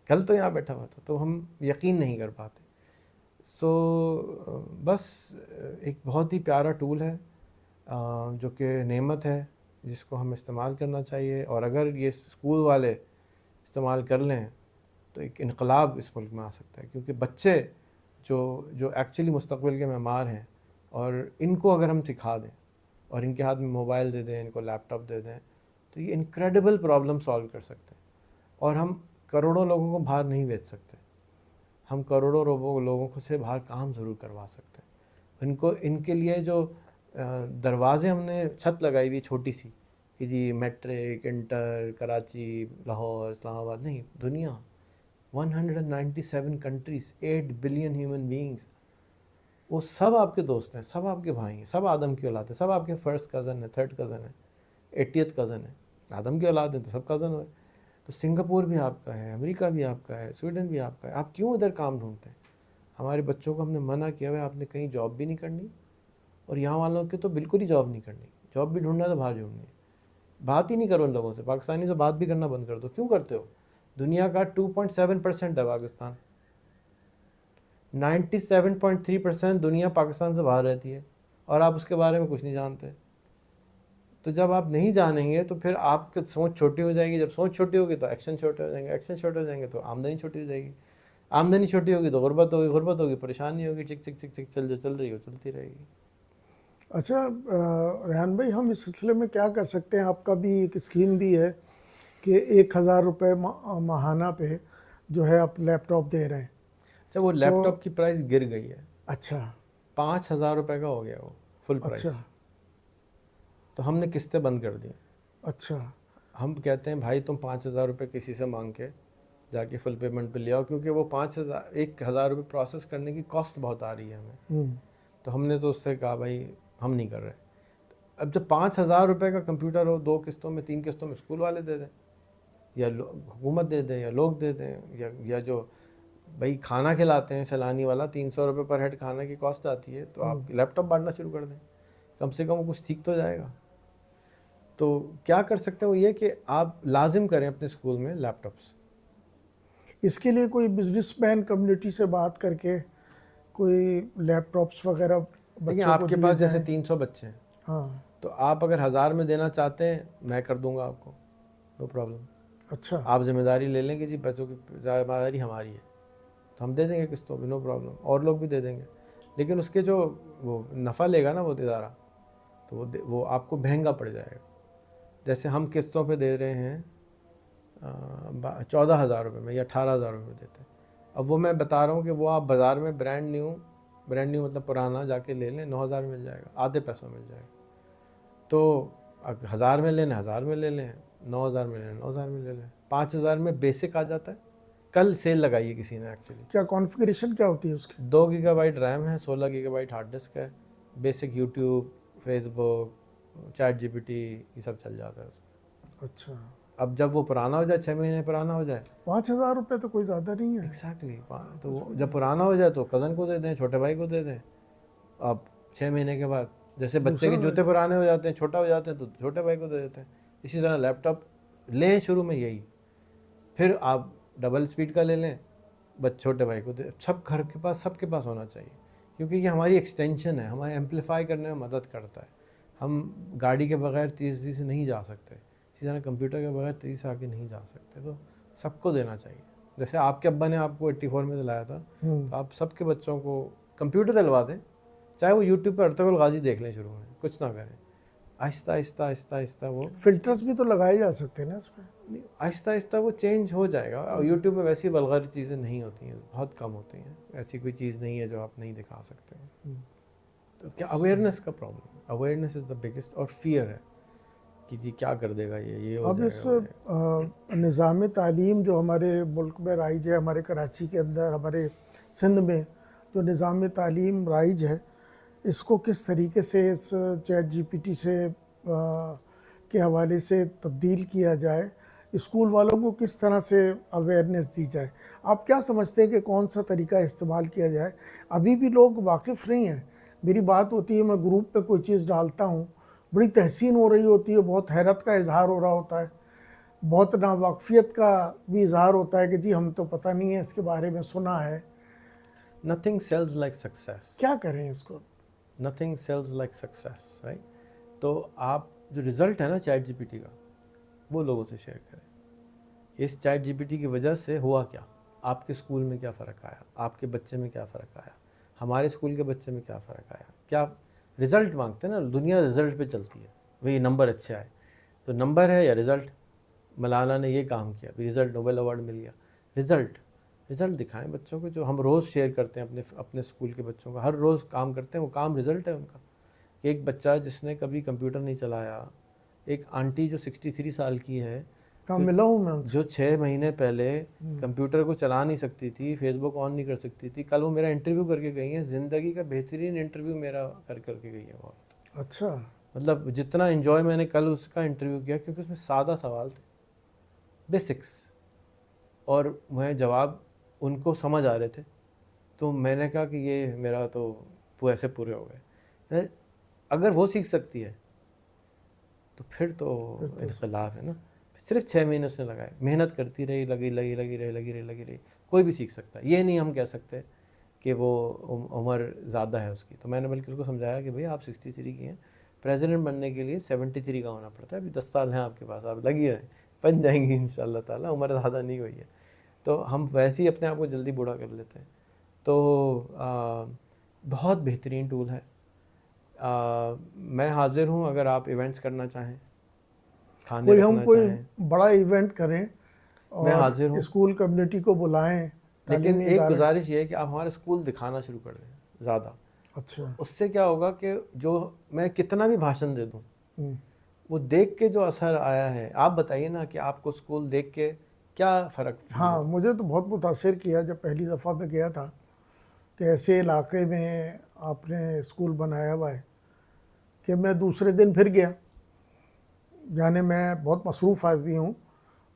کل تو یہاں بیٹھا ہوا تھا، تو ہم یقین نہیں کر پاتے. سو بس ایک بہت ہی پیارا ٹول ہے جو کہ نعمت ہے جس کو ہم استعمال کرنا چاہیے. اور اگر یہ اسکول والے استعمال کر لیں تو ایک انقلاب اس ملک میں آ سکتا ہے. کیونکہ بچے جو ایکچولی مستقبل کے معمار ہیں، اور ان کو اگر ہم سکھا دیں اور ان کے ہاتھ میں موبائل دے دیں، ان کو لیپ ٹاپ دے دیں، تو یہ انکریڈیبل پرابلم سالو کر سکتے ہیں. اور ہم کروڑوں لوگوں کو باہر نہیں بھیج سکتے، ہم کروڑوں لوگوں کو سے باہر کام ضرور کروا سکتے ہیں. ان کے لیے جو دروازے ہم نے چھت لگائی ہوئی چھوٹی سی کہ جی میٹرک، انٹر، کراچی، لاہور، اسلام آباد، نہیں، دنیا 197 کنٹریز، 8 بلین ہیومن بینگز، وہ سب آپ کے دوست ہیں، سب آپ کے بھائی ہیں، سب آدم کی اولاد ہیں، سب آپ کے فرسٹ کزن ہیں، تھرڈ کزن ہیں، 80th کزن ہیں. آدم کی اولاد ہیں تو سب کزن ہوئے. تو سنگاپور بھی آپ کا ہے، امریکہ بھی آپ کا ہے، سویڈن بھی آپ کا ہے. آپ کیوں ادھر کام ڈھونڈتے ہیں؟ ہمارے بچوں کو ہم نے منع کیا ہوا ہے آپ نے کہیں جاب بھی نہیں کرنی، اور یہاں والوں کے تو بالکل ہی جاب نہیں کرنی. جاب بھی ڈھونڈنا تو باہر ڈھونڈنی ہے. بات ہی نہیں کرو ان لوگوں سے، پاکستانی سے بات بھی کرنا بند کر دو. کیوں کرتے ہو؟ دنیا کا 2.7% ہے پاکستان. 97.3% دنیا پاکستان سے باہر رہتی ہے اور آپ اس کے بارے میں کچھ نہیں جانتے. تو جب آپ نہیں جانیں گے تو پھر آپ کی سوچ چھوٹی ہو جائے گی. جب سوچ چھوٹی ہوگی تو ایکشن چھوٹے ہو جائیں گے, ایکشن چھوٹے ہو جائیں گے تو آمدنی چھوٹی ہو جائے گی, آمدنی چھوٹی ہوگی تو غربت ہوگی, غربت ہوگی پریشانی ہوگی, چک چک چک چک چل رہی ہو چلتی رہے گی. اچھا ریحان بھائی, ہم اس سلسلے میں کیا کر سکتے ہیں؟ آپ کا بھی ایک اسکیم بھی ہے کہ 1,000 روپے ماہانہ پہ جو ہے آپ لیپ ٹاپ دے رہے ہیں. اچھا, وہ لیپ تو ٹاپ کی پرائس گر گئی ہے, اچھا 5,000 روپے کا ہو گیا وہ فل پرائس. اچھا تو ہم نے قسطیں بند کر دی. اچھا ہم کہتے ہیں بھائی تم 5,000 روپے کسی سے مانگ کے جا کے فل پیمنٹ پہ لے آؤ, کیونکہ وہ 1,000 روپے پروسیس کرنے کی کاسٹ بہت آ رہی ہے ہمیں. ہوں تو ہم نے تو اس سے کہا بھائی ہم نہیں کر رہے. اب جب 5,000 روپے کا کمپیوٹر ہو 2 قسطوں میں 3 قسطوں میں اسکول والے دے دیں یا حکومت دے دیں یا لوگ دے دیں, یا جو بھائی کھانا کھلاتے ہیں سیلانی والا 300 روپے پر ہیڈ کھانا کی کاسٹ آتی ہے, تو آپ لیپ ٹاپ بانٹنا شروع کر دیں, کم سے کم وہ کچھ سیکھ تو جائے گا. تو کیا کر سکتے ہیں وہ یہ کہ آپ لازم کریں اپنے اسکول میں لیپ ٹاپس. اس کے لیے کوئی بزنس مین کمیونٹی سے بات کر کے کوئی لیپ ٹاپس وغیرہ دیکھیں بچوں کو آپ کے دیے پاس جیسے جائیں. 300 بچے ہیں ہاں تو آپ اگر 1,000 میں دینا چاہتے ہیں میں کر دوں گا آپ کو, نو پرابلم. اچھا آپ ذمہ داری لے لیں کہ جی بچوں کی ذمہ داری ہماری ہے تو ہم دے دیں گے قسطوں پہ, نو پرابلم, اور لوگ بھی دے دیں گے. لیکن اس کے جو وہ نفع لے گا نا وہ ادارہ, تو وہ آپ کو مہنگا پڑ جائے گا. جیسے ہم قسطوں پہ دے رہے ہیں 14,000 روپے میں یا 18,000 روپے دیتے ہیں. اب وہ میں بتا رہا ہوں کہ وہ آپ بازار میں برانڈ نیو مطلب پرانا جا کے لے لیں 9,000 مل جائے گا, آدھے پیسوں مل جائے گا. تو 1,000 میں لے لیں 1,000 میں لے لیں, 9,000 میں لے لیں 9,000 میں لے لیں, 5,000 میں بیسک آ جاتا ہے. کل سیل لگائی ہے کسی نے ایکچولی. کیا کانفیگریشن کیا ہوتی ہے اس کی؟ 2 گیگا بائٹ ریم ہے, 16 گیگا بائٹ ہارڈ ڈسک ہے, بیسک یوٹیوب, فیس بک, چیٹ جی پی ٹی یہ سب چل جاتا ہے اس میں. اچھا اب جب وہ پرانا ہو جائے 6 مہینے پرانا ہو جائے 5,000 روپے تو کوئی زیادہ نہیں ہے. ایگزیکٹلی, تو وہ جب پرانا ہو جائے تو کزن کو دے دیں, چھوٹے بھائی کو دے دیں. اب 6 مہینے کے بعد جیسے بچے کے جوتے پرانے ہو جاتے ہیں چھوٹا ہو جاتے ہیں تو چھوٹے بھائی کو دے دیتے ہیں. اسی طرح لیپ ٹاپ لیں شروع میں یہی, پھر آپ ڈبل سپیڈ کا لے لیں, چھوٹے بھائی کو دے. سب گھر کے پاس سب کے پاس ہونا چاہیے, کیونکہ یہ ہماری ایکسٹینشن ہے, ہمارے ایمپلیفائی کرنے میں مدد کرتا ہے. ہم گاڑی کے بغیر تیزی سے نہیں جا سکتے, اسی طرح کمپیوٹر کے بغیر تیزی سے آگے نہیں جا سکتے. تو سب کو دینا چاہیے. جیسے آپ کے ابا نے آپ کو 84 میں دلایا تھا, تو آپ سب کے بچوں کو کمپیوٹر دلوا دیں, چاہے وہ یوٹیوب پہ ارطغرل غازی دیکھ لیں شروع میں, کچھ نہ کریں. آہستہ آہستہ آہستہ آہستہ وہ فلٹرز بھی تو لگائے جا سکتے ہیں نا اس پہ. آہستہ آہستہ وہ چینج ہو جائے گا. اور یوٹیوب پہ ویسی ولغیر چیزیں نہیں ہوتی ہیں, بہت کم ہوتی ہیں, ایسی کوئی چیز نہیں ہے جو آپ نہیں دکھا سکتے ہیں. تو کیا اویئرنیس کا problem, awareness is the biggest, اور فیئر ہے کہ جی کیا کر دے گا یہ ہو اب جائے اس گا. نظام تعلیم جو ہمارے ملک میں رائج ہے, ہمارے کراچی کے اندر, ہمارے سندھ میں جو نظام تعلیم رائج ہے, اس کو کس طریقے سے اس چیٹ جی پی ٹی سے کے حوالے سے تبدیل کیا جائے, اسکول والوں کو کس طرح سے اویئرنیس دی جائے؟ آپ کیا سمجھتے ہیں کہ کون سا طریقہ استعمال کیا جائے؟ ابھی بھی لوگ واقف نہیں ہیں. میری بات ہوتی ہے, میں گروپ پہ کوئی چیز ڈالتا ہوں, بڑی تحسین ہو رہی ہوتی ہے, بہت حیرت کا اظہار ہو رہا ہوتا ہے, بہت ناواقفیت کا بھی اظہار ہوتا ہے کہ جی ہم تو پتہ نہیں ہے اس کے بارے میں, سنا ہے. Nothing sells like success. کیا کریں اس کو؟ Nothing sells like success, right? تو آپ جو رزلٹ ہے نا چیٹ جی پی ٹی کا, وہ لوگوں سے شیئر کریں. اس چیٹ جی پی ٹی کی وجہ سے ہوا کیا, آپ کے اسکول میں کیا فرق آیا, آپ کے بچے میں کیا فرق آیا, ہمارے اسکول کے بچے میں کیا فرق آیا. کیا رزلٹ مانگتے ہیں نا, دنیا رزلٹ پہ چلتی ہے, وہی نمبر اچھے آئے تو نمبر ہے یا رزلٹ. مولانا نے یہ کام کیا, رزلٹ نوبل ایوارڈ مل گیا. رزلٹ دکھائیں بچوں کو, جو ہم روز شیئر کرتے ہیں اپنے اسکول کے بچوں کا, ہر روز کام کرتے ہیں, وہ کام رزلٹ ہے ان کا. ایک بچہ جس نے کبھی کمپیوٹر نہیں چلایا, ایک آنٹی جو 63 سال کی ہے, ملا ہوں میں جو 6 مہینے پہلے کمپیوٹر کو چلا نہیں سکتی تھی, فیس بک آن نہیں کر سکتی تھی, کل وہ میرا انٹرویو کر کے گئی ہیں, زندگی کا بہترین انٹرویو میرا کر کے گئی ہے. بہت اچھا, مطلب جتنا انجوائے میں نے کل اس کا انٹرویو کیا, کیونکہ اس میں سادہ سوال تھے, بیسکس, اور میں جواب ان کو سمجھ آ رہے تھے. تو میں نے کہا کہ یہ میرا تو ایسے پورے ہو گئے. اگر وہ سیکھ سکتی ہے تو پھر تو انقلاب ہے نا. صرف 6 مہینے اس نے لگائے, محنت کرتی رہی, لگی رہی, کوئی بھی سیکھ سکتا ہے. یہ نہیں ہم کہہ سکتے کہ وہ عمر زیادہ ہے اس کی. تو میں نے بلکہ اس کو سمجھایا کہ بھئی آپ 63 کی ہیں, پریزیڈنٹ بننے کے لیے 73 کا ہونا پڑتا ہے, ابھی 10 سال ہیں آپ کے پاس, آپ لگی رہیں, بن جائیں گی انشاءاللہ تعالیٰ, عمر زیادہ نہیں ہوئی ہے. تو ہم ویسے ہی اپنے آپ کو جلدی بوڑھا کر لیتے ہیں. تو بہت بہترین ٹول ہے. میں حاضر ہوں اگر آپ ایونٹس کرنا چاہیں, کھانے کوئی ہم رکھنا کوئی چاہیں, بڑا ایونٹ کریں میں اور حاضر ہوں. اسکول کمیونٹی کو بلائیں, لیکن تعلیمی ایک ادارے. گزارش یہ ہے کہ آپ ہمارا اسکول دکھانا شروع کر دیں زیادہ. اچھا. اس سے کیا ہوگا کہ جو میں کتنا بھی بھاشن دے دوں, وہ دیکھ کے جو اثر آیا ہے, آپ بتائیے نا کہ آپ کو اسکول دیکھ کے کیا فرق فیل ہاں, ہوا. مجھے تو بہت متاثر کیا جب پہلی دفعہ میں گیا تھا کہ ایسے علاقے میں آپ نے اسکول بنایا ہوا ہے کہ میں دوسرے دن پھر گیا. یعنی میں بہت مصروف آدمی ہوں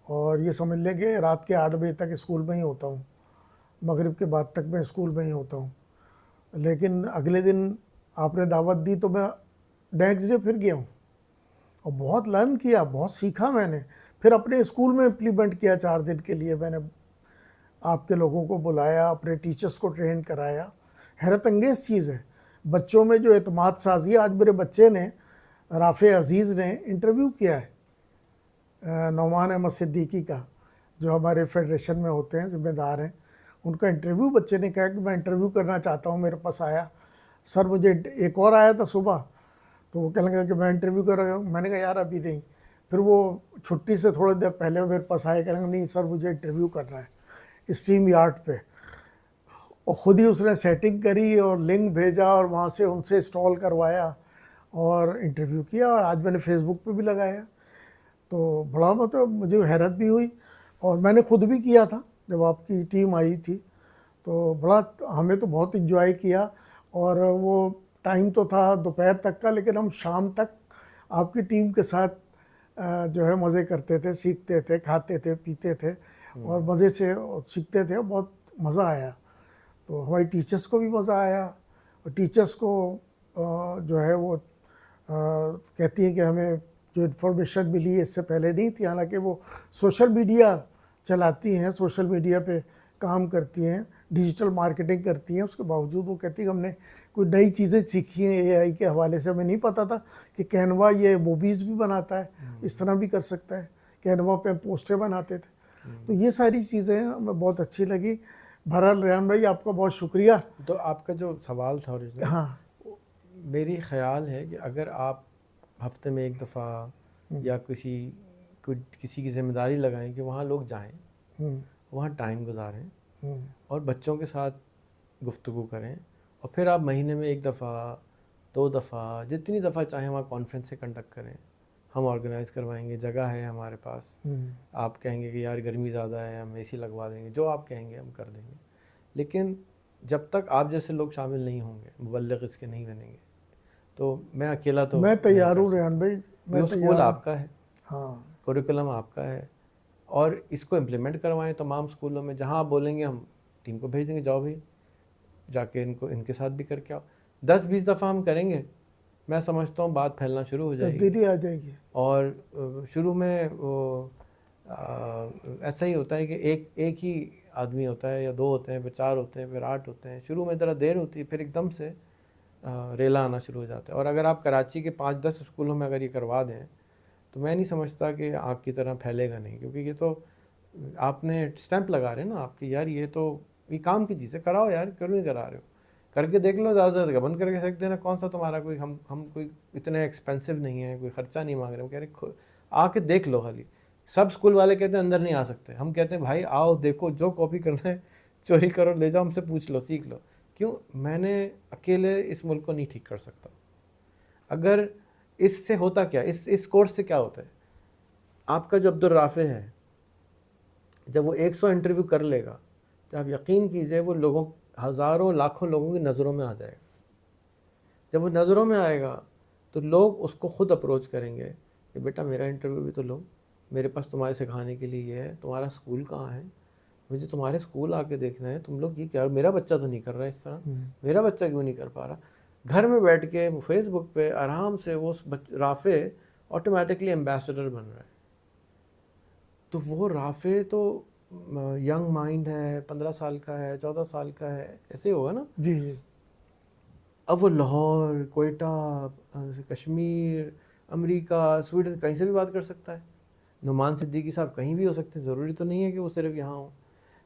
اور یہ سمجھ لیں کہ رات کے 8 بجے تک اسکول میں ہی ہوتا ہوں, مغرب کے بعد تک میں اسکول میں ہی ہوتا ہوں. لیکن اگلے دن آپ نے دعوت دی تو میں نیکسٹ ڈے پھر گیا ہوں اور بہت لرن کیا, بہت سیکھا میں نے. پھر اپنے اسکول میں امپلیمنٹ کیا 4 دن کے لیے. میں نے آپ کے لوگوں کو بلایا, اپنے ٹیچرز کو ٹرین کرایا. حیرت انگیز چیز ہے بچوں میں جو اعتماد سازی ہے. آج میرے بچے نے, رافع عزیز نے انٹرویو کیا ہے نعمان احمد صدیقی کا, جو ہمارے فیڈریشن میں ہوتے ہیں, ذمہ دار ہیں. ان کا انٹرویو بچے نے کہا کہ میں انٹرویو کرنا چاہتا ہوں. میرے پاس آیا, سر مجھے ایک اور آیا تھا صبح, تو وہ کہنے لگا کہ میں انٹرویو کر رہا ہوں. میں نے کہا یار ابھی نہیں. پھر وہ چھٹی سے تھوڑی دیر پہلے میرے پاس آیا, کہنے لگا نہیں سر مجھے انٹرویو کرنا ہے اسٹریم یارڈ پہ. اور خود ہی اس نے سیٹنگ کری اور لنک بھیجا اور وہاں سے ان سے انسٹال کروایا اور انٹرویو کیا, اور آج میں نے فیس بک پہ بھی لگایا. تو بڑا مطلب مجھے حیرت بھی ہوئی, اور میں نے خود بھی کیا تھا جب آپ کی ٹیم آئی تھی. تو بڑا ہمیں تو بہت انجوائے کیا, اور وہ ٹائم تو تھا دوپہر تک کا, لیکن ہم شام تک آپ کی ٹیم کے ساتھ جو ہے مزے کرتے تھے, سیکھتے تھے, کھاتے تھے, پیتے تھے, اور مزے سے سیکھتے تھے. بہت مزہ آیا. تو ہماری ٹیچرس کو بھی مزہ آیا, اور ٹیچرس کو جو ہے وہ کہتی ہیں کہ ہمیں جو انفارمیشن ملی اس سے پہلے نہیں تھی. حالانکہ وہ سوشل میڈیا چلاتی ہیں, سوشل میڈیا پہ کام کرتی ہیں, ڈیجیٹل مارکیٹنگ کرتی ہیں. اس کے باوجود وہ کہتی ہیں کہ ہم نے کوئی نئی چیزیں سیکھی ہیں اے آئی کے حوالے سے. ہمیں نہیں پتہ تھا کہ کینوا یہ موویز بھی بناتا ہے, اس طرح بھی کر سکتا ہے. کینوا پہ پوسٹر بناتے تھے. تو یہ ساری چیزیں ہمیں بہت اچھی لگی. بہرحال ریحان بھائی آپ کا بہت شکریہ. تو آپ کا جو سوال تھا اوریجنل, ہاں, میری خیال ہے کہ اگر آپ ہفتے میں ایک دفعہ یا کسی کی ذمہ داری لگائیں کہ وہاں لوگ جائیں, وہاں ٹائم گزاریں اور بچوں کے ساتھ گفتگو کریں, اور پھر آپ مہینے میں 1 دفعہ 2 دفعہ جتنی دفعہ چاہیں وہاں کانفرنسیں کنڈکٹ کریں. ہم آرگنائز کروائیں گے, جگہ ہے ہمارے پاس. آپ کہیں گے کہ یار گرمی زیادہ ہے, ہم اے سی لگوا دیں گے, جو آپ کہیں گے ہم کر دیں گے. لیکن جب تک آپ جیسے لوگ شامل نہیں ہوں گے, مبلغ اس کے نہیں بنیں گے, تو میں اکیلا تو میں نہیں تیار کر ہوں سکتا. ریحان بھائی, میں وہ تیار اسکول ہوں. آپ کا ہے, ہاں, کوریکولم آپ کا ہے, اور اس کو امپلیمنٹ کروائیں تمام اسکولوں میں. جہاں آپ بولیں گے ہم ٹیم کو بھیج دیں گے, جاؤ بھائی جا کے ان کے ساتھ بھی کر کے آؤ. 10-20 دفعہ ہم کریں گے, میں سمجھتا ہوں بات پھیلنا شروع ہو جائے گی. تبدیلی آ جائے گی. اور شروع میں وہ ایسا ہی ہوتا ہے کہ ایک ہی آدمی ہوتا ہے, یا 2 ہوتے ہیں, پھر 4 ہوتے ہیں, پھر 8 ہوتے ہیں. شروع میں ذرا دیر ہوتی ہے, پھر ایک دم سے ریلا آنا شروع ہو جاتا ہے. اور اگر آپ کراچی کے 5-10 اسکولوں میں اگر یہ کروا دیں تو میں نہیں سمجھتا کہ آگ کی طرح پھیلے گا نہیں, کیونکہ یہ تو آپ نے اسٹیمپ لگا رہے ہیں نا آپ کی, یار یہ تو یہ کام کی چیز ہے, کراؤ یار, کیوں نہیں کرا رہے ہو, کر کے دیکھ لو. زیادہ سے زیادہ بند کر کے سیکھ دینا. کون سا تمہارا کوئی ہم کوئی اتنے ایکسپینسو نہیں ہے, کوئی خرچہ نہیں مانگ رہے. ہم کہہ رہے آ کے دیکھ لو. خالی سب اسکول والے کہتے ہیں اندر نہیں آ سکتے, ہم کہتے ہیں بھائی آؤ دیکھو, جو کاپی کرنا ہے چوری کرو, لے جاؤ, ہم سے پوچھ لو, سیکھ لو. کیوں, میں نے اکیلے اس ملک کو نہیں ٹھیک کر سکتا. اگر اس سے ہوتا کیا, اس کورس سے کیا ہوتا ہے, آپ کا جو عبدالرافع ہے جب وہ 100 انٹرویو کر لے گا تو آپ یقین کیجئے وہ لوگوں, ہزاروں لاکھوں لوگوں کی نظروں میں آ جائے گا. جب وہ نظروں میں آئے گا تو لوگ اس کو خود اپروچ کریں گے کہ بیٹا میرا انٹرویو بھی تو لو, میرے پاس تمہارے سکھانے کے لیے یہ ہے, تمہارا اسکول کہاں ہے, مجھے تمہارے اسکول آ کے دیکھنا ہے. تم لوگ یہ کیا, میرا بچہ تو نہیں کر رہا اس طرح, میرا بچہ کیوں نہیں کر پا رہا. گھر میں بیٹھ کے فیس بک پہ آرام سے وہ رافع آٹومیٹکلی ایمبیسڈر بن رہا ہے. تو وہ رافع تو ینگ مائنڈ ہے, 15 سال کا ہے, 14 سال کا ہے, ایسے ہی ہوگا نا. جی جی اب وہ لاہور, کوئٹہ, کشمیر, امریکہ, سویڈن کہیں سے بھی بات کر سکتا ہے. نعمان صدیقی صاحب کہیں بھی ہو سکتے, ضروری تو نہیں ہے کہ وہ صرف یہاں ہوں.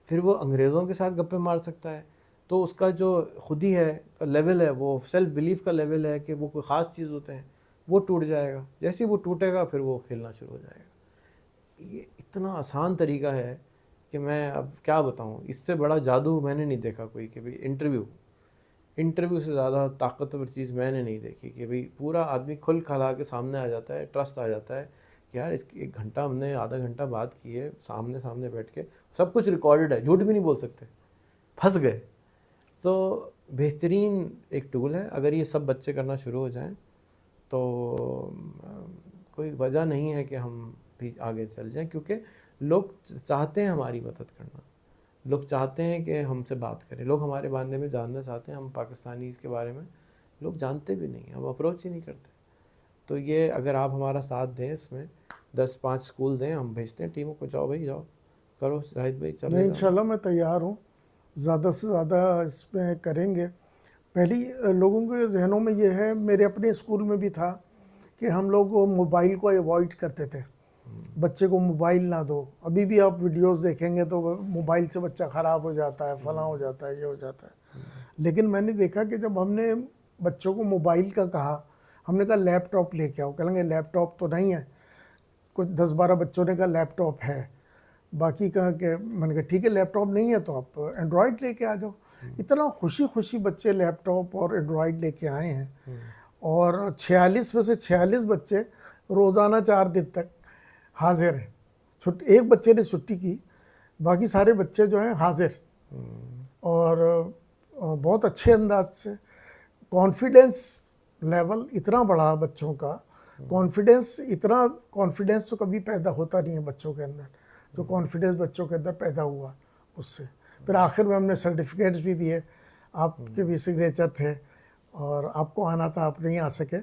پھر وہ انگریزوں کے ساتھ گپے مار سکتا ہے. تو اس کا جو خود ہی ہے لیول ہے, وہ سیلف بلیف کا لیول ہے کہ وہ کوئی خاص چیز ہوتے ہیں, وہ ٹوٹ جائے گا. جیسے ہی وہ ٹوٹے گا پھر وہ کھیلنا شروع ہو جائے گا. یہ اتنا آسان طریقہ ہے کہ میں اب کیا بتاؤں, اس سے بڑا جادو میں نے نہیں دیکھا کوئی. کہ بھئی انٹرویو سے زیادہ طاقتور چیز میں نے نہیں دیکھی. کہ بھئی پورا آدمی کھل کھلا کے سامنے آ جاتا ہے, ٹرسٹ آ جاتا ہے کہ یار اس 1 گھنٹہ ہم نے, آدھا گھنٹہ بات کی ہے سامنے بیٹھ کے, سب کچھ ریکارڈڈ ہے, جھوٹ بھی نہیں بول سکتے, پھنس گئے. سو بہترین ایک ٹول ہے. اگر یہ سب بچے کرنا شروع ہو جائیں تو کوئی وجہ نہیں ہے کہ ہم بھی آگے چل جائیں, کیونکہ لوگ چاہتے ہیں ہماری مدد کرنا, لوگ چاہتے ہیں کہ ہم سے بات کریں, لوگ ہمارے بارے میں جاننا چاہتے ہیں. ہم پاکستانی کے بارے میں لوگ جانتے بھی نہیں, ہم اپروچ ہی نہیں کرتے. تو یہ اگر آپ ہمارا ساتھ دیں, اس میں 10-5 اسکول دیں, ہم بھیجتے ہیں ٹیموں کو, جاؤ بھائی جاؤ کرو. شاہد بھائی چلے نہیں جاؤ. انشاءاللہ میں تیار ہوں, زیادہ سے زیادہ اس میں کریں گے. پہلی لوگوں کے ذہنوں میں یہ ہے, میرے اپنے اسکول میں بھی تھا کہ ہم لوگ موبائل کو ایوائڈ کرتے تھے, بچے کو موبائل نہ دو. ابھی بھی آپ ویڈیوز دیکھیں گے تو موبائل سے بچہ خراب ہو جاتا ہے, فلاں ہو جاتا ہے, یہ ہو جاتا ہے. لیکن میں نے دیکھا کہ جب ہم نے بچوں کو موبائل کا کہا, ہم نے کہا لیپ ٹاپ لے کے آؤ. کہیں گے لیپ ٹاپ تو نہیں ہے. کچھ 10-12 بچوں نے کہا لیپ ٹاپ ہے, باقی کہا کہ میں نے کہا ٹھیک ہے لیپ ٹاپ نہیں ہے تو آپ اینڈرائڈ لے کے آ جاؤ. اتنا خوشی بچے لیپ ٹاپ اور اینڈرائڈ لے کے آئے ہیں. اور 46 میں سے 46 بچے روزانہ 4 دن تک حاضر ہیں. ایک بچے نے چھٹی کی, باقی سارے بچے جو ہیں حاضر, اور بہت اچھے انداز سے. کانفیڈنس لیول اتنا بڑھا بچوں کا, کانفیڈنس تو کبھی پیدا ہوتا نہیں ہے بچوں کے اندر, جو کانفیڈنس بچوں کے اندر پیدا ہوا اس سے. پھر آخر میں ہم نے سرٹیفکیٹس بھی دیے, آپ کے بھی سگنیچر تھے, اور آپ کو آنا تھا, آپ نہیں آ سکے,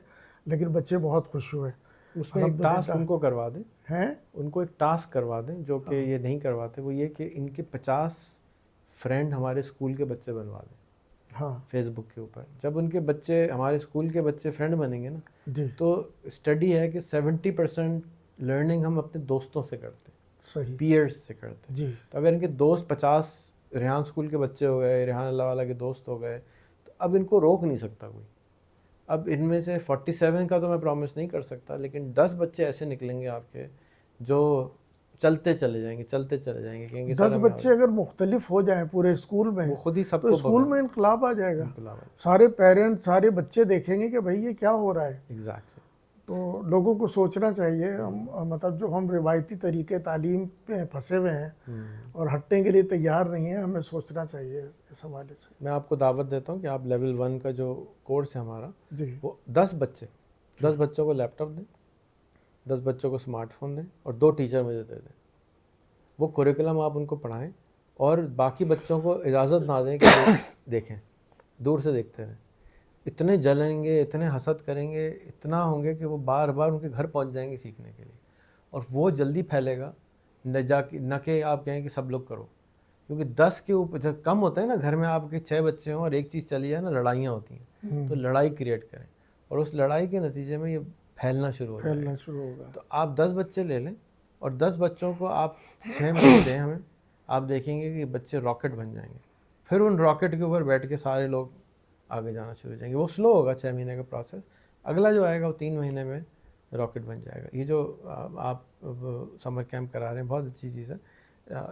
لیکن بچے بہت خوش ہوئے. اس میں ایک ٹاسک ان کو کروا دیں, ہیں ان کو ایک ٹاسک کروا دیں جو کہ یہ نہیں کرواتے. وہ یہ کہ ان کے 50 فرینڈ ہمارے اسکول کے بچے بنوا دیں. ہاں فیس بک کے اوپر جب ان کے بچے, ہمارے اسکول کے بچے فرینڈ بنیں گے نا, جی تو اسٹڈی ہے کہ 70% لرننگ ہم اپنے دوستوں سے کرتے ہیں, صحیح, پیئرس سے کرتے ہیں. جی تو اگر ان کے دوست 50 ریحان اسکول کے بچے ہو گئے, ریحان اللہ والا کے دوست ہو گئے, تو اب ان کو روک نہیں سکتا کوئی. اب ان میں سے 47 کا تو میں پرومس نہیں کر سکتا, لیکن 10 بچے ایسے نکلیں گے آپ کے جو چلتے چلے جائیں گے, کہیں گے 10 بچے اگر مختلف ہو جائیں پورے اسکول میں, وہ خود ہی سب تو کو اسکول میں انقلاب آ جائے گا. انقلاب ہے. سارے پیرنٹ, سارے بچے دیکھیں گے کہ بھائی یہ کیا ہو رہا ہے. ایگزیکٹلی. تو لوگوں کو سوچنا چاہیے, مطلب جو ہم روایتی طریقے تعلیم پہ پھنسے ہوئے ہیں اور ہٹنے کے لیے تیار نہیں ہیں, ہمیں سوچنا چاہیے اس حوالے سے. میں آپ کو دعوت دیتا ہوں کہ آپ لیول 1 کا جو کورس ہے ہمارا, جی وہ 10 بچوں کو لیپ ٹاپ دیں, 10 بچوں کو اسمارٹ فون دیں, اور 2 ٹیچر مجھے دے دیں. وہ کوریکولم آپ ان کو پڑھائیں, اور باقی بچوں کو اجازت نہ دیں کہ وہ دیکھیں, دور سے دیکھتے رہیں. اتنے جلیں گے, اتنے حسد کریں گے, اتنا ہوں گے کہ وہ بار بار ان کے گھر پہنچ جائیں گے سیکھنے کے لیے. اور وہ جلدی پھیلے گا, نہ کہ آپ کہیں کہ سب لوگ کرو. کیونکہ 10 کے اوپر جب کم ہوتا ہے نا, گھر میں آپ کے 6 بچے ہوں اور ایک چیز چلی جائے نا, لڑائیاں ہوتی ہیں. تو لڑائی کریٹ کریں, اور اس لڑائی کے نتیجے میں یہ پھیلنا شروع ہو جائے گا. ہوگا. تو آپ 10 بچے لے لیں, اور 10 بچوں کو آپ 6 مہینے دیں ہمیں, آپ دیکھیں گے کہ بچے راکٹ بن جائیں گے. پھر ان راکٹ کے اوپر بیٹھ کے سارے لوگ آگے جانا شروع ہو جائیں گے. وہ سلو ہوگا 6 مہینے کا پروسیس, اگلا جو آئے گا وہ 3 مہینے میں راکٹ بن جائے گا. یہ جو آپ سمر کیمپ کرا رہے ہیں بہت اچھی چیز ہے.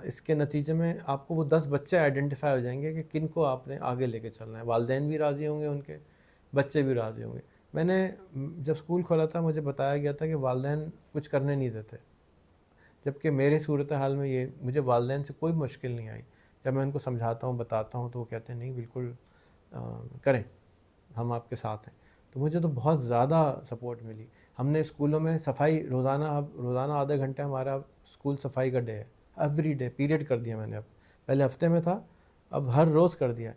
اس کے نتیجے میں آپ کو وہ 10 بچے آئیڈینٹیفائی ہو جائیں گے کہ کن کو آپ نے آگے لے کے چلنا ہے. والدین بھی راضی ہوں گے, ان کے بچے بھی راضی ہوں گے. میں نے جب اسکول کھولا تھا مجھے بتایا گیا تھا کہ والدین کچھ کرنے نہیں دیتے, جبکہ میری صورتحال میں یہ مجھے والدین سے کوئی مشکل نہیں آئی. جب میں ان کو سمجھاتا ہوں, بتاتا ہوں, تو وہ کہتے ہیں نہیں بالکل کریں, ہم آپ کے ساتھ ہیں. تو مجھے تو بہت زیادہ سپورٹ ملی. ہم نے اسکولوں میں صفائی روزانہ آدھے گھنٹے ہمارا اسکول صفائی کا ڈے ہے, ایوری ڈے پیریڈ کر دیا میں نے. اب پہلے ہفتے میں تھا, اب ہر روز کر دیا.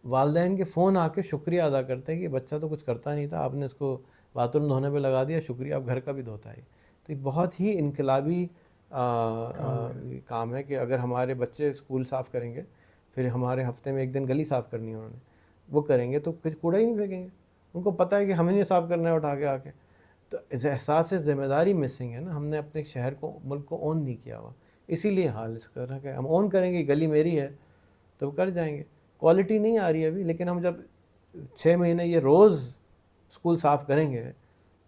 والدین کے فون آ کے شکریہ ادا کرتے ہیں کہ بچہ تو کچھ کرتا نہیں تھا, آپ نے اس کو باتھ روم دھونے پہ لگا دیا, شکریہ اب گھر کا بھی دھوتا ہے. تو ایک بہت ہی انقلابی کام ہے کہ اگر ہمارے بچے اسکول صاف کریں گے، پھر ہمارے ہفتے میں ایک دن گلی صاف کرنی ہے انہوں نے، وہ کریں گے تو پھر کوڑا ہی نہیں پھینکیں گے. ان کو پتہ ہے کہ ہمیں نہیں صاف کرنا ہے اٹھا کے آ کے. تو احساس ذمہ داری مسنگ ہے نا، ہم نے اپنے شہر کو، ملک کو اون نہیں کیا ہوا. اسی لیے حال اس طرح کہ ہم اون کریں گے گلی میری ہے تو وہ کر جائیں گے. کوالٹی نہیں آ رہی ہے ابھی، لیکن ہم جب 6 مہینے یہ روز اسکول صاف کریں گے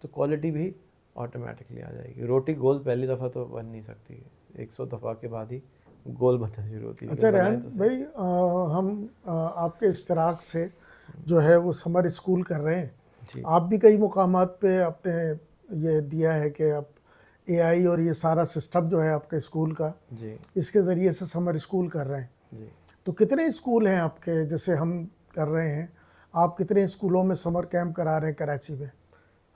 تو کوالٹی بھی آٹومیٹکلی آ جائے گی. روٹی گول پہلی دفعہ تو بن نہیں سکتی ہے، 100 دفعہ کے بعد ہی گول بننا شروع ہوتی ہے. اچھا ریحان بھائی، ہم آپ کے اشتراک سے جو ہے وہ سمر اسکول کر رہے ہیں. جی آپ بھی کئی مقامات پہ آپ نے یہ دیا ہے کہ آپ اے آئی اور یہ سارا سسٹم جو ہے آپ کے اسکول کا، جی اس کے ذریعے سے سمر اسکول کر رہے ہیں. جی. تو کتنے اسکول ہیں آپ کے جیسے ہم کر رہے ہیں؟ آپ کتنے اسکولوں میں سمر کیمپ کرا رہے ہیں کراچی میں؟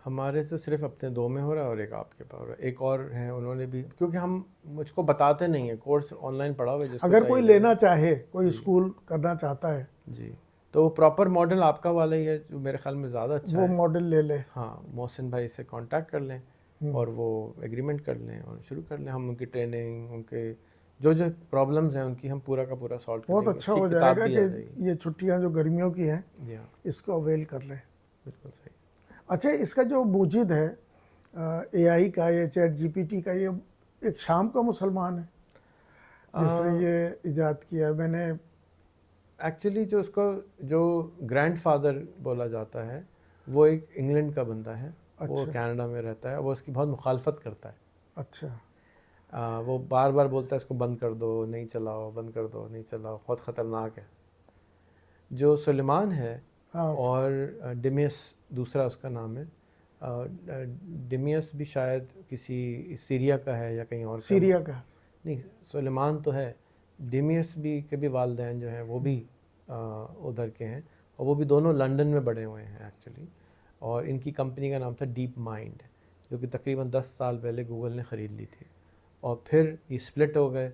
ہمارے تو صرف اپنے 2 میں ہو رہا ہے اور ایک آپ کے پاس ہو رہا ہے. ایک اور ہیں انہوں نے بھی، کیونکہ ہم مجھ کو بتاتے نہیں ہیں، کورس آن لائن پڑھا ہوا ہے جس کو اگر چاہیے کوئی لے لینا چاہے، کوئی اسکول کرنا چاہتا ہے جی تو وہ پراپر ماڈل آپ کا والا ہی ہے جو میرے خیال میں زیادہ اچھا وہ ہے. ماڈل لے لے. ہاں، محسن بھائی سے کانٹیکٹ کر لیں اور وہ ایگریمنٹ کر لیں اور شروع کر لیں. ہم ان کی ٹریننگ، ان کے جو پرابلمز ہیں ان کی ہم پورا کا پورا سالو کر بہت دیں گے. اچھا اس ہو کی جائے کتاب گا بھی کہ آ جائے گی. یہ چھٹیاں جو گرمیوں کی ہیں جی ہاں، اس کو اویل کر لیں. بالکل صحیح. اچھا، اس کا جو موجد ہے اے آئی کا، یہ چیٹ جی پی ٹی کا، یہ ایک شام کا مسلمان ہے جس نے یہ ایجاد کیا. میں نے ایکچولی جو اس کو جو گرینڈ فادر بولا جاتا ہے وہ ایک انگلینڈ کا بندہ ہے. وہ اچھا کینیڈا میں رہتا ہے. وہ اس کی بہت مخالفت کرتا ہے. اچھا وہ بار بار بولتا ہے اس کو بند کر دو، نہیں چلاؤ، بند کر دو، نہیں چلاؤ، بہت خطرناک ہے. جو سلیمان ہے ہاں اور ڈیمیس دوسرا اس کا نام ہے. ڈیمیس بھی شاید کسی سیریا کا ہے یا کہیں اور کا. سیریا کا. نہیں، سلیمان تو ہے. ڈیمیس بھی کے بھی والدین جو ہیں وہ بھی ادھر کے ہیں، اور وہ بھی دونوں لنڈن میں بڑے ہوئے ہیں ایکچولی. اور ان کی کمپنی کا نام تھا ڈیپ مائنڈ، جو کہ تقریباً 10 سال پہلے گوگل نے خرید لی تھی. اور پھر یہ سپلٹ ہو گئے.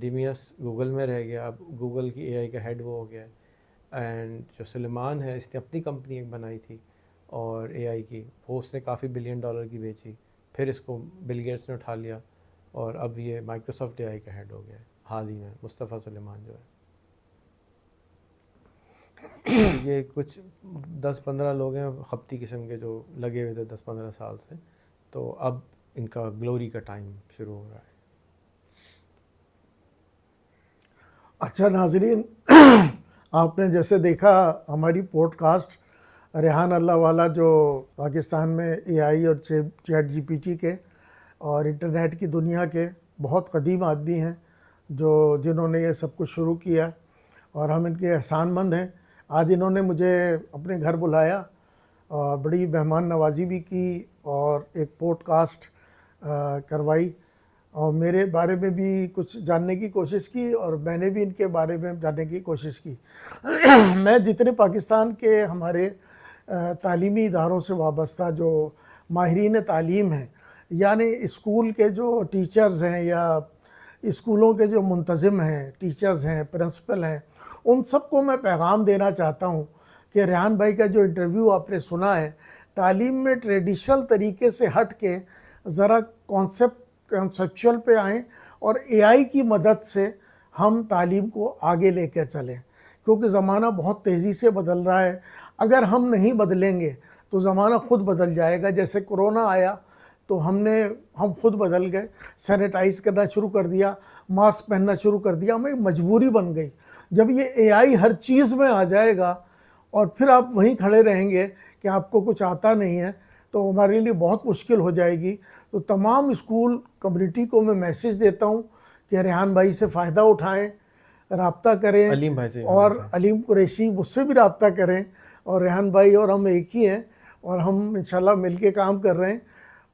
ڈیمیس گوگل میں رہ گیا، اب گوگل کی اے آئی کا ہیڈ وہ ہو گیا. اینڈ جو سلیمان ہے اس نے اپنی کمپنی ایک بنائی تھی اور اے آئی کی، وہ اس نے کافی $1 بلین کی بیچی. پھر اس کو بل گیٹس نے اٹھا لیا اور اب یہ مائیکروسافٹ اے آئی کا ہیڈ ہو گیا ہے حال ہی میں، مصطفیٰ سلیمان جو ہے. یہ کچھ 10-15 لوگ ہیں خپتی قسم کے جو لگے ہوئے تھے 10-15 سال سے. تو اب ان کا گلوری کا ٹائم شروع ہو رہا ہے. اچھا ناظرین، آپ نے جیسے دیکھا ہماری پوڈ کاسٹ ریحان اللہ والا، جو پاکستان میں اے آئی اور چیٹ جی پی ٹی کے اور انٹرنیٹ کی دنیا کے بہت قدیم آدمی ہیں، جنہوں نے یہ سب کچھ شروع کیا، اور ہم ان کے احسان مند ہیں. آج انہوں نے مجھے اپنے گھر بلایا اور بڑی مہمان نوازی بھی کی اور ایک پوڈ کاسٹ کروائی، اور میرے بارے میں بھی کچھ جاننے کی کوشش کی اور میں نے بھی ان کے بارے میں جاننے کی کوشش کی. میں جتنے پاکستان کے ہمارے تعلیمی اداروں سے وابستہ جو ماہرین تعلیم ہیں، یعنی اسکول کے جو ٹیچرز ہیں یا اسکولوں کے جو منتظم ہیں، ٹیچرز ہیں، پرنسپل ہیں، ان سب کو میں پیغام دینا چاہتا ہوں کہ ریحان بھائی کا جو انٹرویو آپ نے سنا ہے، تعلیم میں ٹریڈیشنل طریقے سے ہٹ کے ذرا کانسیپچول پہ آئیں اور اے آئی کی مدد سے ہم تعلیم کو آگے لے کر چلیں، کیونکہ زمانہ بہت تیزی سے بدل رہا ہے. اگر ہم نہیں بدلیں گے تو زمانہ خود بدل جائے گا. جیسے کرونا آیا تو ہم خود بدل گئے، سینیٹائز کرنا شروع کر دیا، ماسک پہننا شروع کر دیا، ہمیں مجبوری بن گئی. جب یہ اے آئی ہر چیز میں آ جائے گا اور پھر آپ وہیں کھڑے رہیں گے کہ آپ کو کچھ آتا نہیں ہے، تو ہمارے لیے بہت مشکل ہو جائے گی. تو تمام اسکول کمیونٹی کو میں میسیج دیتا ہوں کہ ریحان بھائی سے فائدہ اٹھائیں، رابطہ کریں، علیم بھائی سے اور علیم قریشی مجھ سے بھی رابطہ کریں. اور ریحان بھائی اور ہم ایک ہی ہیں اور ہم انشاءاللہ مل کے کام کر رہے ہیں،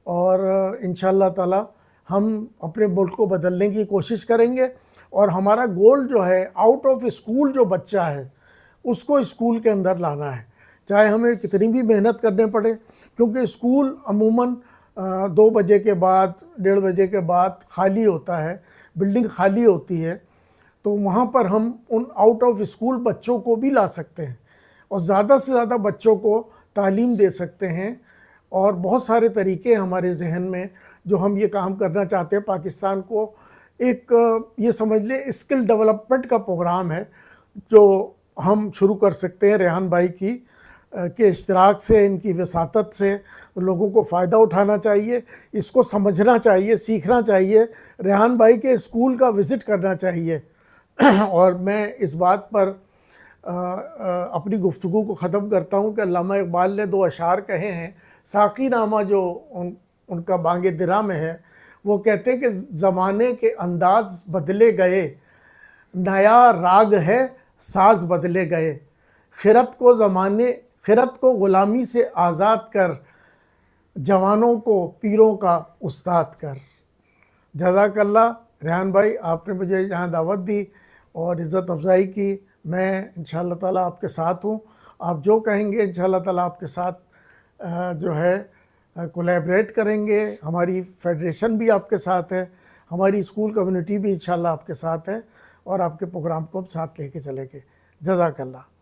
اور انشاءاللہ تعالی ہم اپنے ملک کو بدلنے کی کوشش کریں گے. اور ہمارا گول جو ہے، آؤٹ آف اسکول جو بچہ ہے اس کو اسکول کے اندر لانا ہے، چاہے ہمیں کتنی بھی محنت کرنے پڑے، کیونکہ اسکول عموماً 2 بجے کے بعد، 1:30 بجے کے بعد خالی ہوتا ہے، بلڈنگ خالی ہوتی ہے. تو وہاں پر ہم ان آؤٹ آف اسکول بچوں کو بھی لا سکتے ہیں اور زیادہ سے زیادہ بچوں کو تعلیم دے سکتے ہیں. اور بہت سارے طریقے ہمارے ذہن میں جو ہم یہ کام کرنا چاہتے ہیں پاکستان کو ایک یہ سمجھ لیں اسکل ڈیولپمنٹ کا پروگرام ہے جو ہم شروع کر سکتے ہیں ریحان بھائی کی کے اشتراک سے، ان کی وساطت سے لوگوں کو فائدہ اٹھانا چاہیے، اس کو سمجھنا چاہیے، سیکھنا چاہیے، ریحان بھائی کے اسکول کا وزٹ کرنا چاہیے۔ اور میں اس بات پر اپنی گفتگو کو ختم کرتا ہوں کہ علامہ اقبال نے 2 اشعار کہے ہیں، ساقی نامہ جو ان کا بانگ درا میں ہے، وہ کہتے ہیں کہ زمانے کے انداز بدلے گئے، نیا راگ ہے ساز بدلے گئے، خرد کو غلامی سے آزاد کر، جوانوں کو پیروں کا استاد کر۔ جزاک اللہ ریحان بھائی، آپ نے مجھے یہاں دعوت دی اور عزت افزائی کی۔ میں انشاءاللہ تعالیٰ آپ کے ساتھ ہوں، آپ جو کہیں گے انشاءاللہ تعالیٰ آپ کے ساتھ جو ہے کولیبریٹ کریں گے۔ ہماری فیڈریشن بھی آپ کے ساتھ ہے، ہماری اسکول کمیونٹی بھی انشاءاللہ آپ کے ساتھ ہے، اور آپ کے پروگرام کو ہم ساتھ لے کے چلیں گے۔ جزاک اللہ۔